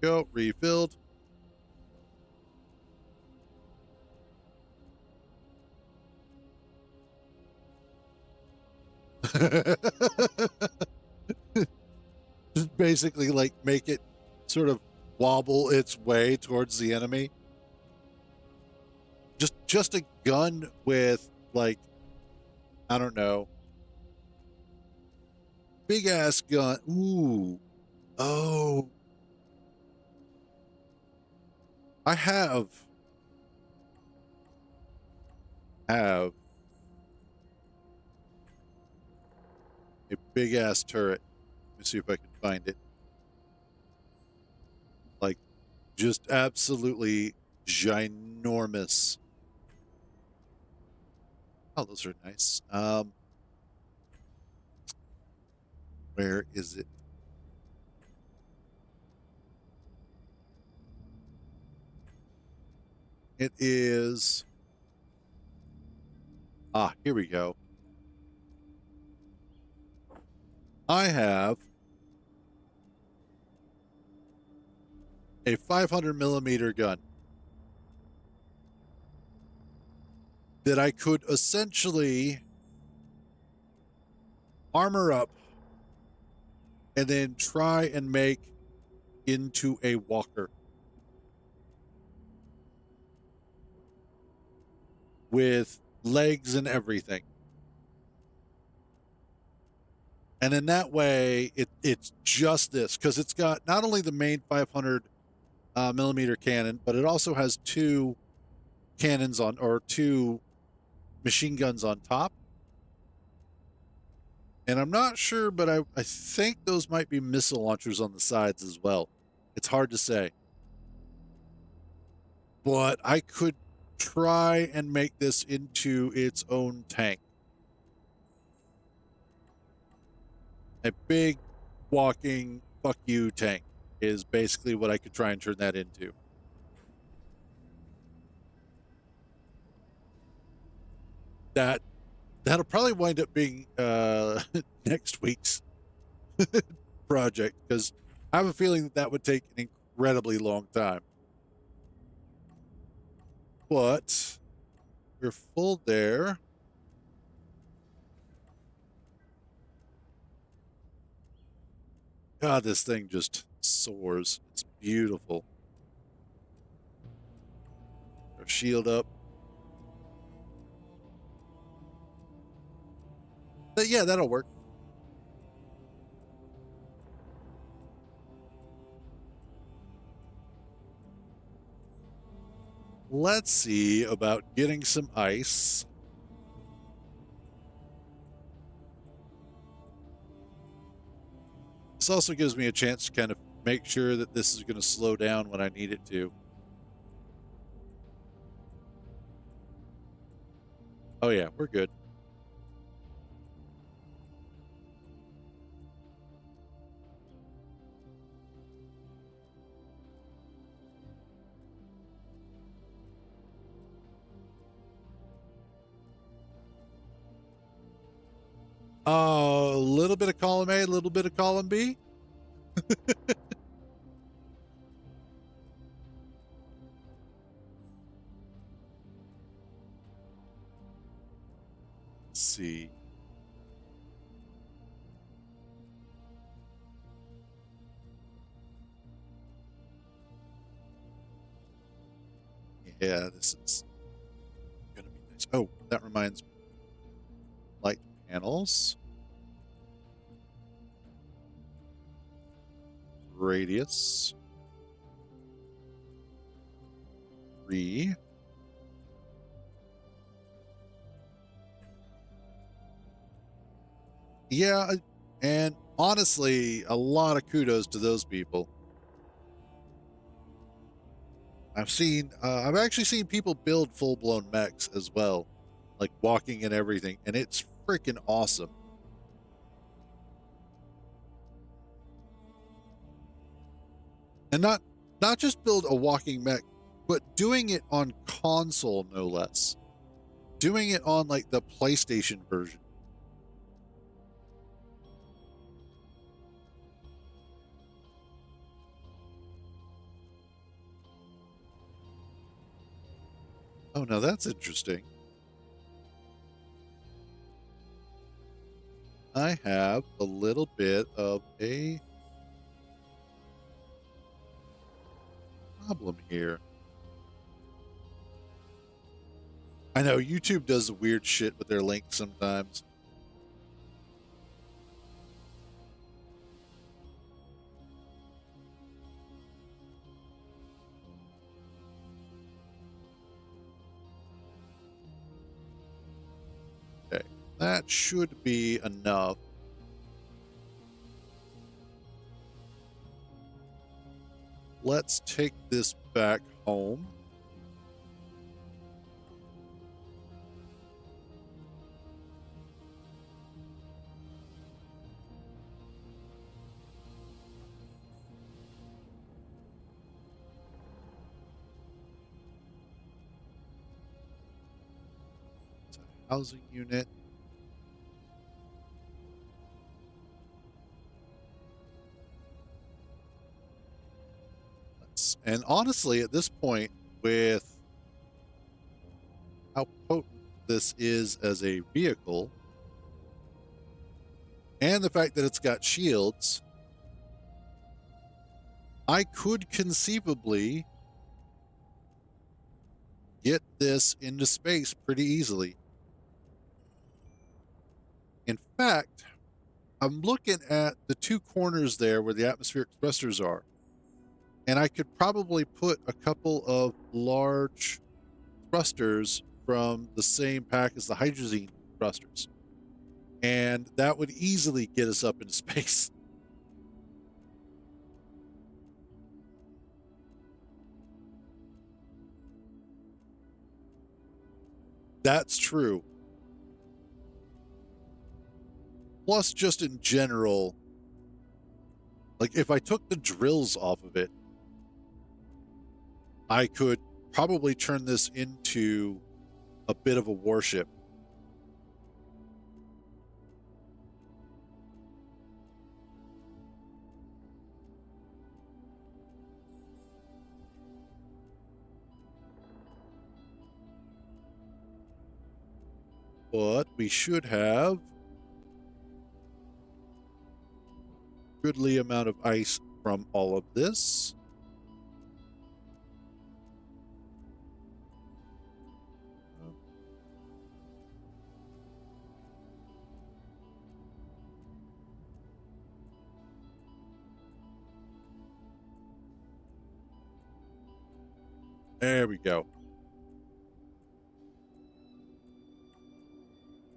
Go, refilled. Just basically like make it sort of wobble its way towards the enemy. Just a gun with like, I don't know, big ass gun. Ooh. Oh. I have a big ass turret. Let me see if I can find it. Like just absolutely ginormous. Oh, those are nice. Where is it? It is... Ah, here we go. I have a 500 millimeter gun that I could essentially armor up and then try and make into a walker with legs and everything. And in that way, it's just this, because it's got not only the main 500 millimeter cannon, but it also has two cannons on, or two machine guns on top. And I'm not sure, but I think those might be missile launchers on the sides as well. It's hard to say. But I could try and make this into its own tank. A big walking fuck you tank is basically what I could try and turn that into. That'll probably wind up being next week's project, because I have a feeling that would take an incredibly long time. But we're full there. God, this thing just soars. It's beautiful. Our shield up. But yeah, that'll work. Let's see about getting some ice. This also gives me a chance to kind of make sure that this is going to slow down when I need it to. Oh yeah, we're good. A little bit of column A, a little bit of column B. Let's see. Yeah, this is gonna be nice. Oh, that reminds me. Light panels. Radius. 3. Yeah, and honestly, a lot of kudos to those people. I've actually seen people build full-blown mechs as well, like walking and everything, and it's freaking awesome. And not just build a walking mech, but doing it on console, no less. Doing it on like the PlayStation version. Oh, no, that's interesting. I have a little bit of a problem here. I know YouTube does weird shit with their links sometimes. Okay, that should be enough. Let's take this back home. It's a housing unit. And honestly, at this point, with how potent this is as a vehicle, and the fact that it's got shields, I could conceivably get this into space pretty easily. In fact, I'm looking at the two corners there where the atmospheric thrusters are, and I could probably put a couple of large thrusters from the same pack as the hydrazine thrusters, and that would easily get us up into space. That's true. Plus, just in general, like if I took the drills off of it, I could probably turn this into a bit of a warship. But we should have goodly amount of ice from all of this. There we go.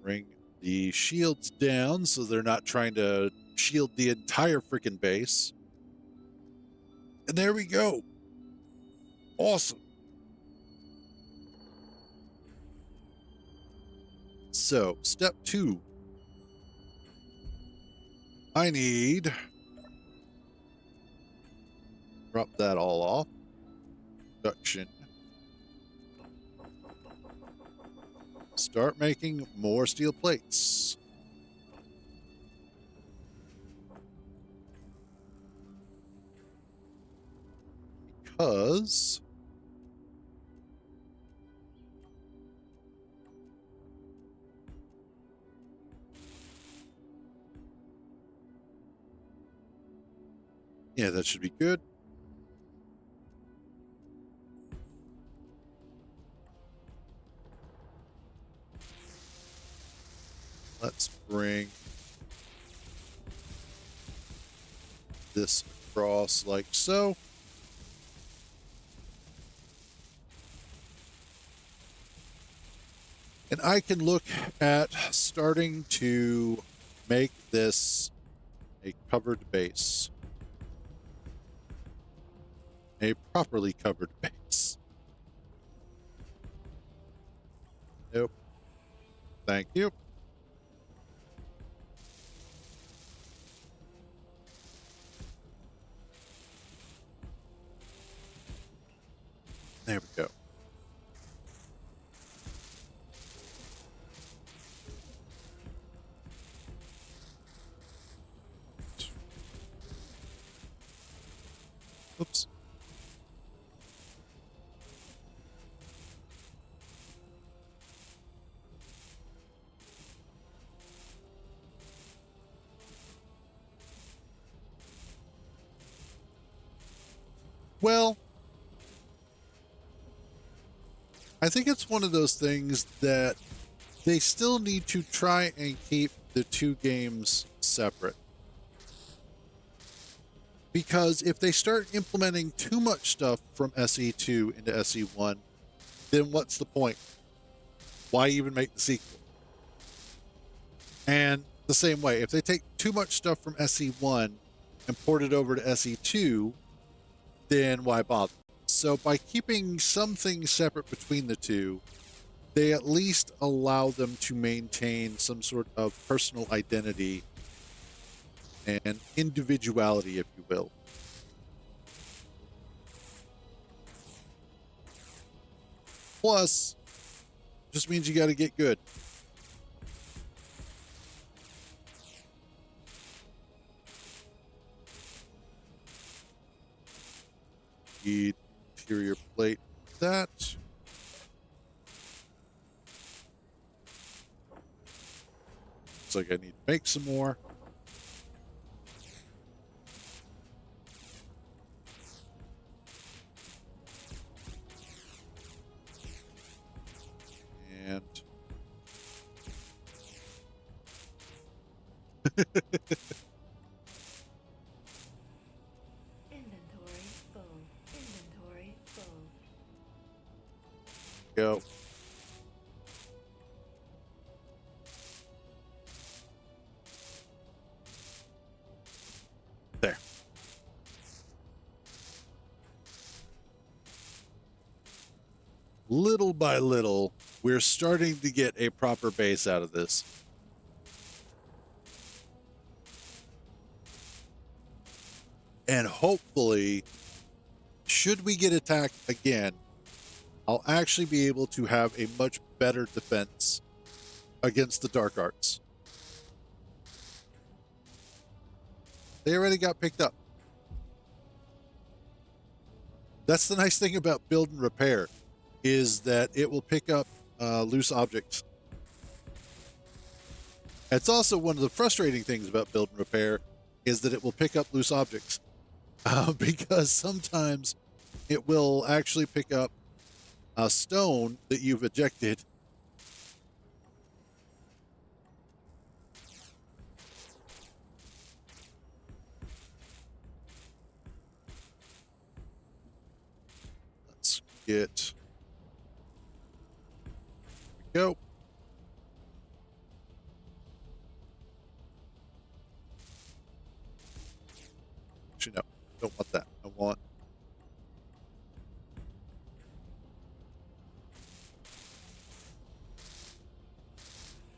Bring the shields down so they're not trying to shield the entire freaking base. And there we go. Awesome. So, step 2. I need... Drop that all off. Production. Start making more steel plates. Because... yeah, that should be good. Let's bring this across like so. And I can look at starting to make this a covered base. A properly covered base. Nope. Thank you. There we go. Oops. Well, I think it's one of those things that they still need to try and keep the two games separate. Because if they start implementing too much stuff from SE2 into SE1, then what's the point? Why even make the sequel? And the same way, if they take too much stuff from SE1 and port it over to SE2, then why bother? So by keeping some things separate between the two, they at least allow them to maintain some sort of personal identity and individuality, if you will. Plus, just means you got to get good. Need interior plate for that. Looks like I need to make some more. Inventory full. Inventory full. Go. There. Little by little, we're starting to get a proper base out of this. And hopefully, should we get attacked again, I'll actually be able to have a much better defense against the dark arts. They already got picked up. That's the nice thing about build and repair, is that it will pick up loose objects. It's also one of the frustrating things about build and repair is that it will pick up loose objects. Because sometimes it will actually pick up a stone that you've ejected. Let's get... There we go. Actually, no. Don't want that. I want...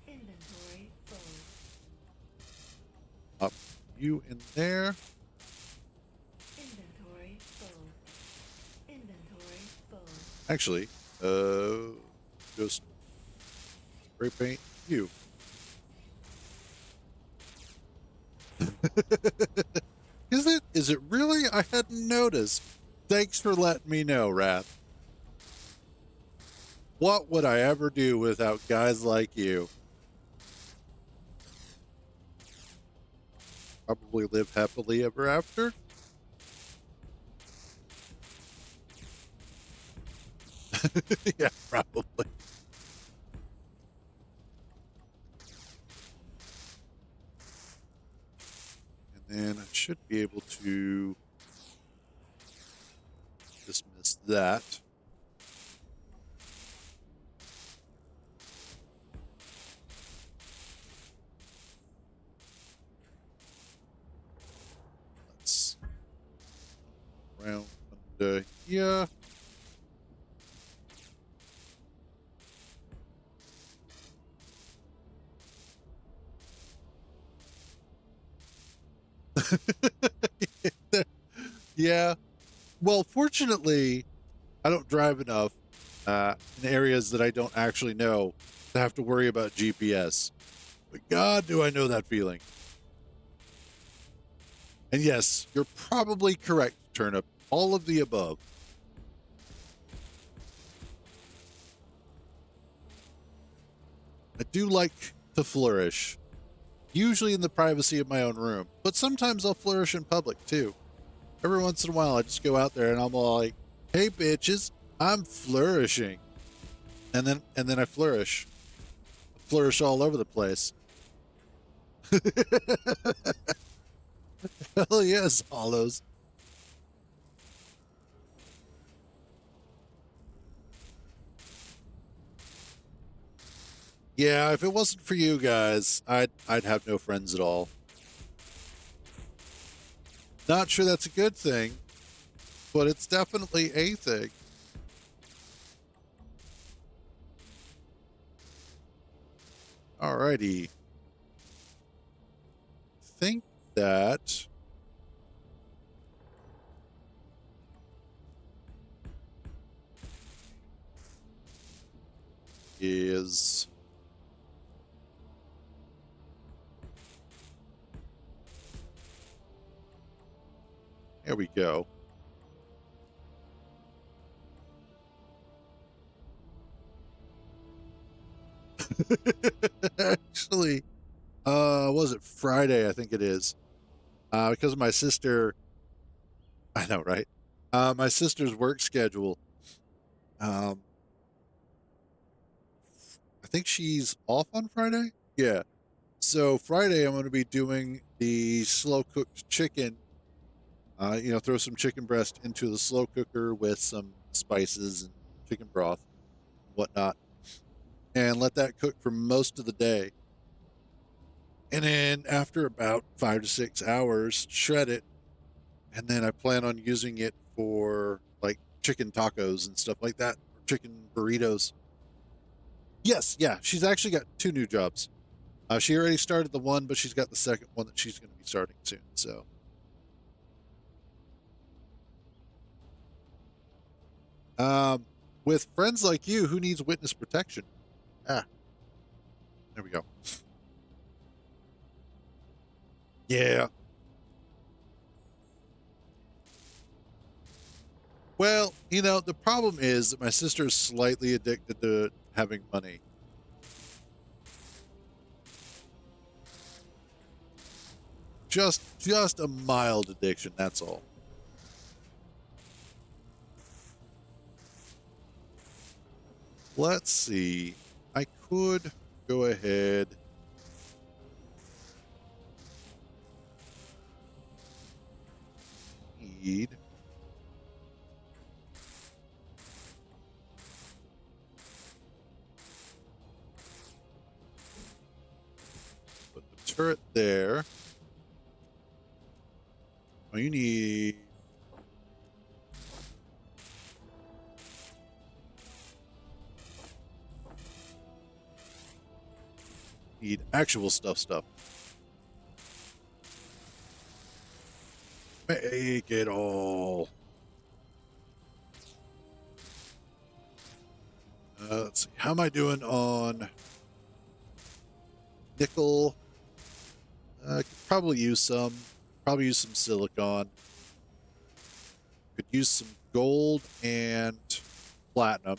Inventory full. Up you in there. Inventory full. Inventory full. Actually, just spray paint you. Is it? Is it really? I hadn't noticed. Thanks for letting me know, Wrath. What would I ever do without guys like you? Probably live happily ever after. Yeah, probably. And then I should be able to dismiss that. Let's round under here. Yeah. Well, fortunately, I don't drive enough in areas that I don't actually know to have to worry about GPS. But God, do I know that feeling. And yes, you're probably correct, Turnip. All of the above. I do like to flourish, usually in the privacy of my own room, but sometimes I'll flourish in public too. Every once in a while, I just go out there and I'm all like, "Hey, bitches, I'm flourishing," and then I flourish all over the place. Hell yes, Hollows. Yeah, if it wasn't for you guys, I'd have no friends at all. Not sure that's a good thing, but it's definitely a thing. Alrighty. Think that is there we go. Actually, was it Friday? I think it is. Because my sister, I know, right? My sister's work schedule. I think she's off on Friday. Yeah. So Friday, I'm going to be doing the slow cooked chicken. Throw some chicken breast into the slow cooker with some spices and chicken broth and whatnot, and let that cook for most of the day. And then after about 5 to 6 hours, shred it. And then I plan on using it for like chicken tacos and stuff like that, or chicken burritos. Yes, yeah, she's actually got two new jobs. She already started the one, but she's got the second one that she's going to be starting soon. So, um, with friends like you, who needs witness protection? Ah, there we go. Yeah. Well, the problem is that my sister's slightly addicted to having money. Just a mild addiction, that's all. Let's see. I could go ahead. Need. Put the turret there. Oh, you need actual stuff. Make it all. Let's see. How am I doing on nickel? I could probably use some. Probably use some silicon. Could use some gold and platinum.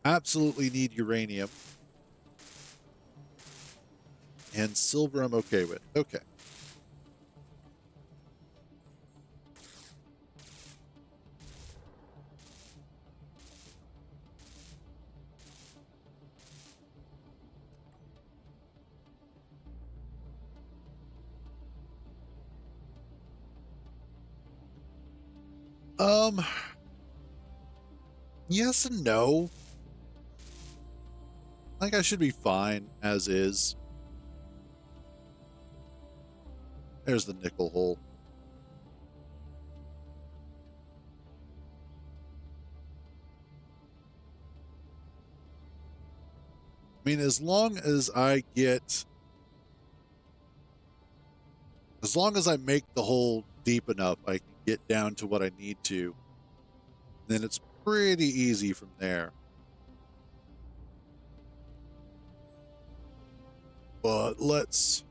Absolutely need uranium. And silver I'm okay with. Okay. Um, yes and no. I think I should be fine as is. There's the nickel hole. I mean, as long as I make the hole deep enough, I can get down to what I need to. Then it's pretty easy from there. But let's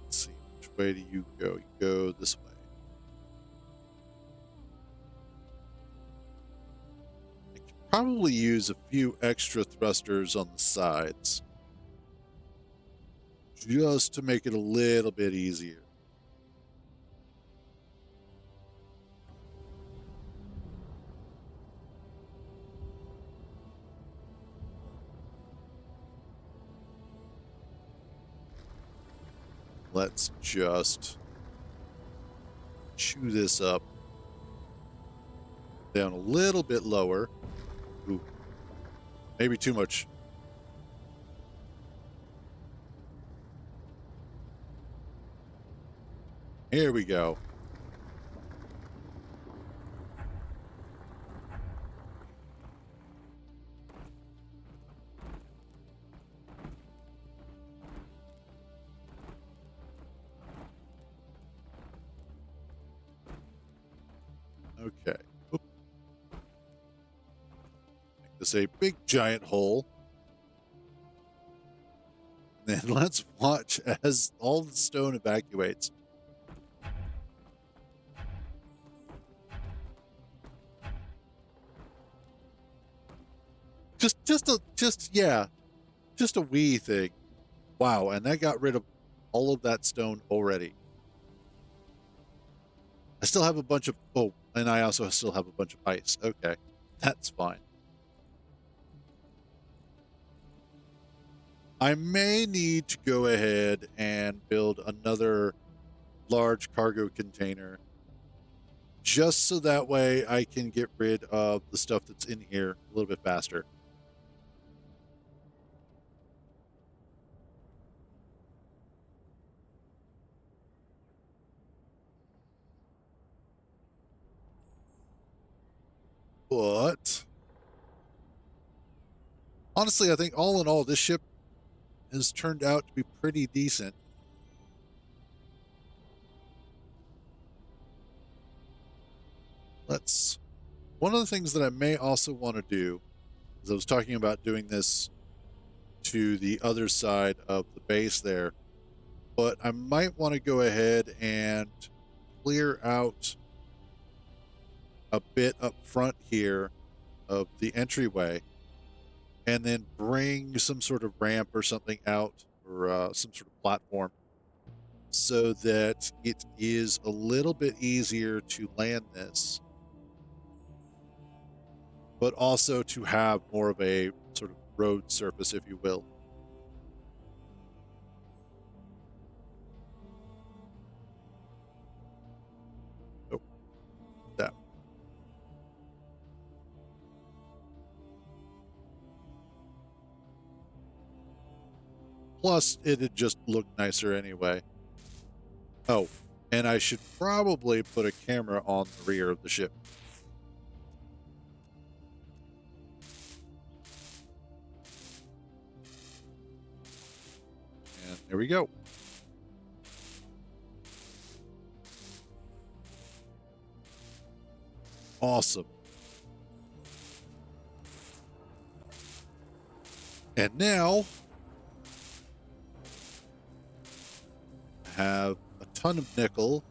see. Which way do you go? You go this way. I could probably use a few extra thrusters on the sides just to make it a little bit easier. Let's just chew this up down a little bit lower. Ooh, maybe too much. Here we go. Okay. Oop. Make this a big giant hole. And then let's watch as all the stone evacuates. Just a wee thing. Wow, and that got rid of all of that stone already. I still have a bunch of, oh, and I also still have a bunch of ice. Okay, that's fine. I may need to go ahead and build another large cargo container just so that way I can get rid of the stuff that's in here a little bit faster. But honestly, I think all in all, this ship has turned out to be pretty decent. One of the things that I may also want to do is I was talking about doing this to the other side of the base there, but I might want to go ahead and clear out a bit up front here of the entryway and then bring some sort of ramp or something out, or some sort of platform, so that it is a little bit easier to land this, but also to have more of a sort of road surface, if you will. Oh, that. Plus, it'd just look nicer anyway. Oh, and I should probably put a camera on the rear of the ship. And there we go. Awesome. And now I have a ton of nickel.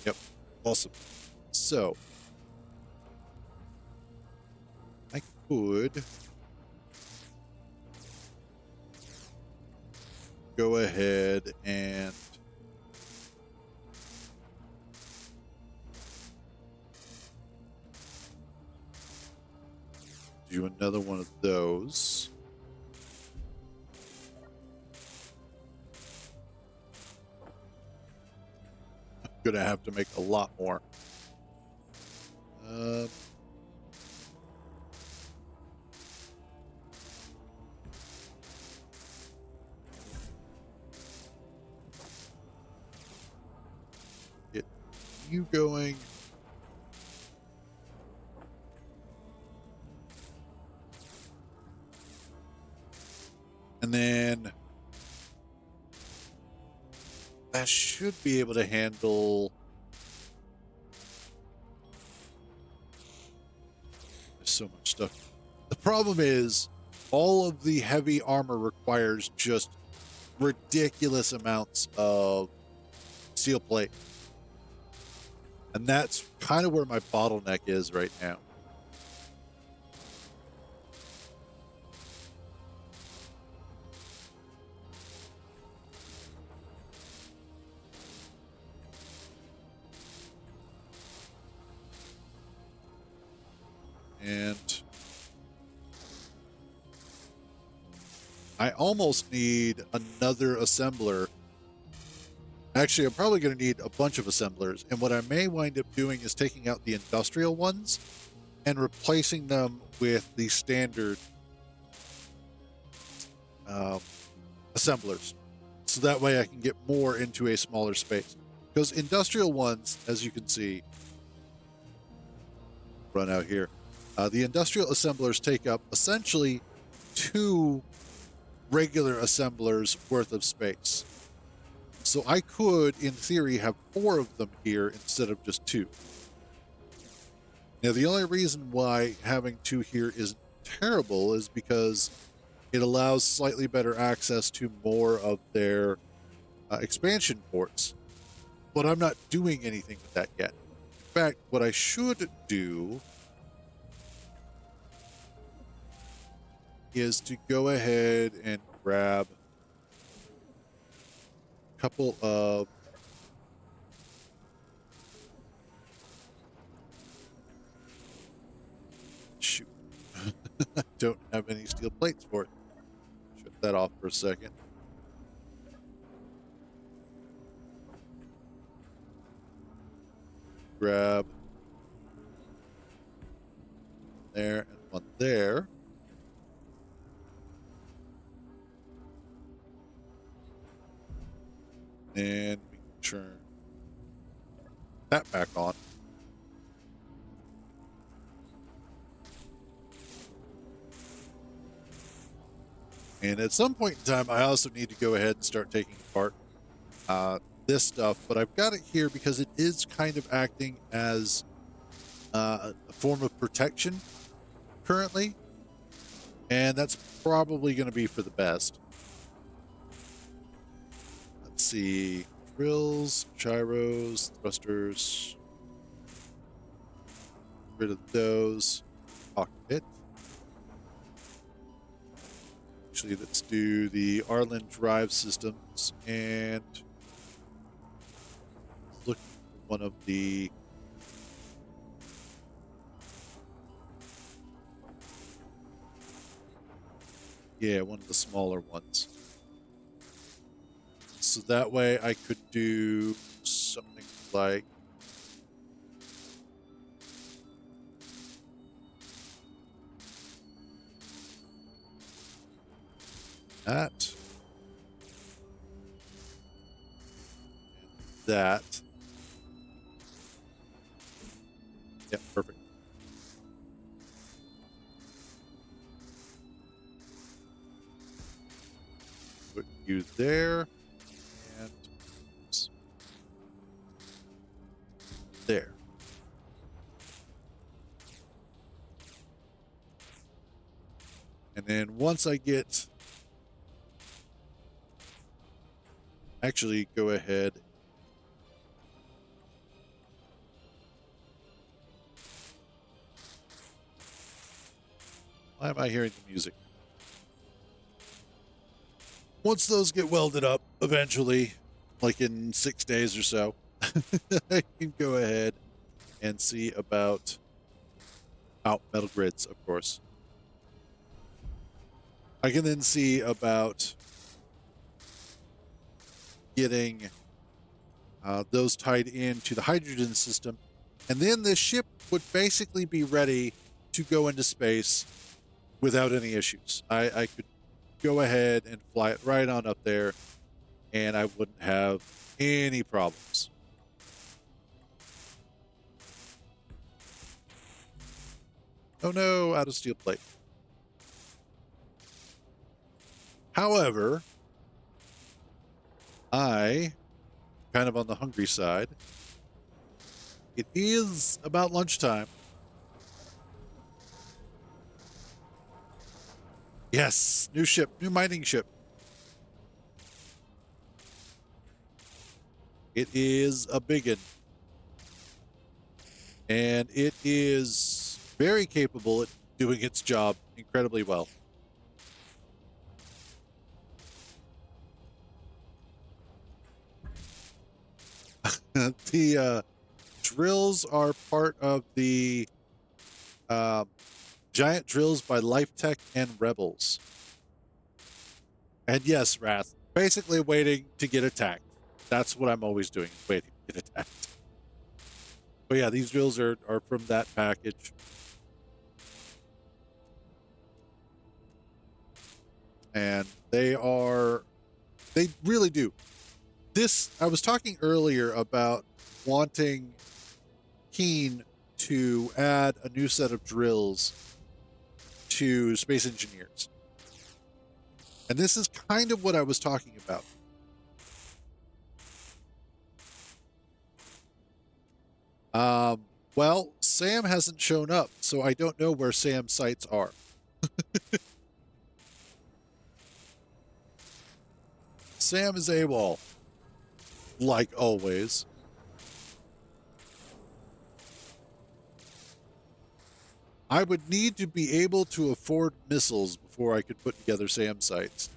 Yep. Awesome. So I could go ahead and do another one of those. I'm gonna have to make a lot more. Get you going. And then that should be able to handle. There's so much stuff. The problem is all of the heavy armor requires just ridiculous amounts of steel plate. And that's kind of where my bottleneck is right now. And I almost need another assembler. Actually, I'm probably going to need a bunch of assemblers. And what I may wind up doing is taking out the industrial ones and replacing them with the standard assemblers. So that way I can get more into a smaller space. Because industrial ones, as you can see, run out here. The industrial assemblers take up essentially 2 regular assemblers worth of space. So I could, in theory, have 4 of them here instead of just 2. Now, the only reason why having 2 here isn't terrible is because it allows slightly better access to more of their expansion ports. But I'm not doing anything with that yet. In fact, what I should do is to go ahead and grab a couple of shoot. don't have any steel plates for it. Shut that off for a second. Grab there and one there. And we can turn that back on. And at some point in time, I also need to go ahead and start taking apart this stuff, but I've got it here because it is kind of acting as a form of protection currently, and that's probably going to be for the best. Let's see. Drills, gyros, thrusters. Get rid of those. Cockpit. Actually, let's do the Arlen drive systems and look for one of the one of the smaller ones. So that way I could do something like that. And that. Yeah, perfect. Put you there. And there. And then once I get, actually go ahead. Why am I hearing the music? Once those get welded up eventually, like in 6 days or so, I can go ahead and see about metal grids, of course. I can then see about getting those tied into the hydrogen system, and then this ship would basically be ready to go into space without any issues. I could go ahead and fly it right on up there, and I wouldn't have any problems. Oh no, out of steel plate. However, I kind of on the hungry side. It is about lunchtime. Yes, new ship, new mining ship. It is a biggin. And it is very capable at doing its job incredibly well. The drills are part of the giant drills by Life Tech and Rebels. And yes, Wrath, basically waiting to get attacked. That's what I'm always doing, waiting to get attacked. But yeah, these drills are from that package. And they really do. I was talking earlier about wanting Keen to add a new set of drills to Space Engineers. And this is kind of what I was talking about. Well, Sam hasn't shown up, so I don't know where Sam's sites are. Sam is AWOL, like always. I would need to be able to afford missiles before I could put together SAM sites.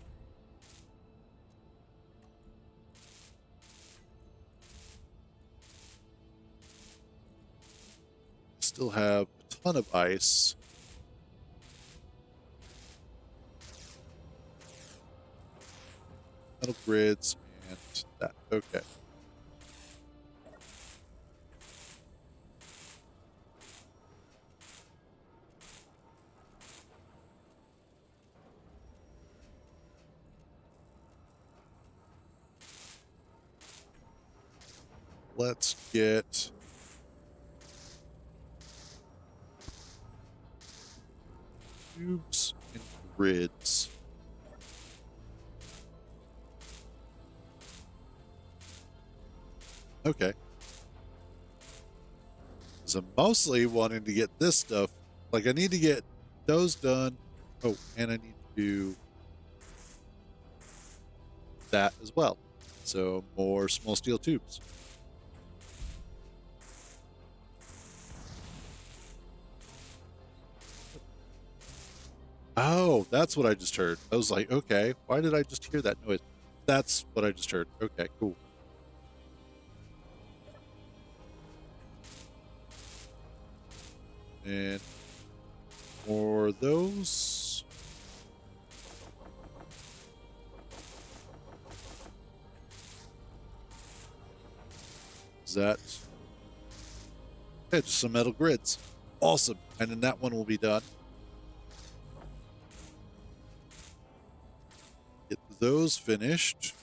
Still have a ton of ice. metal grids and that. Okay. Let's get tubes and grids. Okay. So I'm mostly wanting to get this stuff. Like I need to get those done. Oh, and I need to do that as well. So more small steel tubes. Oh, that's what I just heard. I was like, okay, why did I just hear that noise? That's what I just heard. Okay, cool. And more of those. Is that? Yeah, just some metal grids. Awesome. And then that one will be done. Get those finished.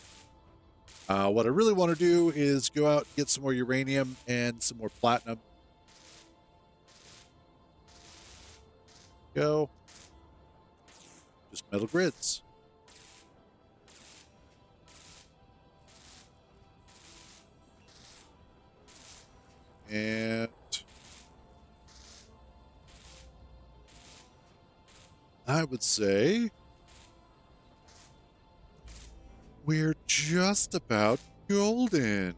What I really want to do is go out and get some more uranium and some more platinum. Go. Just metal grids. And I would say we're just about golden.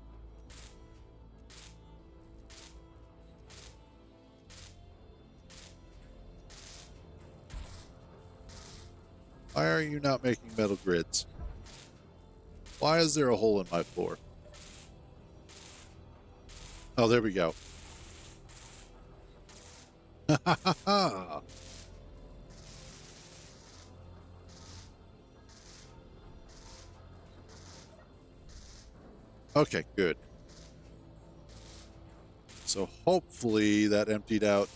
Why are you not making metal grids? Why is there a hole in my floor? Oh, there we go. Okay, good. So hopefully that emptied out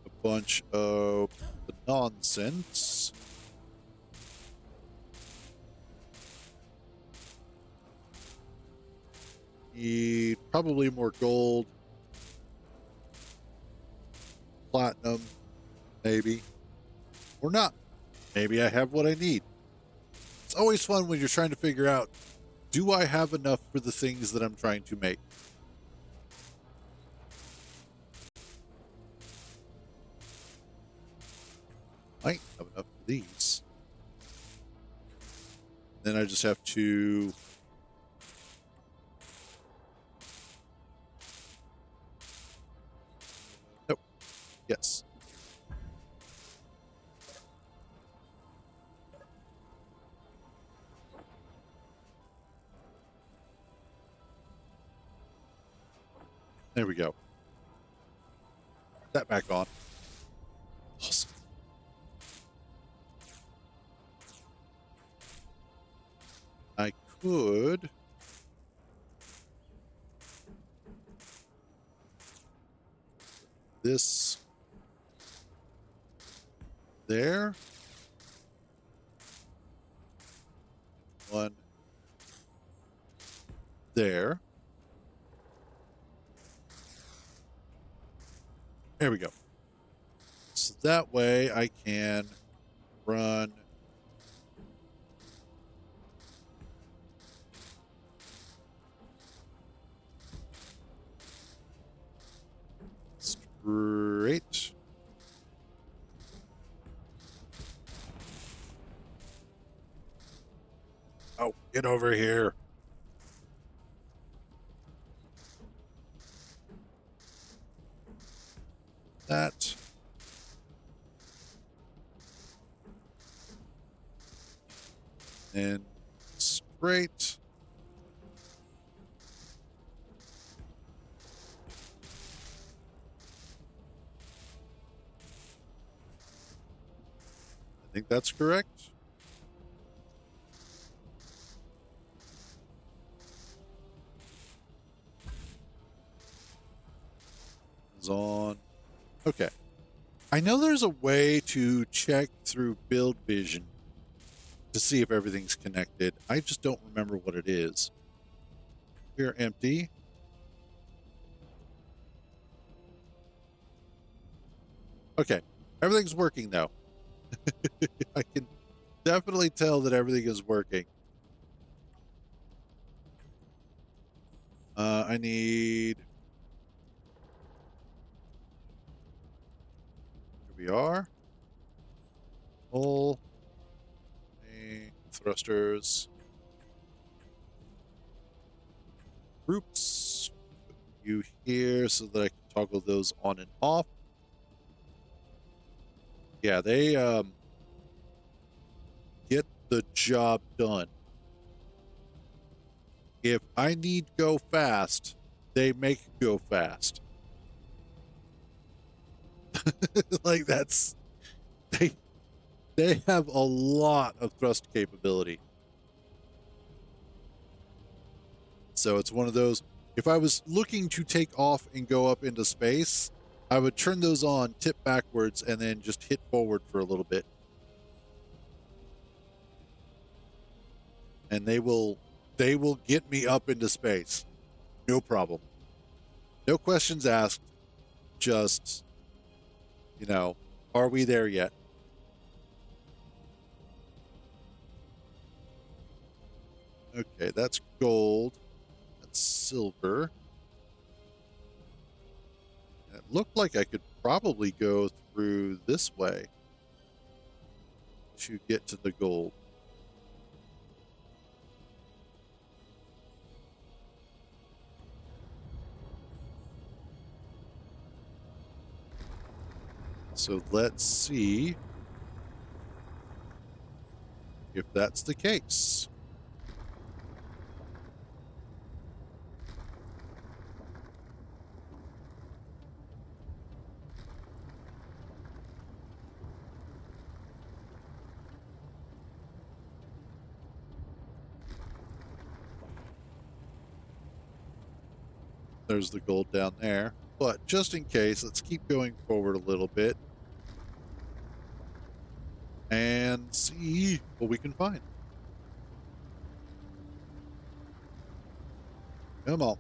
a bunch of the nonsense. Need probably more gold, platinum, maybe, or not. Maybe I have what I need. It's always fun when you're trying to figure out, do I have enough for the things that I'm trying to make? Might have enough for these. Then I just have to nope. Yes. There we go. That back on. Awesome. I could this there. One there. There we go. So that way I can run straight. Oh, get over here. That. And straight. I think that's correct. Is on. Okay. I know there's a way to check through build vision to see if everything's connected. I just don't remember what it is. We're empty. Okay. Everything's working though. I can definitely tell that everything is working. I need. Here we are. Hole. Thrusters. Groups. You here so that I can toggle those on and off. Yeah, they get the job done. If I need go fast, they make go fast. Like that's they they have a lot of thrust capability. So it's one of those, if I was looking to take off and go up into space, I would turn those on, tip backwards, and then just hit forward for a little bit. And they will get me up into space. No problem. No questions asked. Just, are we there yet? Okay, that's gold. That's silver. And it looked like I could probably go through this way to get to the gold. So let's see if that's the case. There's the gold down there. But just in case, let's keep going forward a little bit and see what we can find. Come on.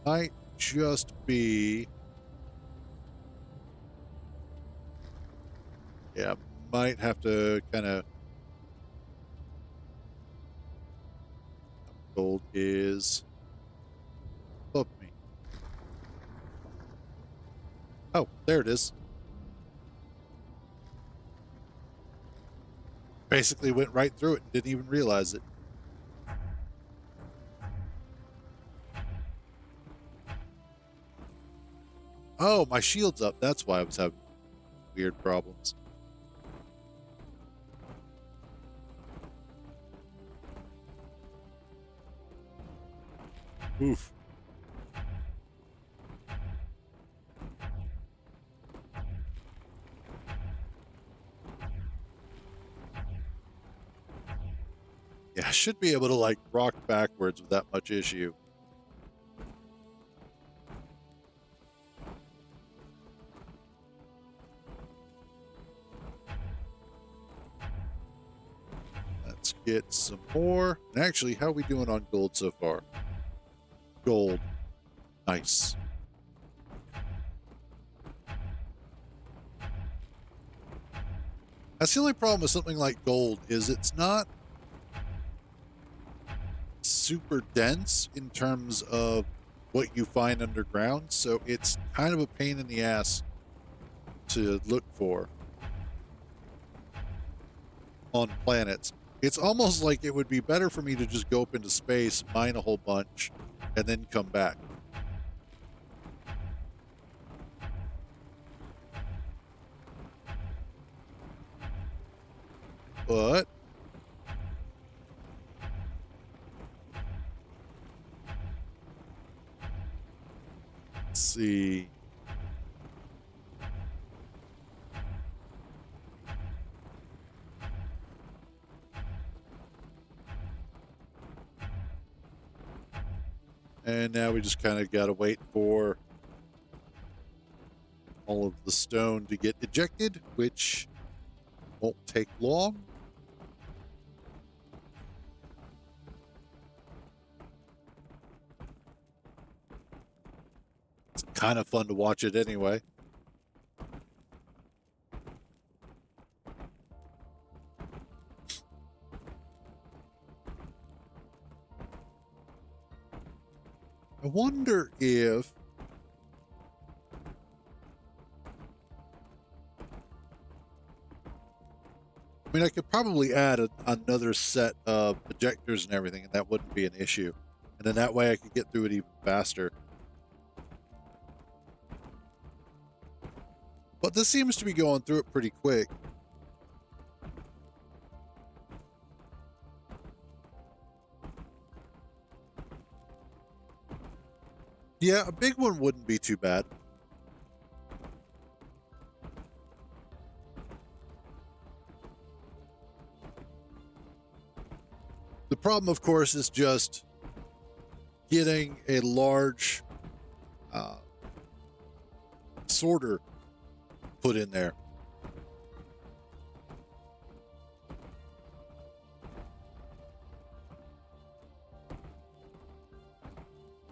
It might just be... Yeah, might have to kind of... Gold is above me. Oh, there it is. Basically went right through it and didn't even realize it. Oh, my shield's up. That's why I was having weird problems. Oof. Yeah, I should be able to, like, rock backwards with that much issue. Let's get some more. And actually, how are we doing on gold so far? Gold. Nice. That's the only problem with something like gold is it's not super dense in terms of what you find underground, so it's kind of a pain in the ass to look for on planets. It's almost like it would be better for me to just go up into space, mine a whole bunch, and then come back. But let's see. And now we just kind of got to wait for all of the stone to get ejected, which won't take long. It's kind of fun to watch it anyway. I wonder if I could probably add another set of ejectors and everything, and that wouldn't be an issue. And then that way I could get through it even faster. But this seems to be going through it pretty quick. Yeah, a big one wouldn't be too bad. The problem, of course, is just getting a large sorter put in there.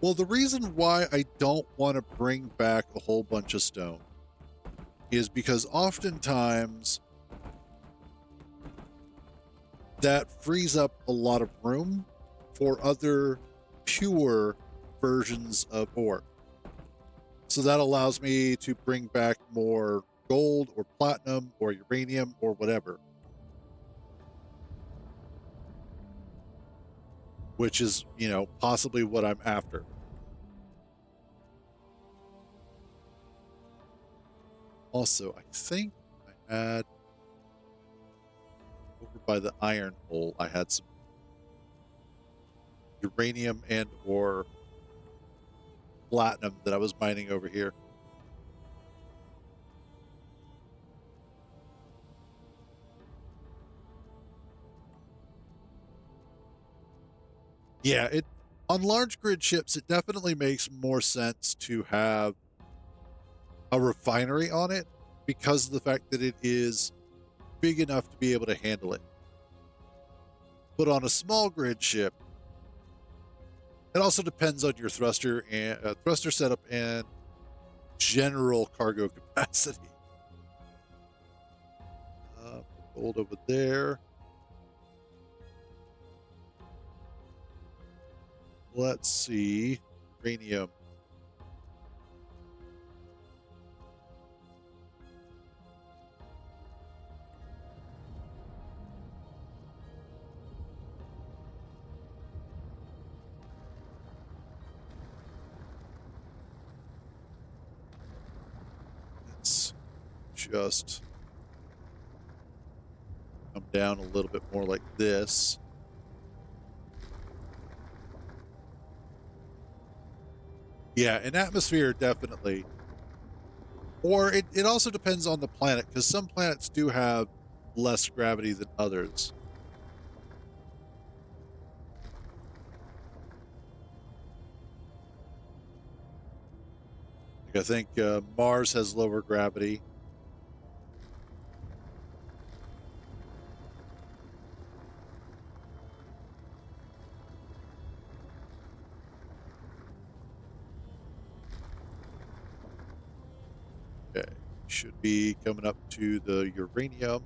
Well, the reason why I don't want to bring back a whole bunch of stone is because oftentimes that frees up a lot of room for other pure versions of ore. So that allows me to bring back more gold or platinum or uranium or whatever, which is, possibly what I'm after. Also, I think I had over by the iron hole, I had some uranium and or platinum that I was mining over here. Yeah, on large grid ships, it definitely makes more sense to have a refinery on it because of the fact that it is big enough to be able to handle it. But on a small grid ship, it also depends on your thruster setup and general cargo capacity. Gold over there. Let's see. Uranium. Let's just come down a little bit more like this. Yeah, an atmosphere, definitely. Or it also depends on the planet, because some planets do have less gravity than others. Like I think Mars has lower gravity. Okay, should be coming up to the uranium.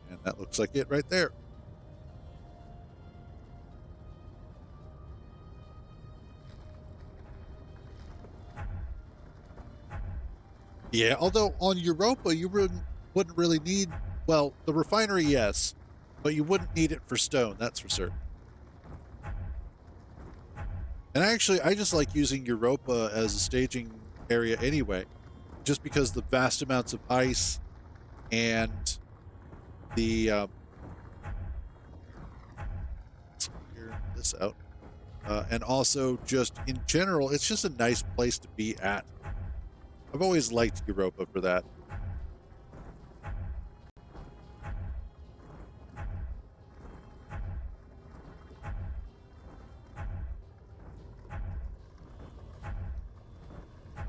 And that looks like it right there. Yeah, although on Europa, you wouldn't really need, well, the refinery, yes, but you wouldn't need it for stone, that's for certain. And actually, I just like using Europa as a staging area anyway, just because the vast amounts of ice and the let's clear this out. And also just in general, it's just a nice place to be at. I've always liked Europa for that.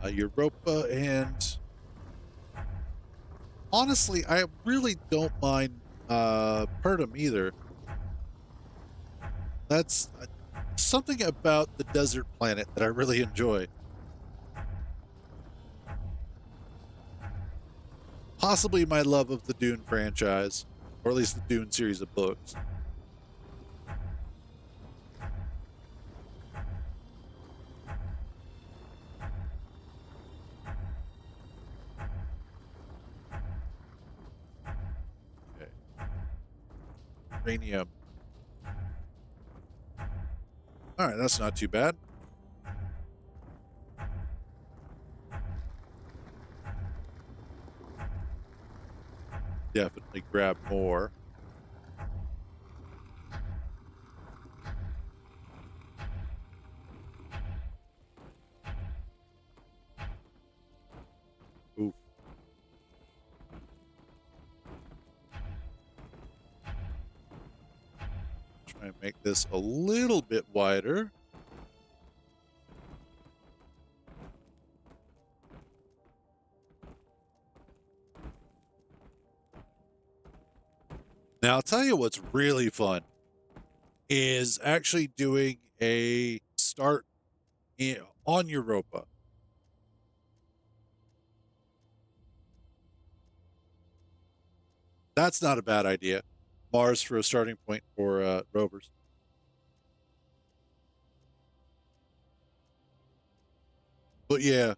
Europa, and honestly, I really don't mind Pertum either. That's something about the desert planet that I really enjoy. Possibly my love of the Dune franchise, or at least the Dune series of books. Okay. Uranium. All right, that's not too bad. Definitely grab more. Oof. Try and make this a little bit wider. Now, I'll tell you what's really fun is actually doing a start on Europa. That's not a bad idea. Mars for a starting point for rovers. But yeah,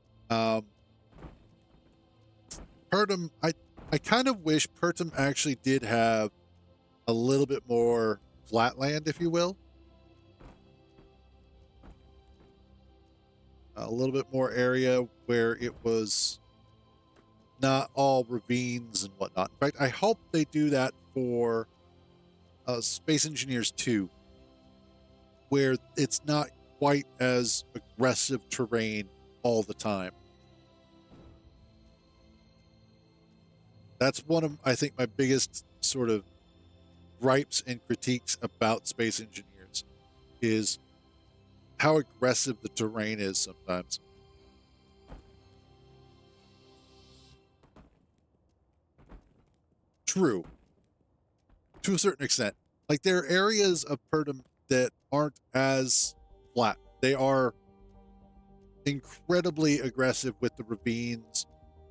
Pertum, I kind of wish Pertum actually did have a little bit more flatland, if you will. A little bit more area where it was not all ravines and whatnot. In fact, I hope they do that for Space Engineers 2, where it's not quite as aggressive terrain all the time. That's one of, I think, my biggest sort of gripes and critiques about Space Engineers is how aggressive the terrain is sometimes. True, to a certain extent. Like there are areas of Pertum that aren't as flat. They are incredibly aggressive with the ravines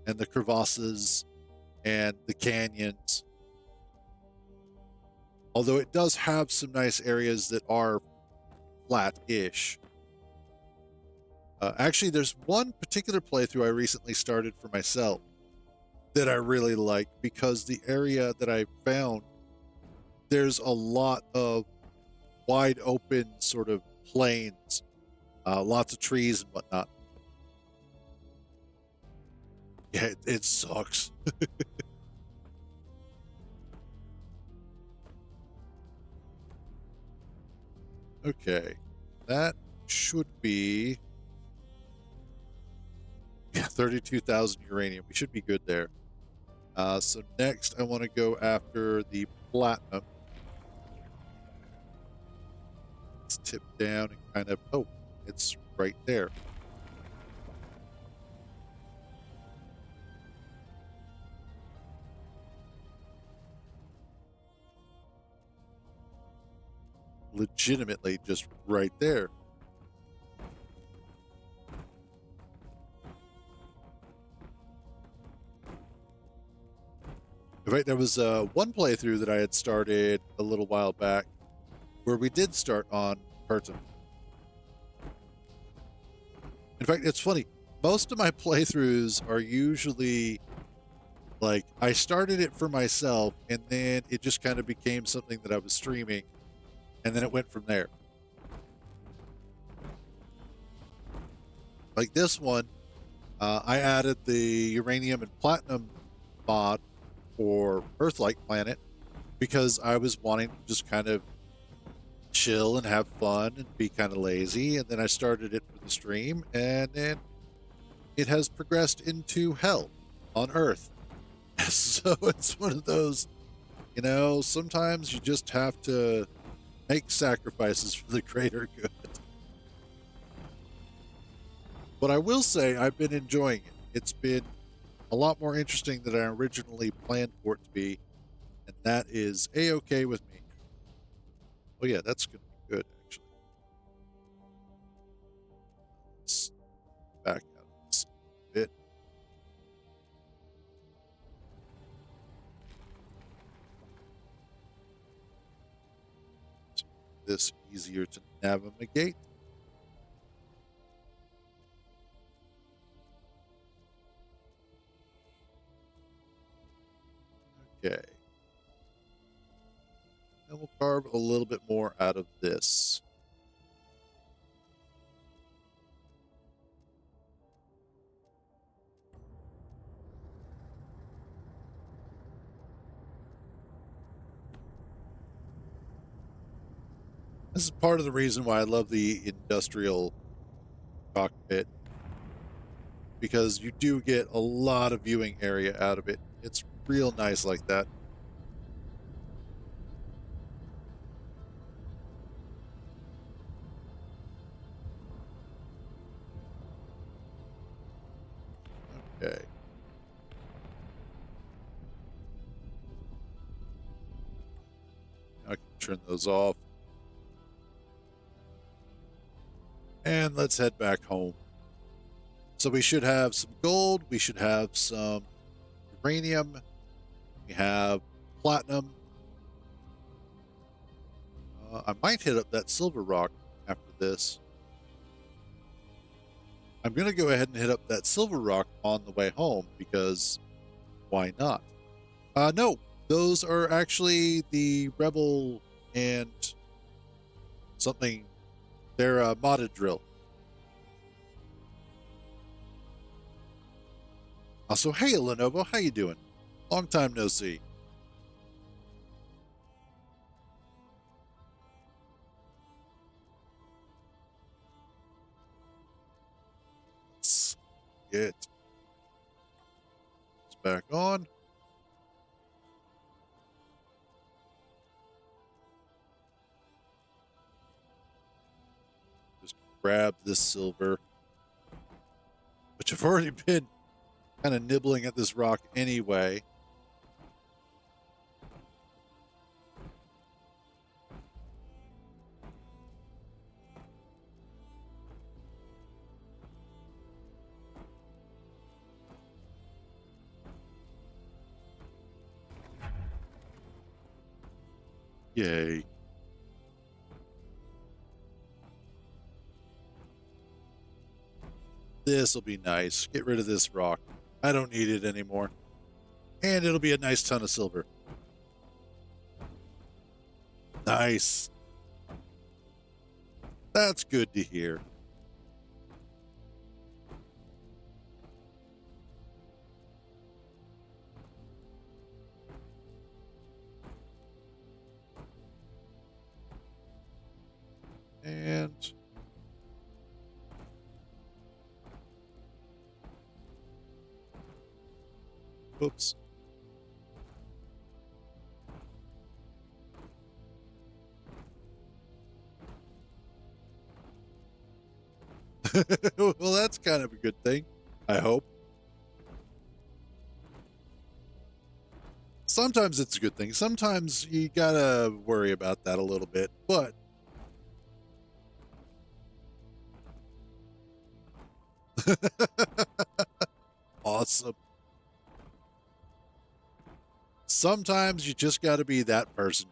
and the crevasses and the canyons. Although it does have some nice areas that are flat-ish. Actually, there's one particular playthrough I recently started for myself that I really like because the area that I found, there's a lot of wide open sort of plains, lots of trees and whatnot. Yeah, it sucks. Okay, that should be 32,000 uranium. We should be good there. So next, I want to go after the platinum. Let's tip down and kind of, oh, it's right there. Legitimately just right there. In fact, there was one playthrough that I had started a little while back where we did start on Pertum. In fact, it's funny. Most of my playthroughs are usually like I started it for myself and then it just kind of became something that I was streaming and then it went from there. Like this one, I added the uranium and platinum mod or Earth-like planet because I was wanting to just kind of chill and have fun and be kind of lazy. And then I started it for the stream, and then it has progressed into hell on Earth. So it's one of those, sometimes you just have to make sacrifices for the greater good. But I will say I've been enjoying it. It's been a lot more interesting than I originally planned for it to be, and that is a-okay with me. Oh yeah, that's going to be good, actually. Let's back out of this a bit. To make this easier to navigate. Okay. And we'll carve a little bit more out of this. This is part of the reason why I love the industrial cockpit, because you do get a lot of viewing area out of it. It's real nice like that. Okay. I can turn those off. And let's head back home. So we should have some gold. We should have some uranium. We have platinum. I might hit up that silver rock after this. I'm going to go ahead and hit up that silver rock on the way home because why not? No, those are actually the rebel and something. They're a modded drill. Also, hey, Lenovo, how you doing? Long time no see. Let's get this back on. Just grab this silver, which I've already been kind of nibbling at this rock anyway. Yay. This will be nice. Get rid of this rock. I don't need it anymore. And it'll be a nice ton of silver. Nice. That's good to hear. And whoops. Well, that's kind of a good thing, I hope. Sometimes it's a good thing. Sometimes you gotta worry about that a little bit, but awesome. Sometimes you just gotta be that person.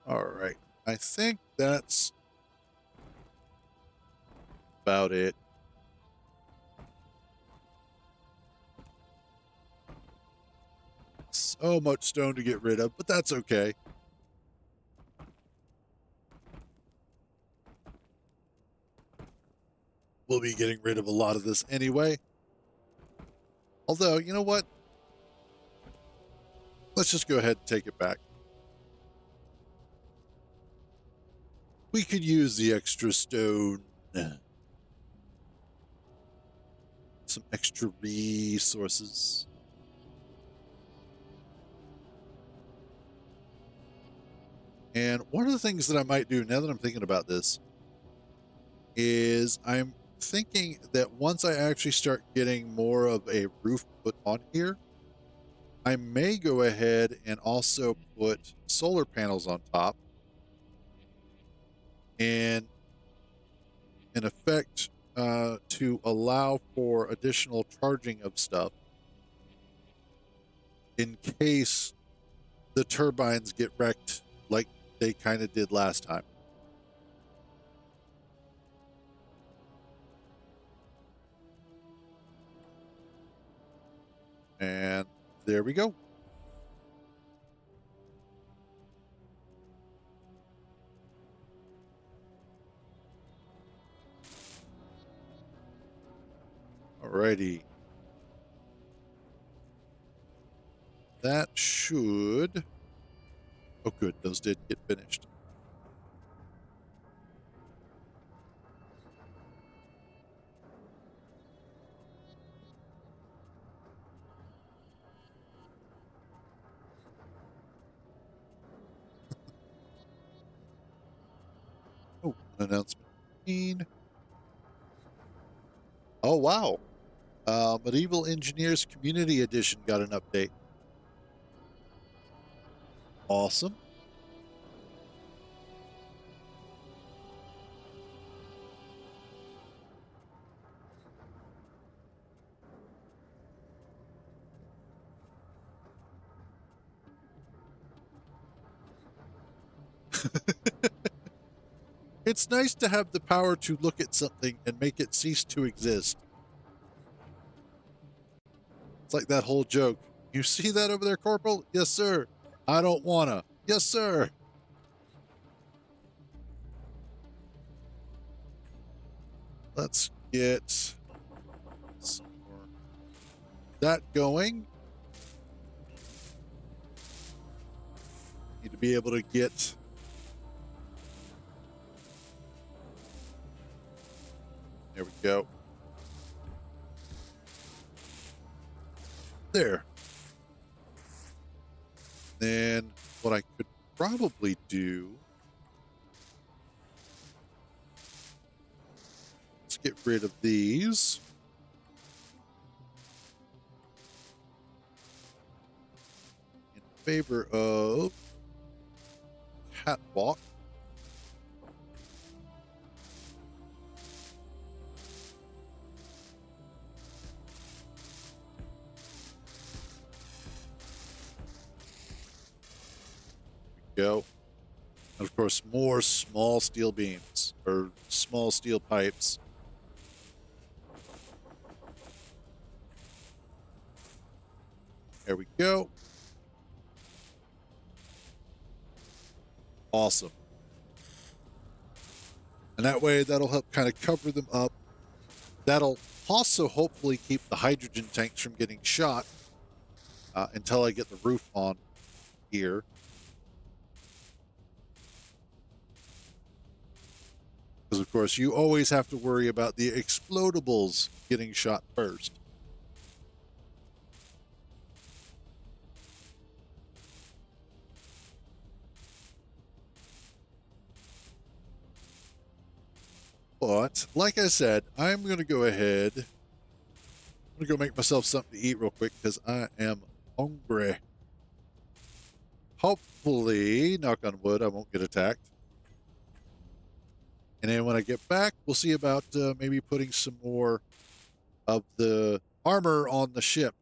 All right. I think that's about it. So much stone to get rid of, but that's okay. we'll be getting rid of a lot of this anyway. Although, you know what? Let's just go ahead and take it back. We could use the extra stone. Some extra resources. And one of the things that I might do now that I'm thinking about this is I'm thinking that once I actually start getting more of a roof put on here, I may go ahead and also put solar panels on top and in effect to allow for additional charging of stuff in case the turbines get wrecked like they kind of did last time. And there we go. Alrighty. That should... Oh, good. Those did get finished. Oh, an announcement. Oh, wow. Medieval Engineers Community Edition got an update. Awesome. It's nice to have the power to look at something and make it cease to exist. It's like that whole joke. You see that over there, Corporal? Yes, sir. I don't wanna. Yes, sir. Let's get some more that going. Need to be able to get there we go. There. Then what I could probably do, let's get rid of these. In favor of catwalk. Go. And of course, more small steel beams or small steel pipes. There we go. Awesome. And that way, that'll help kind of cover them up. That'll also hopefully keep the hydrogen tanks from getting shot until I get the roof on here. Because, of course, you always have to worry about the explodables getting shot first. But, like I said, I'm going to go ahead. I'm going to go make myself something to eat real quick because I am hungry. Hopefully, knock on wood, I won't get attacked. And then when I get back, we'll see about maybe putting some more of the armor on the ship.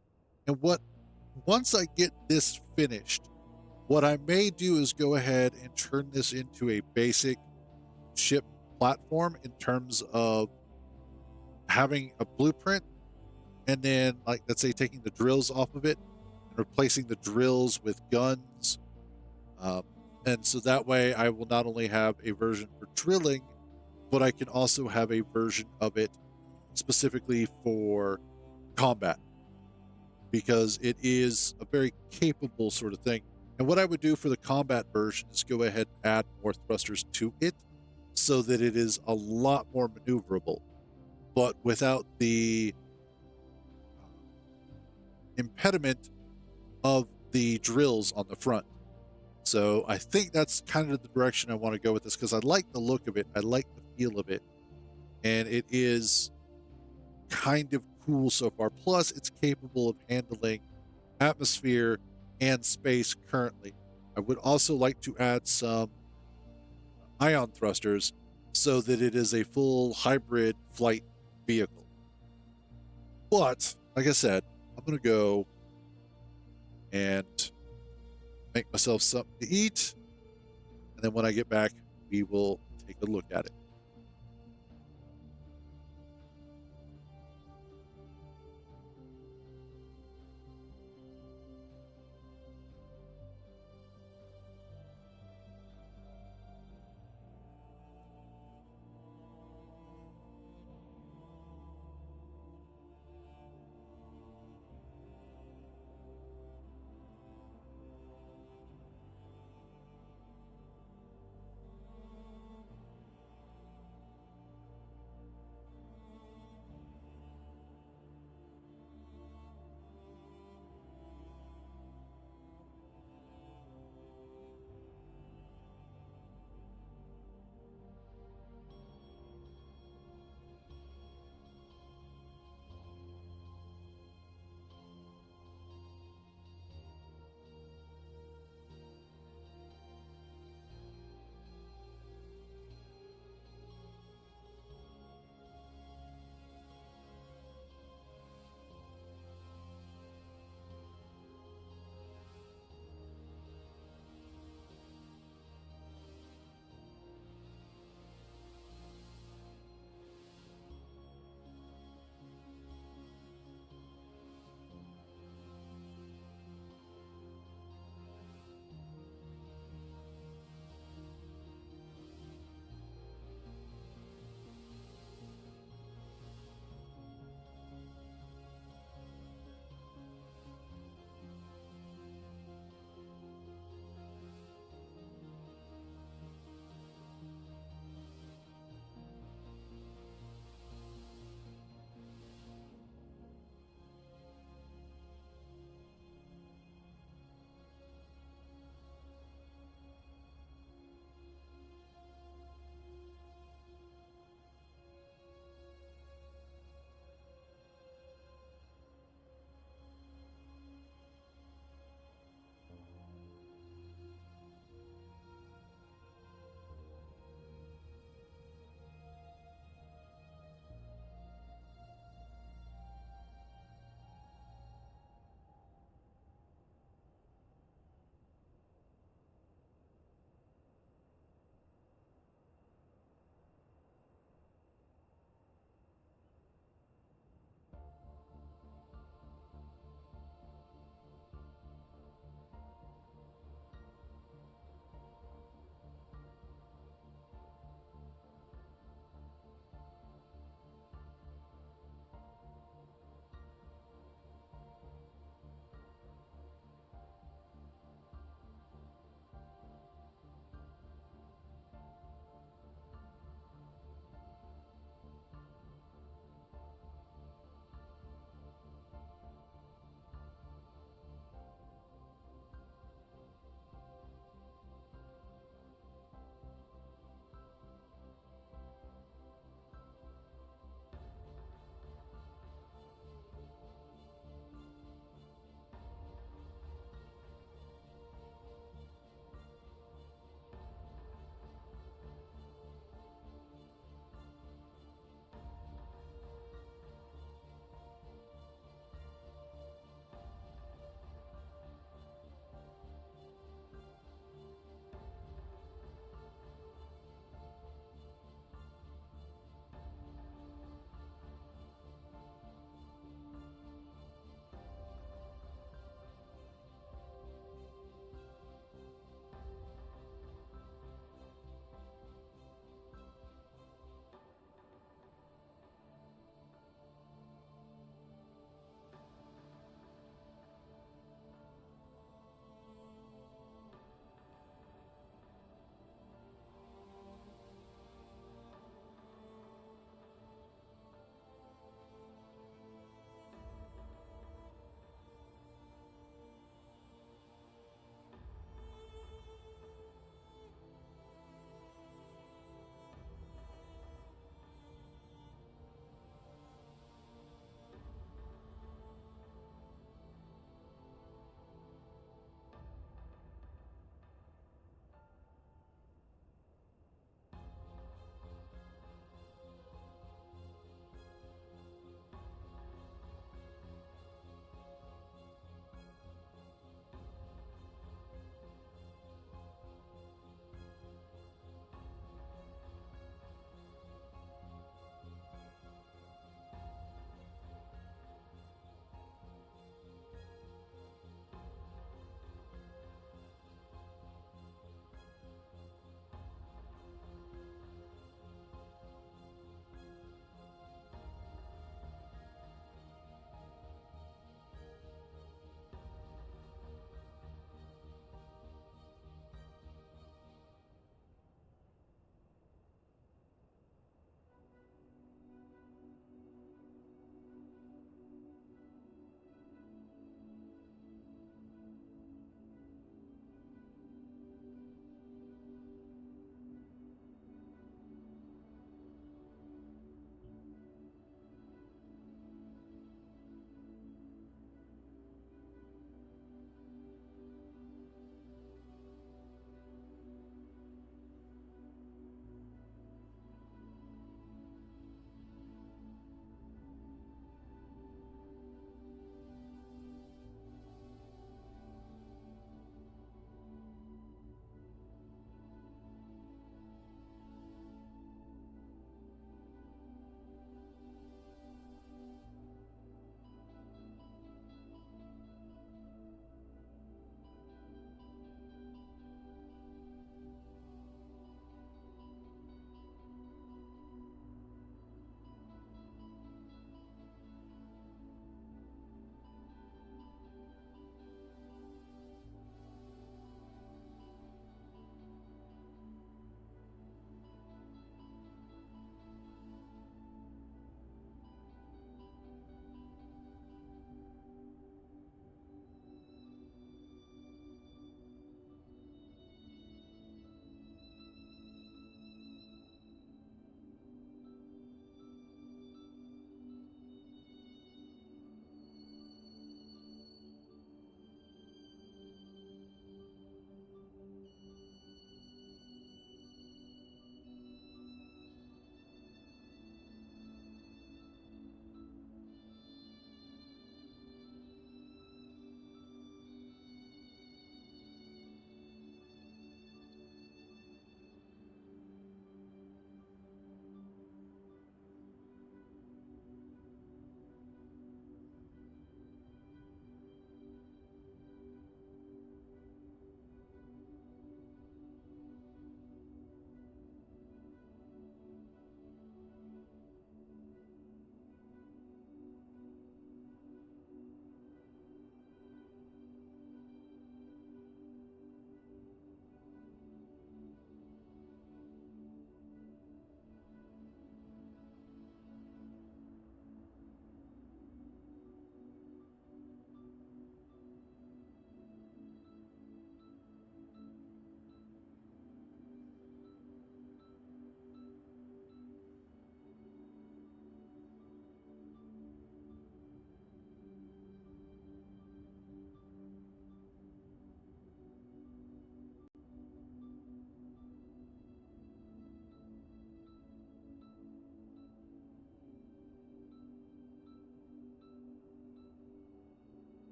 And once I get this finished, what I may do is go ahead and turn this into a basic ship platform in terms of having a blueprint and then, like, let's say taking the drills off of it and replacing the drills with guns. And so that way I will not only have a version for drilling, but I can also have a version of it specifically for combat, because it is a very capable sort of thing. And what I would do for the combat version is go ahead and add more thrusters to it so that it is a lot more maneuverable, but without the impediment of the drills on the front. So I think that's kind of the direction I want to go with this, because I like the look of it. I like the feel of it. And it is kind of cool so far. Plus, it's capable of handling atmosphere and space currently. I would also like to add some ion thrusters so that it is a full hybrid flight vehicle. But, like I said, I'm going to go and make myself something to eat. And then when I get back, we will take a look at it.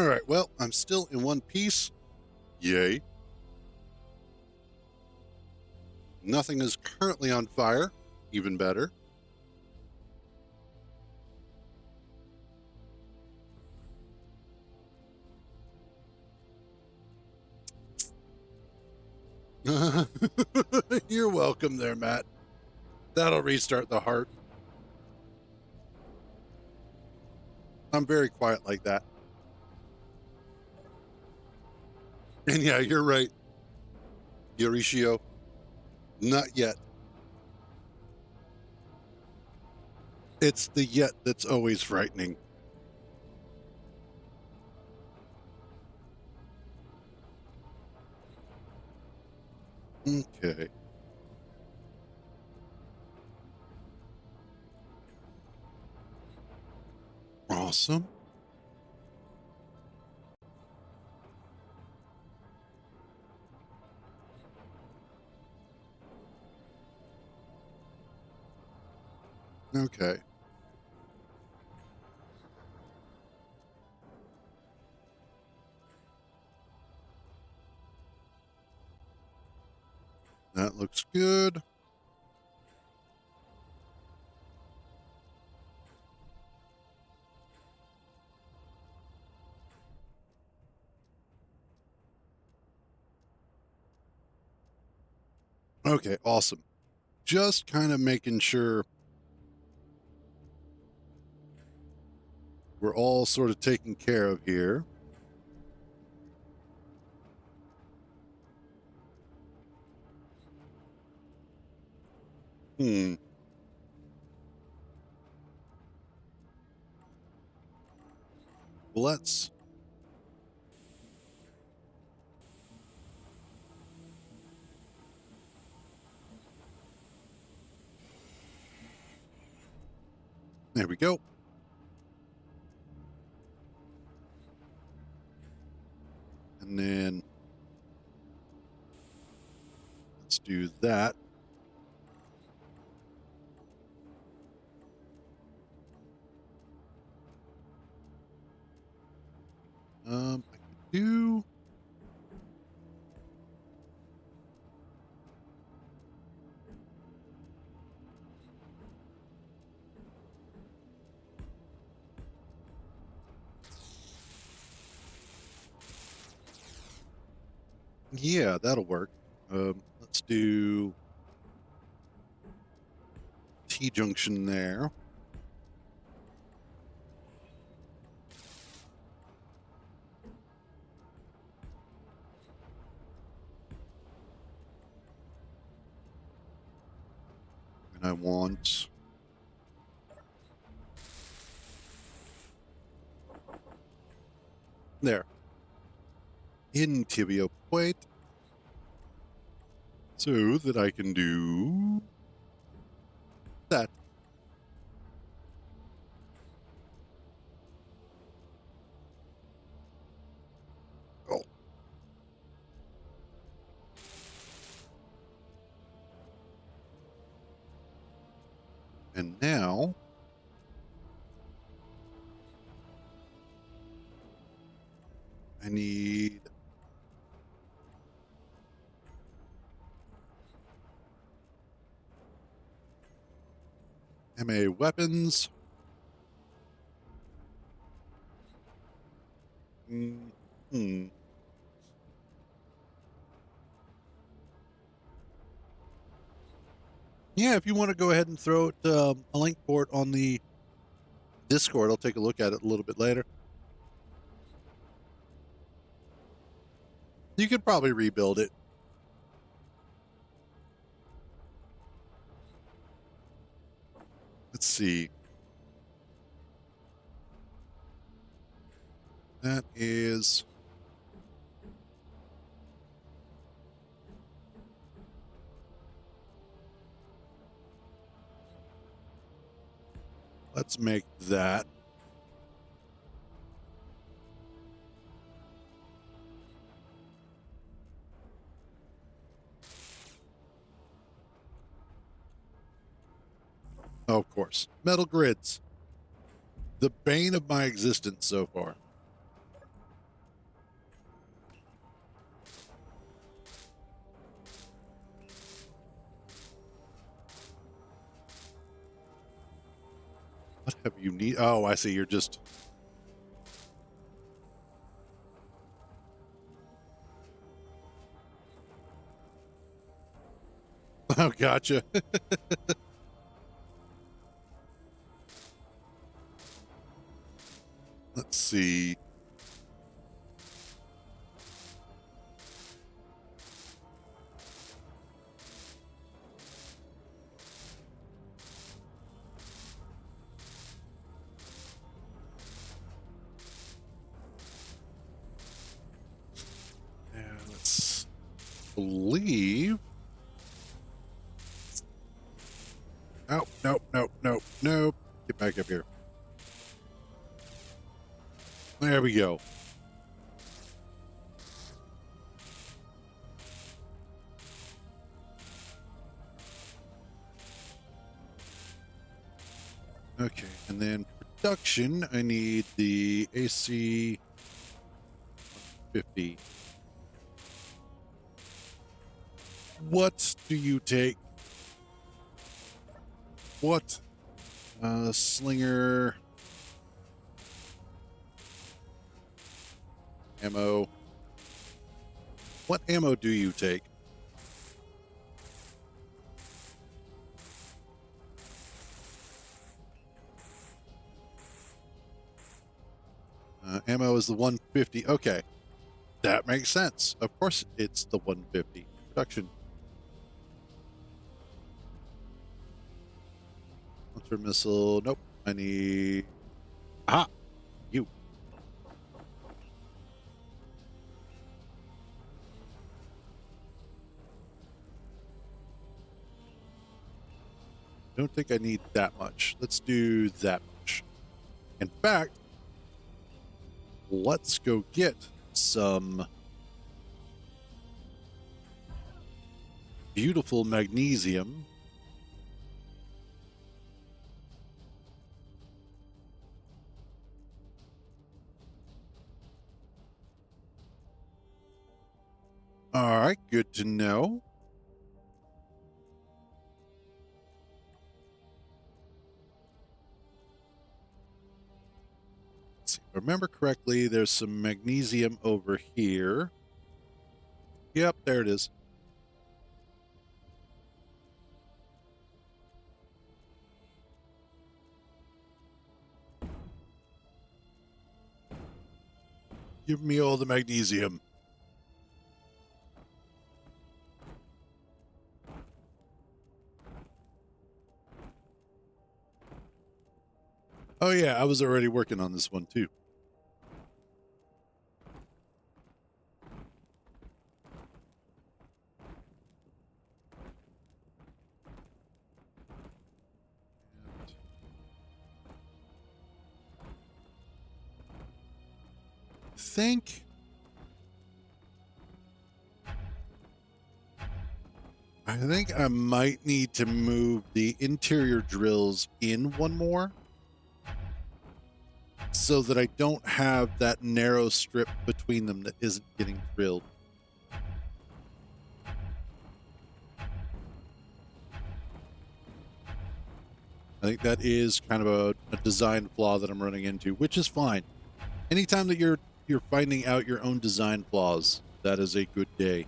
All right, well, I'm still in one piece. Yay. Nothing is currently on fire. Even better. You're welcome there, Matt. That'll restart the heart. I'm very quiet like that. And yeah, you're right, Yorishio. Not yet. It's the yet that's always frightening. Okay. Awesome. Okay. That looks good. Okay, awesome. Just kind of making sure we're all sort of taken care of here. Let's. There we go. And then let's do that. I could do. Yeah, that'll work. Let's do T junction there. And I want. There. In tibia plate. So that I can do that. Oh. And now I need MA weapons. Hmm. Yeah, if you want to go ahead and throw it, a link for it on the Discord, I'll take a look at it a little bit later. You could probably rebuild it. Let's see. That is. Let's make that. Oh, of course. Metal grids. The bane of my existence so far. What have you need? Oh, I see. You're just. Oh, gotcha. Let's see. And let's believe. Oh, nope, nope, nope, nope. Get back up here. There we go. Okay, and then production, I need the AC 50. What do you take? What? Slinger. Ammo. What ammo do you take? Ammo is the 150. Okay. That makes sense. Of course, it's the 150. Production. Launcher missile. Nope. I need. Ah! You. Don't think I need that much. Let's do that much. In fact, let's go get some beautiful magnesium. All right, good to know. Let's see, if I remember correctly, there's some magnesium over here. Yep, there it is. Give me all the magnesium. Oh yeah, I was already working on this one too. Think I think I might need to move the interior drills in one more so that I don't have that narrow strip between them that isn't getting drilled. I think that is kind of a design flaw that I'm running into, which is fine. Anytime that you're finding out your own design flaws, that is a good day.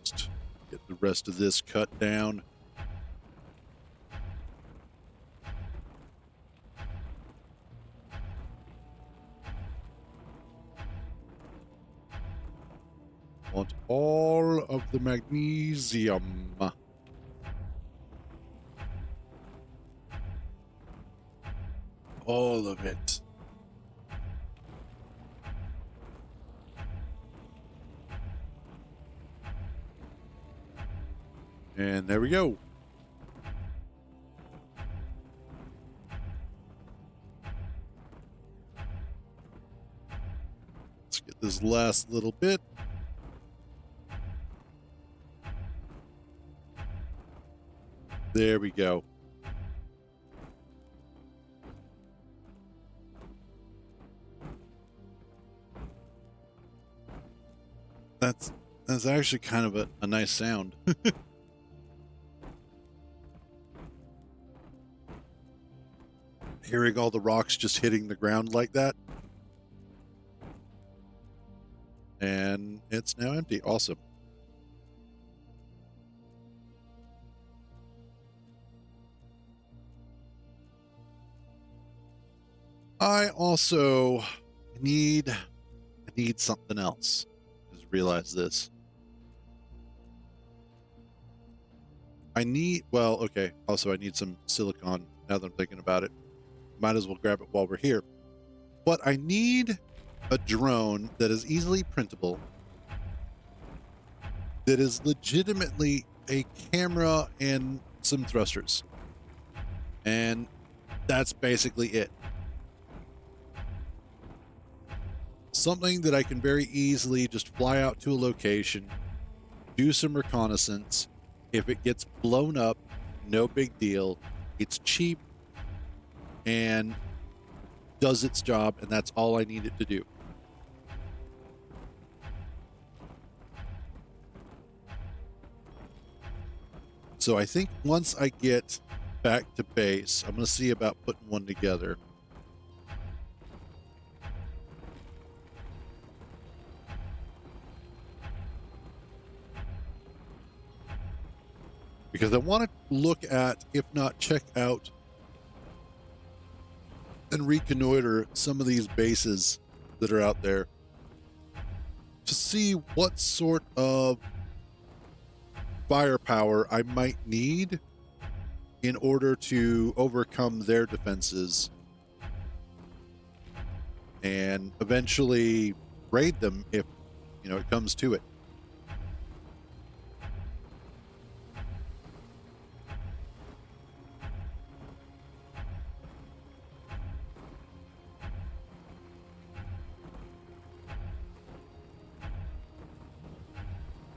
Just get the rest of this cut down. Want all of the magnesium. All of it. And there we go. Let's get this last little bit. There we go. That's that's actually kind of a nice sound. Hearing all the rocks just hitting the ground like that. And it's now empty. Awesome. I also need something else. Just realize this. Okay. Also, I need some silicon now that I'm thinking about it. Might as well grab it while we're here. But I need a drone that is easily printable, that is legitimately a camera and some thrusters. And that's basically it. Something that I can very easily just fly out to a location, do some reconnaissance. If it gets blown up, no big deal. It's cheap and does its job, and that's all I need it to do. So I think once I get back to base, I'm going to see about putting one together. Because I want to look at, if not check out, and reconnoiter some of these bases that are out there to see what sort of firepower I might need in order to overcome their defenses and eventually raid them if, it comes to it.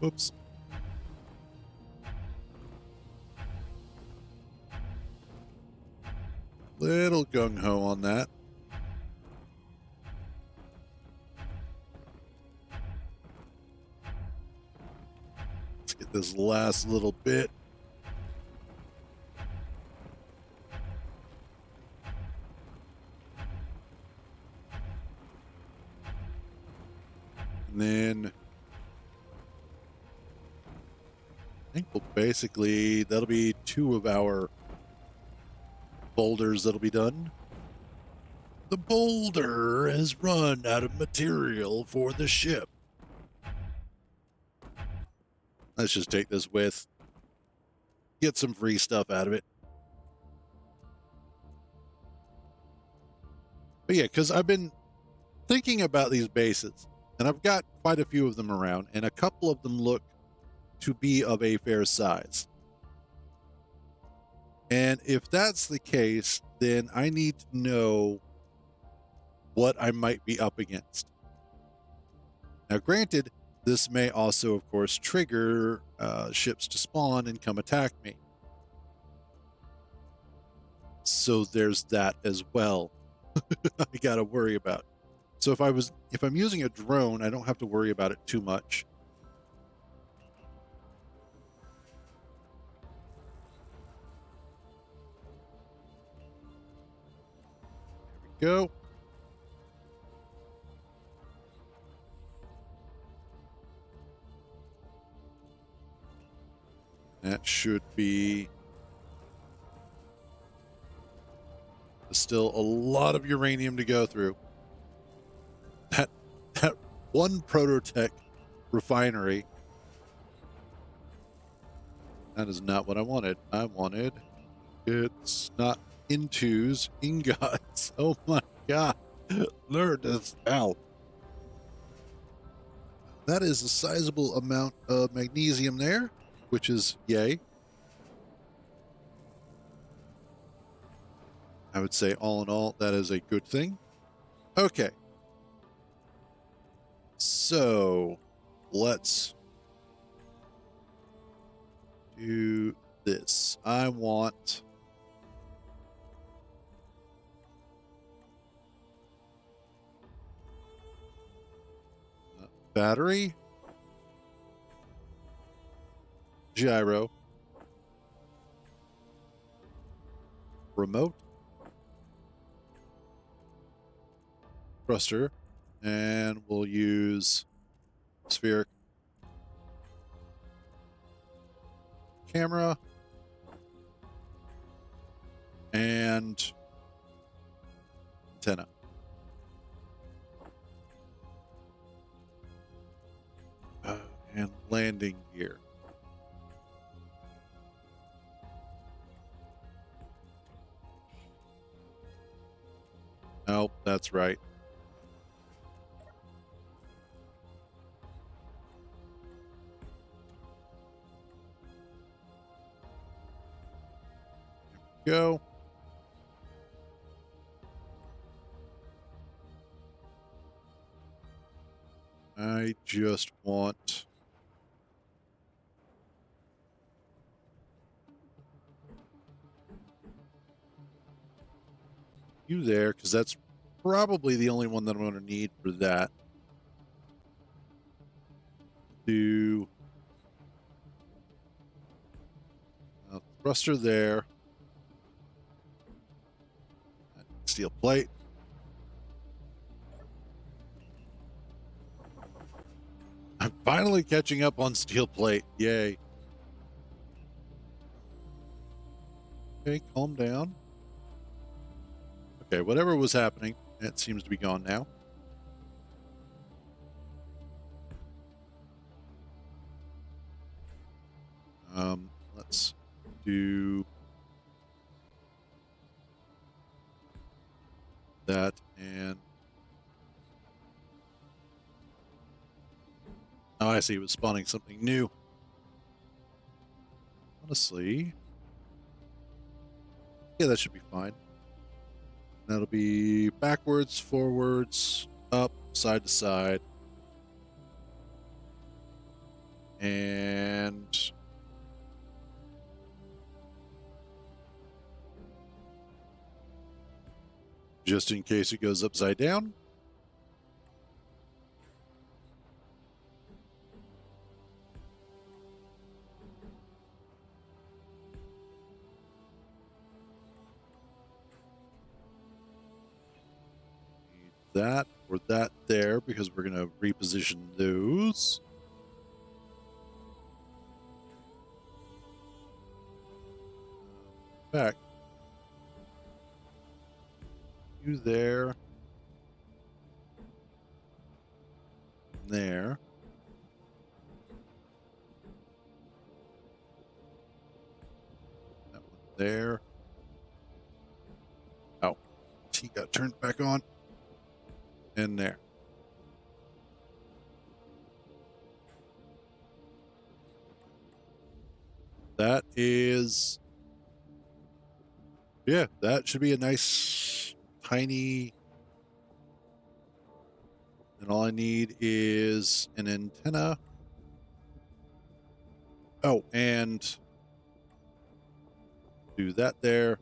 Oops. Little gung-ho on that. Let's get this last little bit. And then I think basically that'll be 2 of our boulders that'll be done. The boulder has run out of material for the ship. Let's just take this with. Get some free stuff out of it. But yeah, because I've been thinking about these bases, and I've got quite a few of them around, and a couple of them look to be of a fair size. And if that's the case, then I need to know what I might be up against. Now, granted, this may also, of course, trigger ships to spawn and come attack me. So there's that as well. I got to worry about. So if I'm using a drone, I don't have to worry about it too much. There we go. That should be still a lot of uranium to go through. That one Prototech refinery. That is not what I wanted. It's not intos, ingots. Oh my god. Learn this now. That is a sizable amount of magnesium there, which is yay. I would say all in all, that is a good thing. Okay. So let's do this. I want battery. gyro, remote, thruster, and we'll use spheric camera and antenna. And landing gear. Nope, that's right. Go. I just want you there because that's probably the only one that I'm going to need for that. Do thruster there. Steel plate. I'm finally catching up on steel plate. Yay. Okay, calm down. Okay, whatever was happening, it seems to be gone now. Let's do that and oh, I see. It was spawning something new. Honestly, yeah, that should be fine. That'll be backwards, forwards, up, side to side. And just in case it goes upside down. That or that there because we're going to reposition those. Back. You there. There. That one there. Oh, he got turned back on. And there. That is, yeah, that should be a nice, tiny, and all I need is an antenna. Oh, and do that there.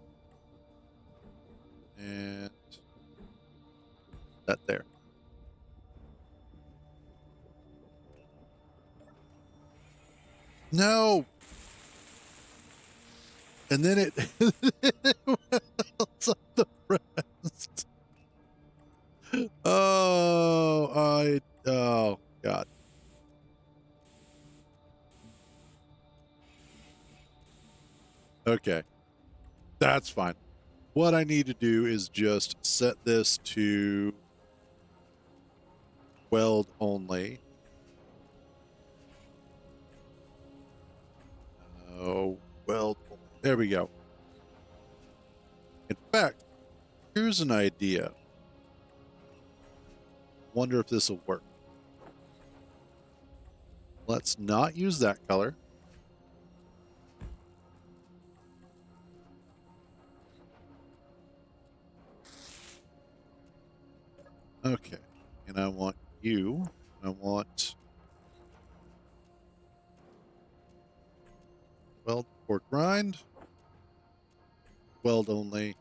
And that there. No. And then it melts up the rest. Oh, oh, God. Okay. That's fine. What I need to do is just set this to weld only. Oh, weld only. There we go. In fact, here's an idea. Wonder if this will work. Let's not use that color. Okay. And I want you. I want weld or grind. Weld only.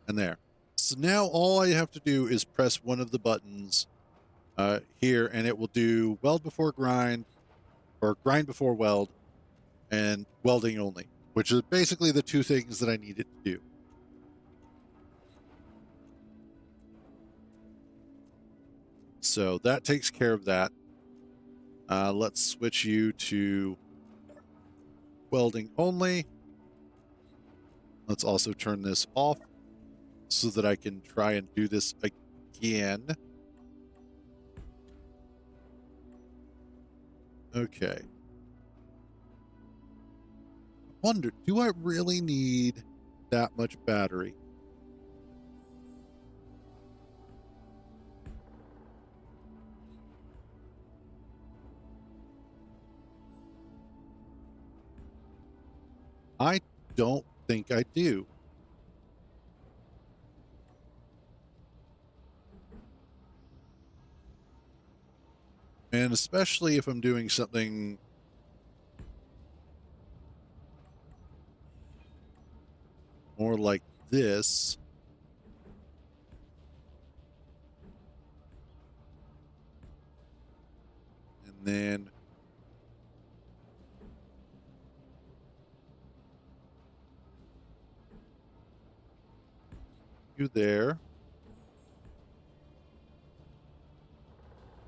And there. So now all I have to do is press one of the buttons here, and it will do weld before grind, or grind before weld, and welding only, which is basically the two things that I need it to do. So that takes care of that. Let's switch you to welding only. Let's also turn this off so that I can try and do this again. Okay. Wonder, do I really need that much battery? I don't think I do. And especially if I'm doing something more like this. And then you there.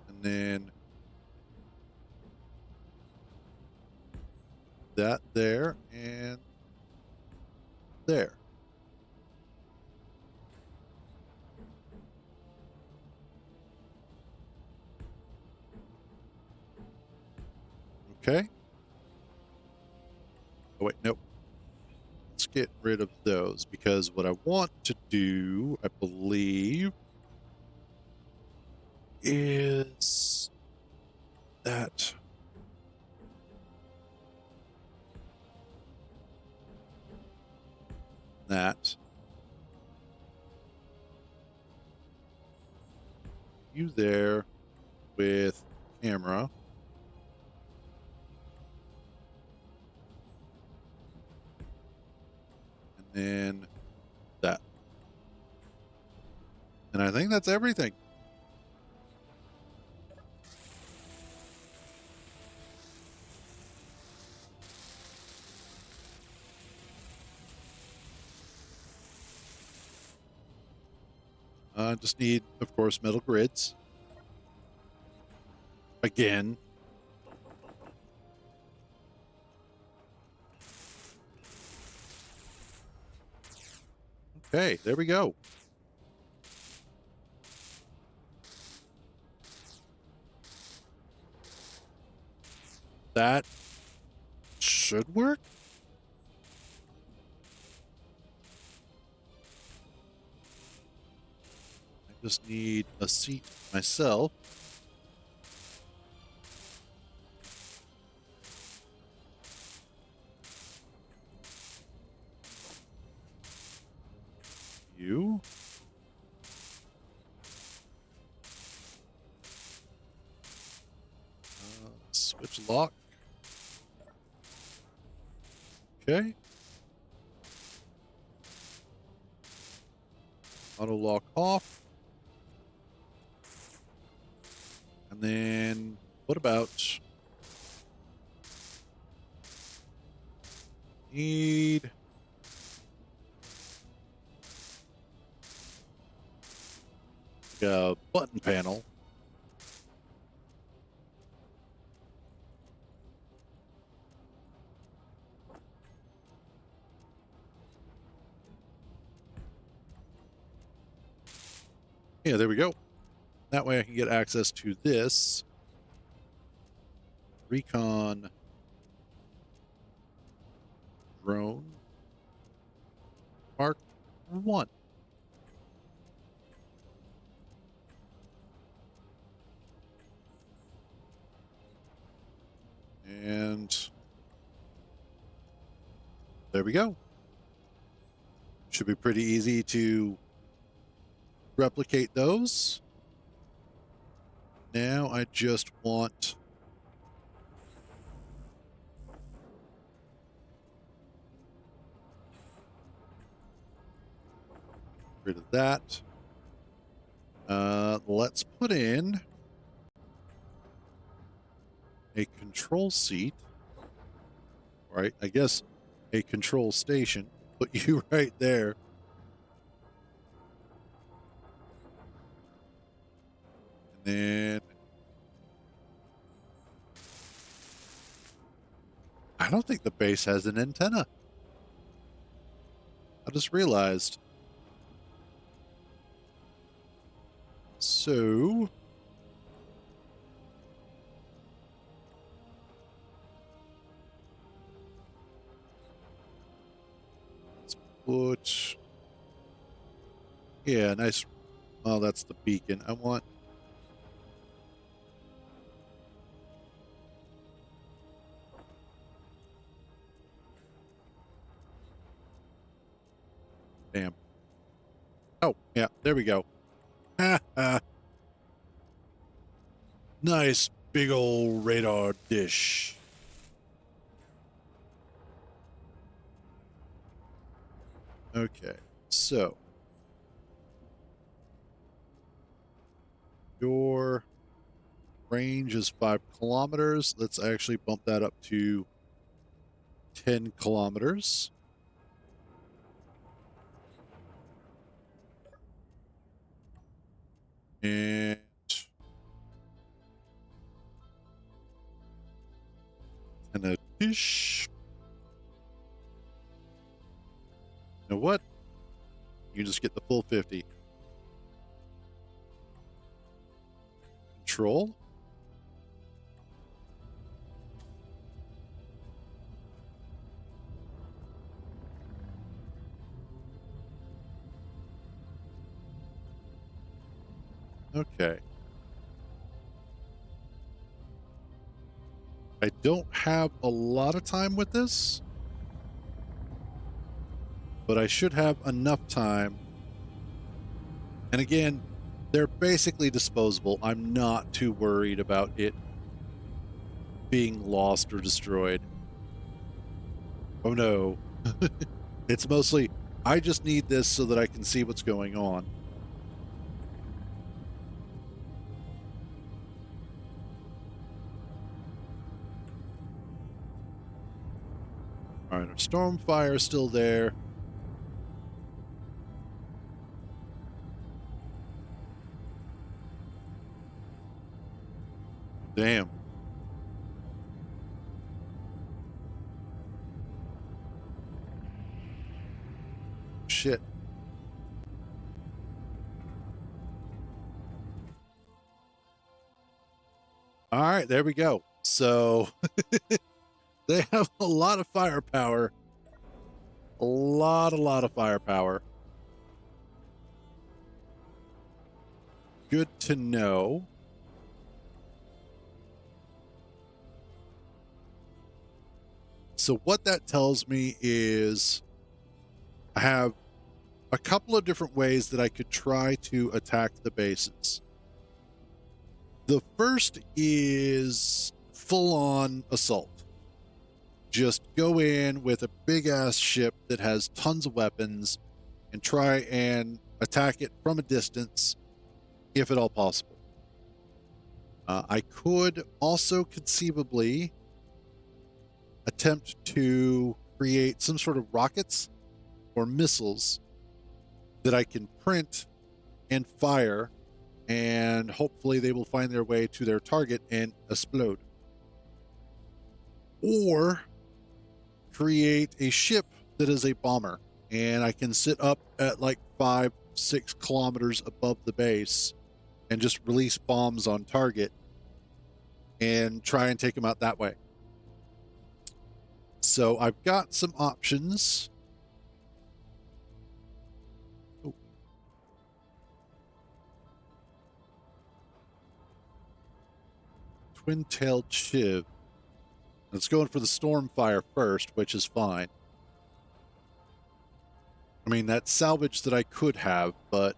And then that there and there. Okay. Oh, wait, nope. Let's get rid of those because what I want to do, I believe, is that. That. You there with camera. And then that. And I think that's everything. Just need, of course, metal grids. Again. Okay, there we go. That should work. I just need a seat myself. You. Switch lock. Okay. Auto lock off. And then what about need a button panel. Yeah, there we go. That way I can get access to this recon drone Mark 1. And there we go. Should be pretty easy to replicate those. Now I just want rid of that. Let's put in a control seat, or right? I guess a control station. Put you right there. And then I don't think the base has an antenna. I just realized. So let's put, yeah, nice. Oh, that's the beacon. I want, damn. Oh, yeah, there we go. Nice big old radar dish. Okay, so your range is 5 kilometers. Let's actually bump that up to 10 kilometers. And a dish. You know what? You just get the full 50. Control. Okay. I don't have a lot of time with this, but I should have enough time. And again, they're basically disposable. I'm not too worried about it being lost or destroyed. Oh no. It's mostly, I just need this so that I can see what's going on. All right, our Stormfire is still there. Damn. Shit. All right, there we go. So they have a lot of firepower. A lot of firepower. Good to know. So what that tells me is I have a couple of different ways that I could try to attack the bases. The first is full-on assault. Just go in with a big-ass ship that has tons of weapons and try and attack it from a distance, if at all possible. I could also conceivably attempt to create some sort of rockets or missiles that I can print and fire, and hopefully they will find their way to their target and explode. Or create a ship that is a bomber, and I can sit up at like 5-6 kilometers above the base and just release bombs on target and try and take them out that way. So I've got some options. Oh. Twin-tailed Chiv. It's going for the Stormfire first, which is fine. I mean, that's salvage that I could have, but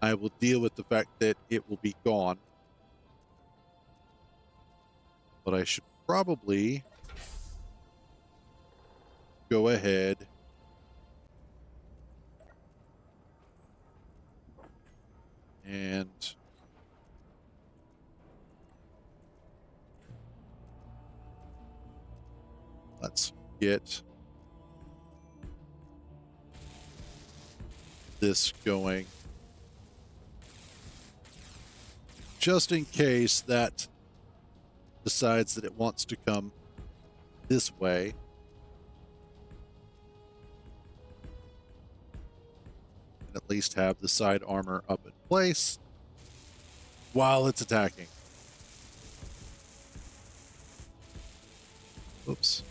I will deal with the fact that it will be gone. But I should probably go ahead and get this going, just in case that decides that it wants to come this way. And at least have the side armor up in place while it's attacking. Oops.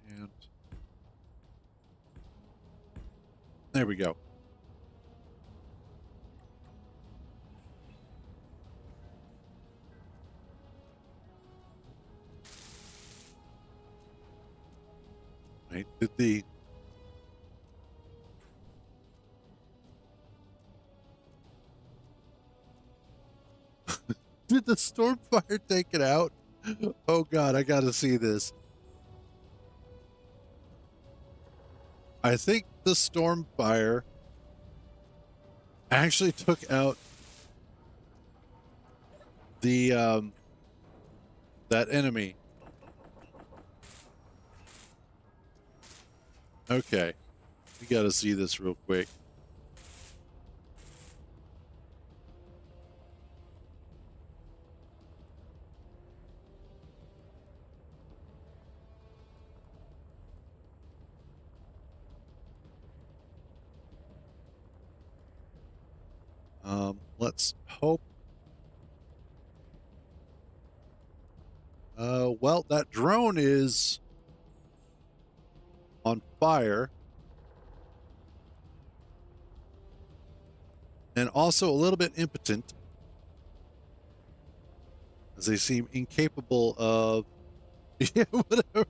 And there we go. Right, did the did the Stormfire take it out? Oh god, I gotta see this. I think the Stormfire actually took out the that enemy. Okay, we gotta see this real quick. Let's hope. Well, that drone is on fire. And also a little bit impotent, as they seem incapable of... Yeah, whatever.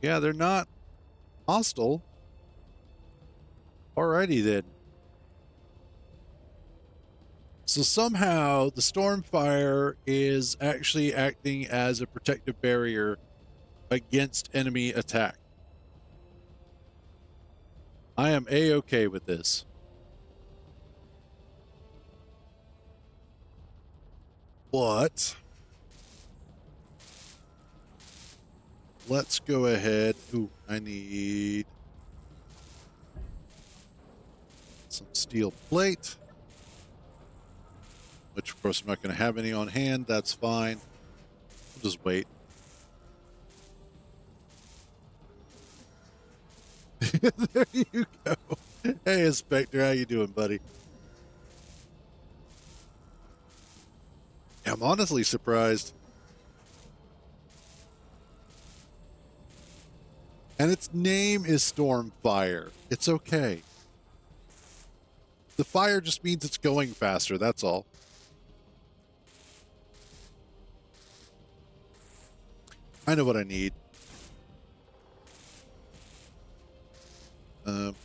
Yeah, they're not hostile. Alrighty then. So somehow the Stormfire is actually acting as a protective barrier against enemy attack. I am A-okay with this. But let's go ahead. Ooh, I need some steel plate, which of course I'm not going to have any on hand. That's fine. I'll just wait. There you go. Hey, Inspector, how you doing, buddy? I'm honestly surprised. And its name is Stormfire. It's okay. The fire just means it's going faster, that's all. I know what I need.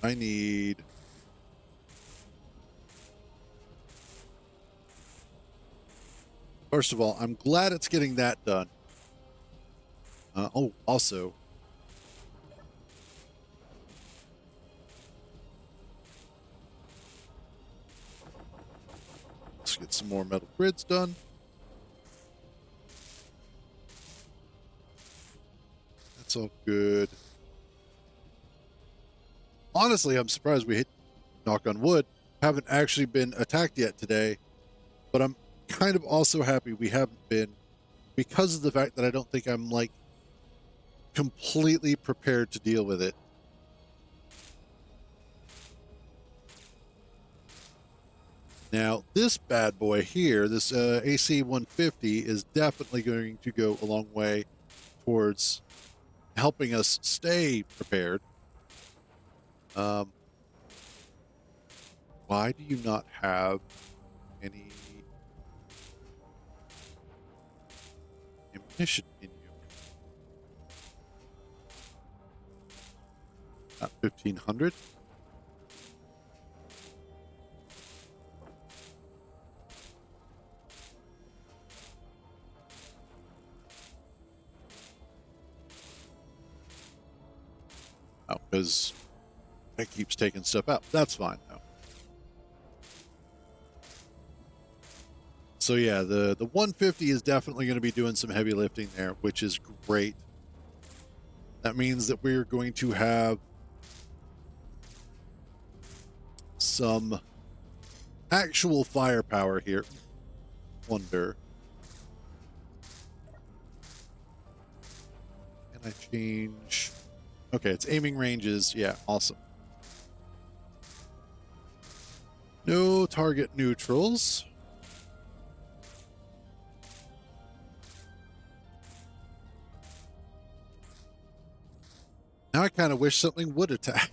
I need... First of all, I'm glad it's getting that done. Oh, also... Let's get some more metal grids done. That's all good. Honestly, I'm surprised we hit, knock on wood, haven't actually been attacked yet today. But I'm kind of also happy we haven't been, because of the fact that I don't think I'm like completely prepared to deal with it. Now, this bad boy here, this AC 150, is definitely going to go a long way towards helping us stay prepared. Why do you not have any ammunition in you? Not 1,500? because it keeps taking stuff out. That's fine though. So yeah, the 150 is definitely going to be doing some heavy lifting there, which is great. That means that we're going to have some actual firepower here. Wonder. Can I change? Okay, it's aiming ranges. Yeah, awesome. No target neutrals. Now I kind of wish something would attack.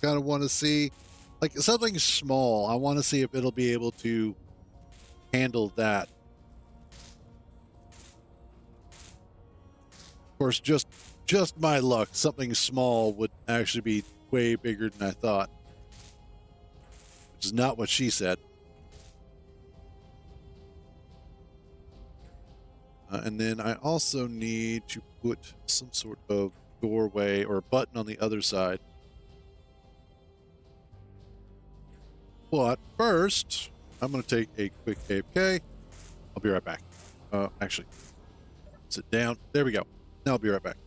Kind of want to see, like, something small. I want to see if it'll be able to handle that. Of course, just my luck, something small would actually be way bigger than I thought. Which is not what she said. And then I also need to put some sort of doorway or button on the other side. But first, I'm going to take a quick AFK. I'll be right back. Actually, sit down. There we go. Now I'll be right back.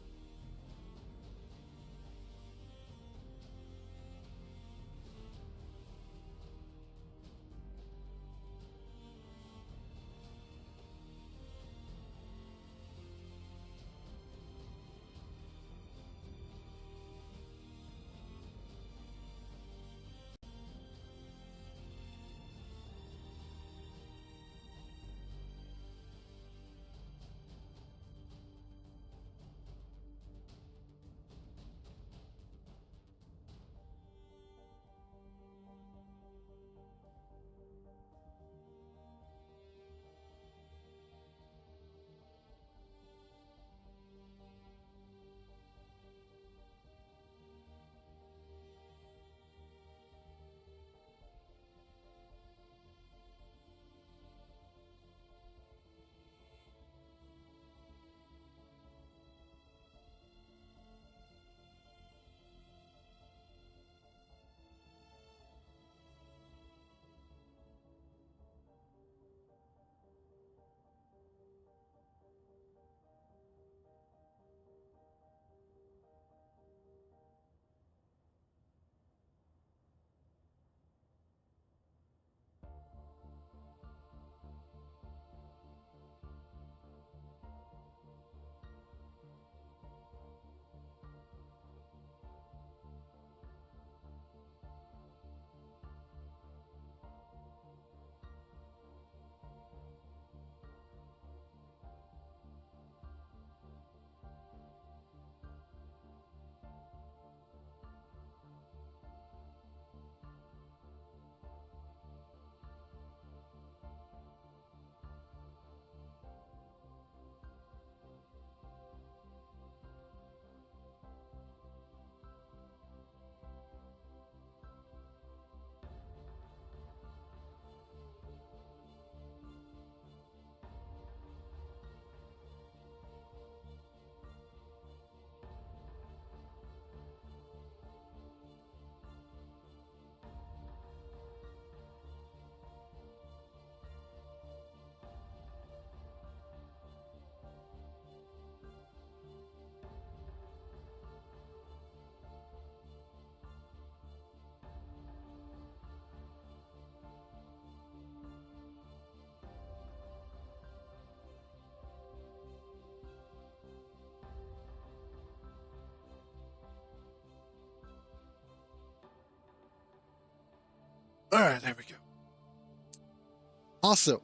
All right, there we go. Also,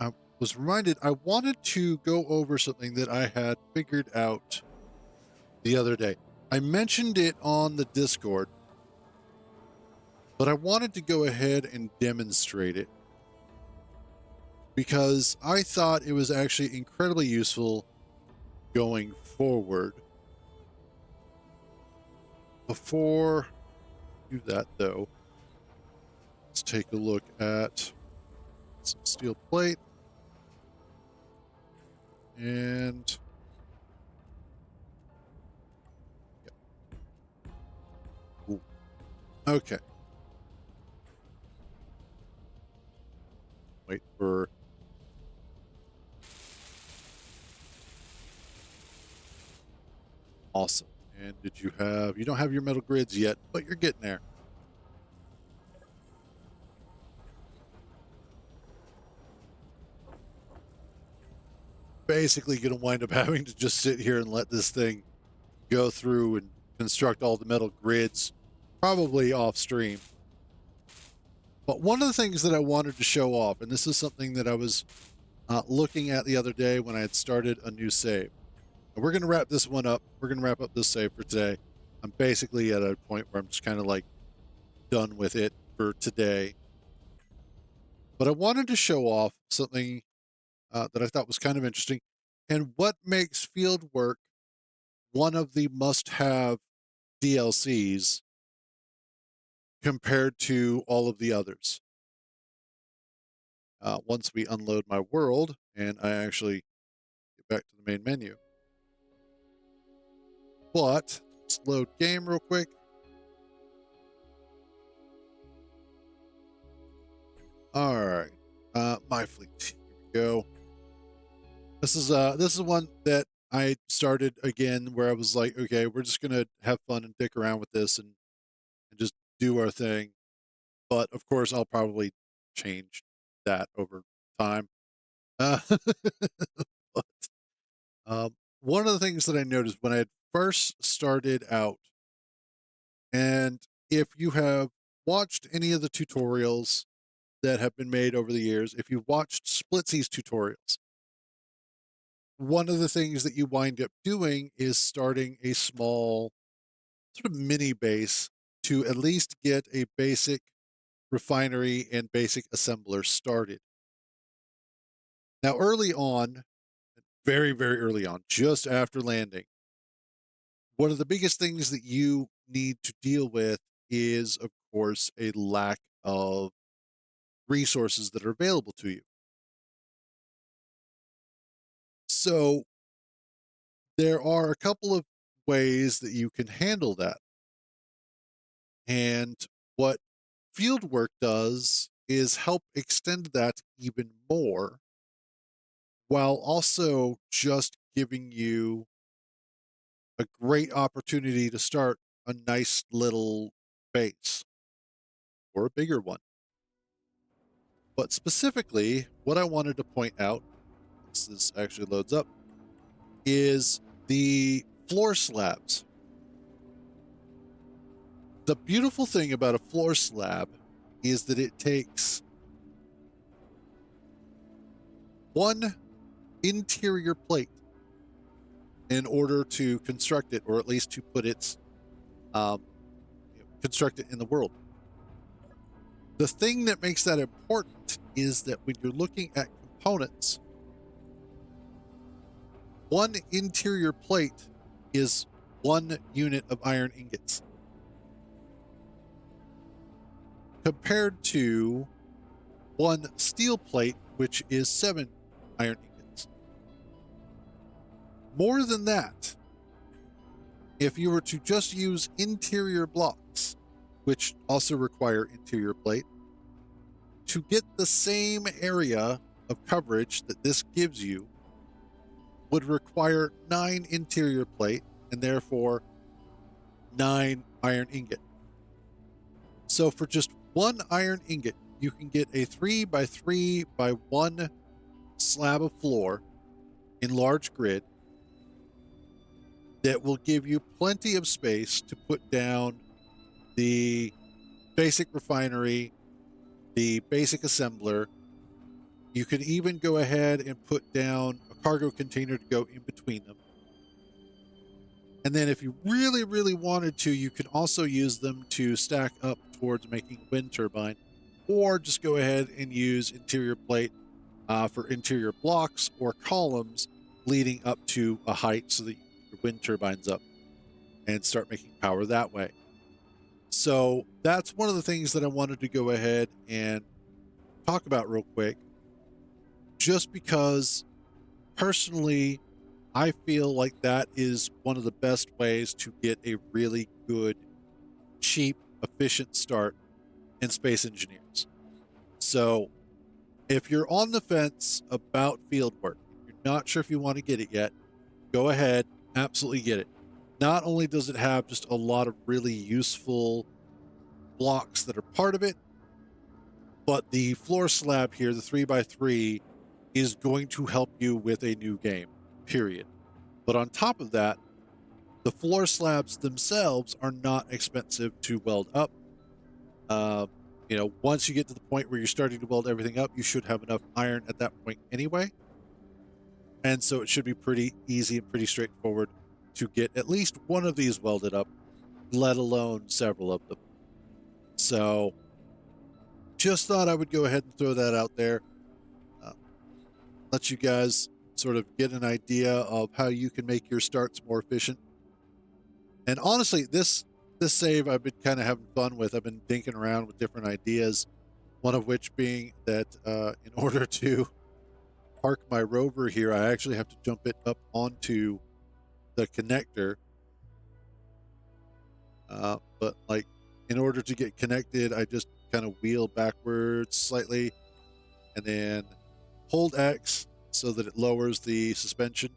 I was reminded I wanted to go over something that I had figured out the other day. I mentioned it on the Discord, but I wanted to go ahead and demonstrate it because I thought it was actually incredibly useful going forward. Before I do that, though, let's take a look at some steel plate and Okay. Wait for. Awesome. And did you have. You don't have your metal grids yet, but you're getting there. Basically, going to wind up having to just sit here and let this thing go through and construct all the metal grids, probably off stream. But one of the things that I wanted to show off, and this is something that I was looking at the other day when I had started a new save. And we're going to wrap this one up. We're going to wrap up this save for today. I'm basically at a point where I'm just kind of like done with it for today. But I wanted to show off something that I thought was kind of interesting and what makes field work one of the must-have DLCs compared to all of the others. Once we unload my world and I actually get back to the main menu. But let's load game real quick. All right, my fleet. Here we go. This is one that I started again where I was like, okay, we're just gonna have fun and dick around with this and just do our thing. But of course, I'll probably change that over time. Uh, but, one of the things that I noticed when I had first started out, and if you have watched any of the tutorials that have been made over the years, if you've watched Splitsy's tutorials, one of the things that you wind up doing is starting a small sort of mini base to at least get a basic refinery and basic assembler started. Now, early on, very, very early on, just after landing, one of the biggest things that you need to deal with is, of course, a lack of resources that are available to you. So, there are a couple of ways that you can handle that. And what field work does is help extend that even more while also just giving you a great opportunity to start a nice little base or a bigger one. But specifically, what I wanted to point out, once this actually loads up, is the floor slabs. The beautiful thing about a floor slab is that it takes one interior plate in order to construct it, or at least to put its construct it in the world. The thing that makes that important is that when you're looking at components, one interior plate is 1 unit of iron ingots, compared to one steel plate, which is 7 iron ingots. More than that, if you were to just use interior blocks, which also require interior plate, to get the same area of coverage that this gives you would require 9 interior plate and therefore 9 iron ingot. So for just 1 iron ingot, you can get a 3 by 3 by 1 slab of floor in large grid that will give you plenty of space to put down the basic refinery, the basic assembler. You can even go ahead and put down a cargo container to go in between them. And then if you really, really wanted to, you can also use them to stack up towards making a wind turbine, or just go ahead and use interior plate for interior blocks or columns leading up to a height so that you can your wind turbines up and start making power that way. So that's one of the things that I wanted to go ahead and talk about real quick, just because personally, I feel like that is one of the best ways to get a really good, cheap efficient start in Space Engineers. So if you're on the fence about field work, if you're not sure if you want to get it yet, go ahead, absolutely get it. Not only does it have just a lot of really useful blocks that are part of it, but the floor slab here, the 3x3, is going to help you with a new game, period. But on top of that, the floor slabs themselves are not expensive to weld up. Once you get to the point where you're starting to weld everything up, you should have enough iron at that point anyway. And so it should be pretty easy and pretty straightforward to get at least one of these welded up, let alone several of them. So just thought I would go ahead and throw that out there. Let you guys sort of get an idea of how you can make your starts more efficient. And honestly, this save I've been kind of having fun with. I've been dinking around with different ideas, one of which being that in order to park my rover here, I actually have to jump it up onto the connector. But like in order to get connected, I just kind of wheel backwards slightly and then hold X so that it lowers the suspension,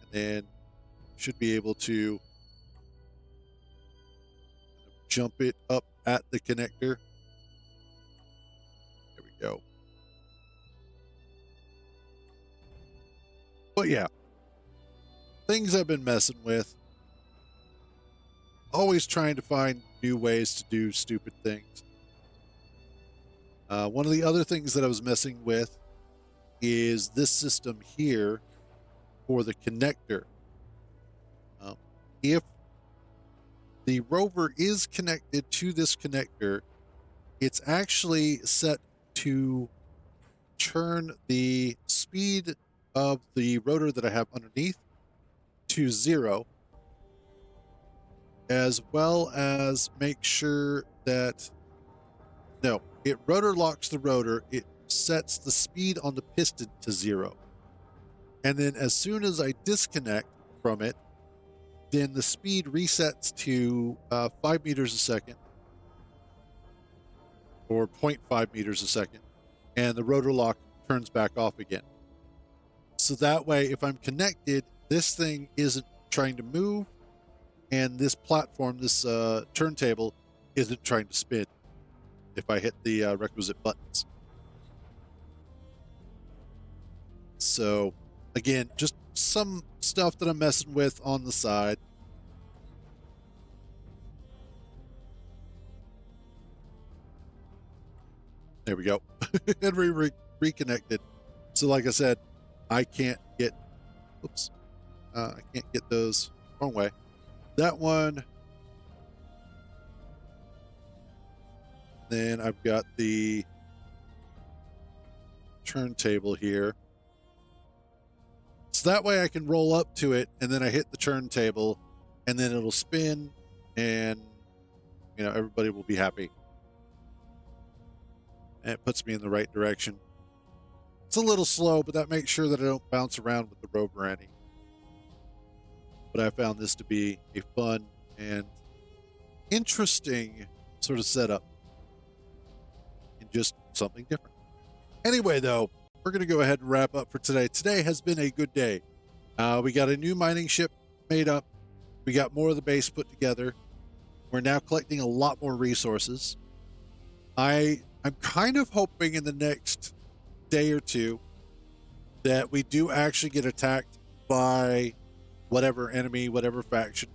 and then should be able to jump it up at the connector. There we go. But yeah, things I've been messing with. Always trying to find new ways to do stupid things. One of the other things that I was messing with is this system here for the connector. If the rover is connected to this connector, it's actually set to turn the speed of the rotor that I have underneath to 0, as well as make sure that it rotor locks the rotor. It sets the speed on the piston to 0. And then as soon as I disconnect from it, then the speed resets to 5 meters a second, or 0.5 meters a second, and the rotor lock turns back off again. So that way, if I'm connected, this thing isn't trying to move, and this platform, this turntable, isn't trying to spin if I hit the requisite buttons. So again, just some stuff that I'm messing with on the side. There we go. And reconnected. So like I said, I can't get, I can't get those wrong way. That one. Then I've got the turntable here. So that way I can roll up to it, and then I hit the turntable, and then it'll spin, and everybody will be happy. And it puts me in the right direction. It's a little slow, but that makes sure that I don't bounce around with the rover any. But I found this to be a fun and interesting sort of setup, and just something different. Anyway, though, we're going to go ahead and wrap up for today. Today has been a good day. We got a new mining ship made up. We got more of the base put together. We're now collecting a lot more resources. I'm kind of hoping in the next day or two that we do actually get attacked by whatever enemy, whatever faction,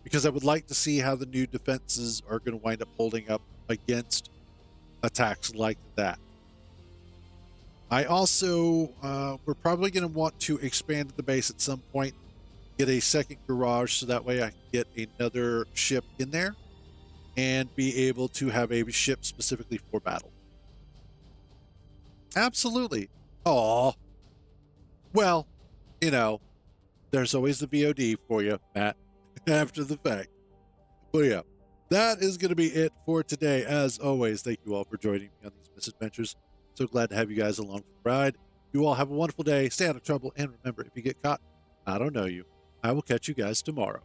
because I would like to see how the new defenses are going to wind up holding up against attacks like that. I also, we're probably going to want to expand the base at some point, get a second garage so that way I can get another ship in there and be able to have a ship specifically for battle. Absolutely. Aw. Well, there's always the VOD for you, Matt, after the fact. But yeah, that is going to be it for today. As always, thank you all for joining me on these misadventures. So glad to have you guys along for the ride. You all have a wonderful day. Stay out of trouble. And remember, if you get caught, I don't know you. I will catch you guys tomorrow.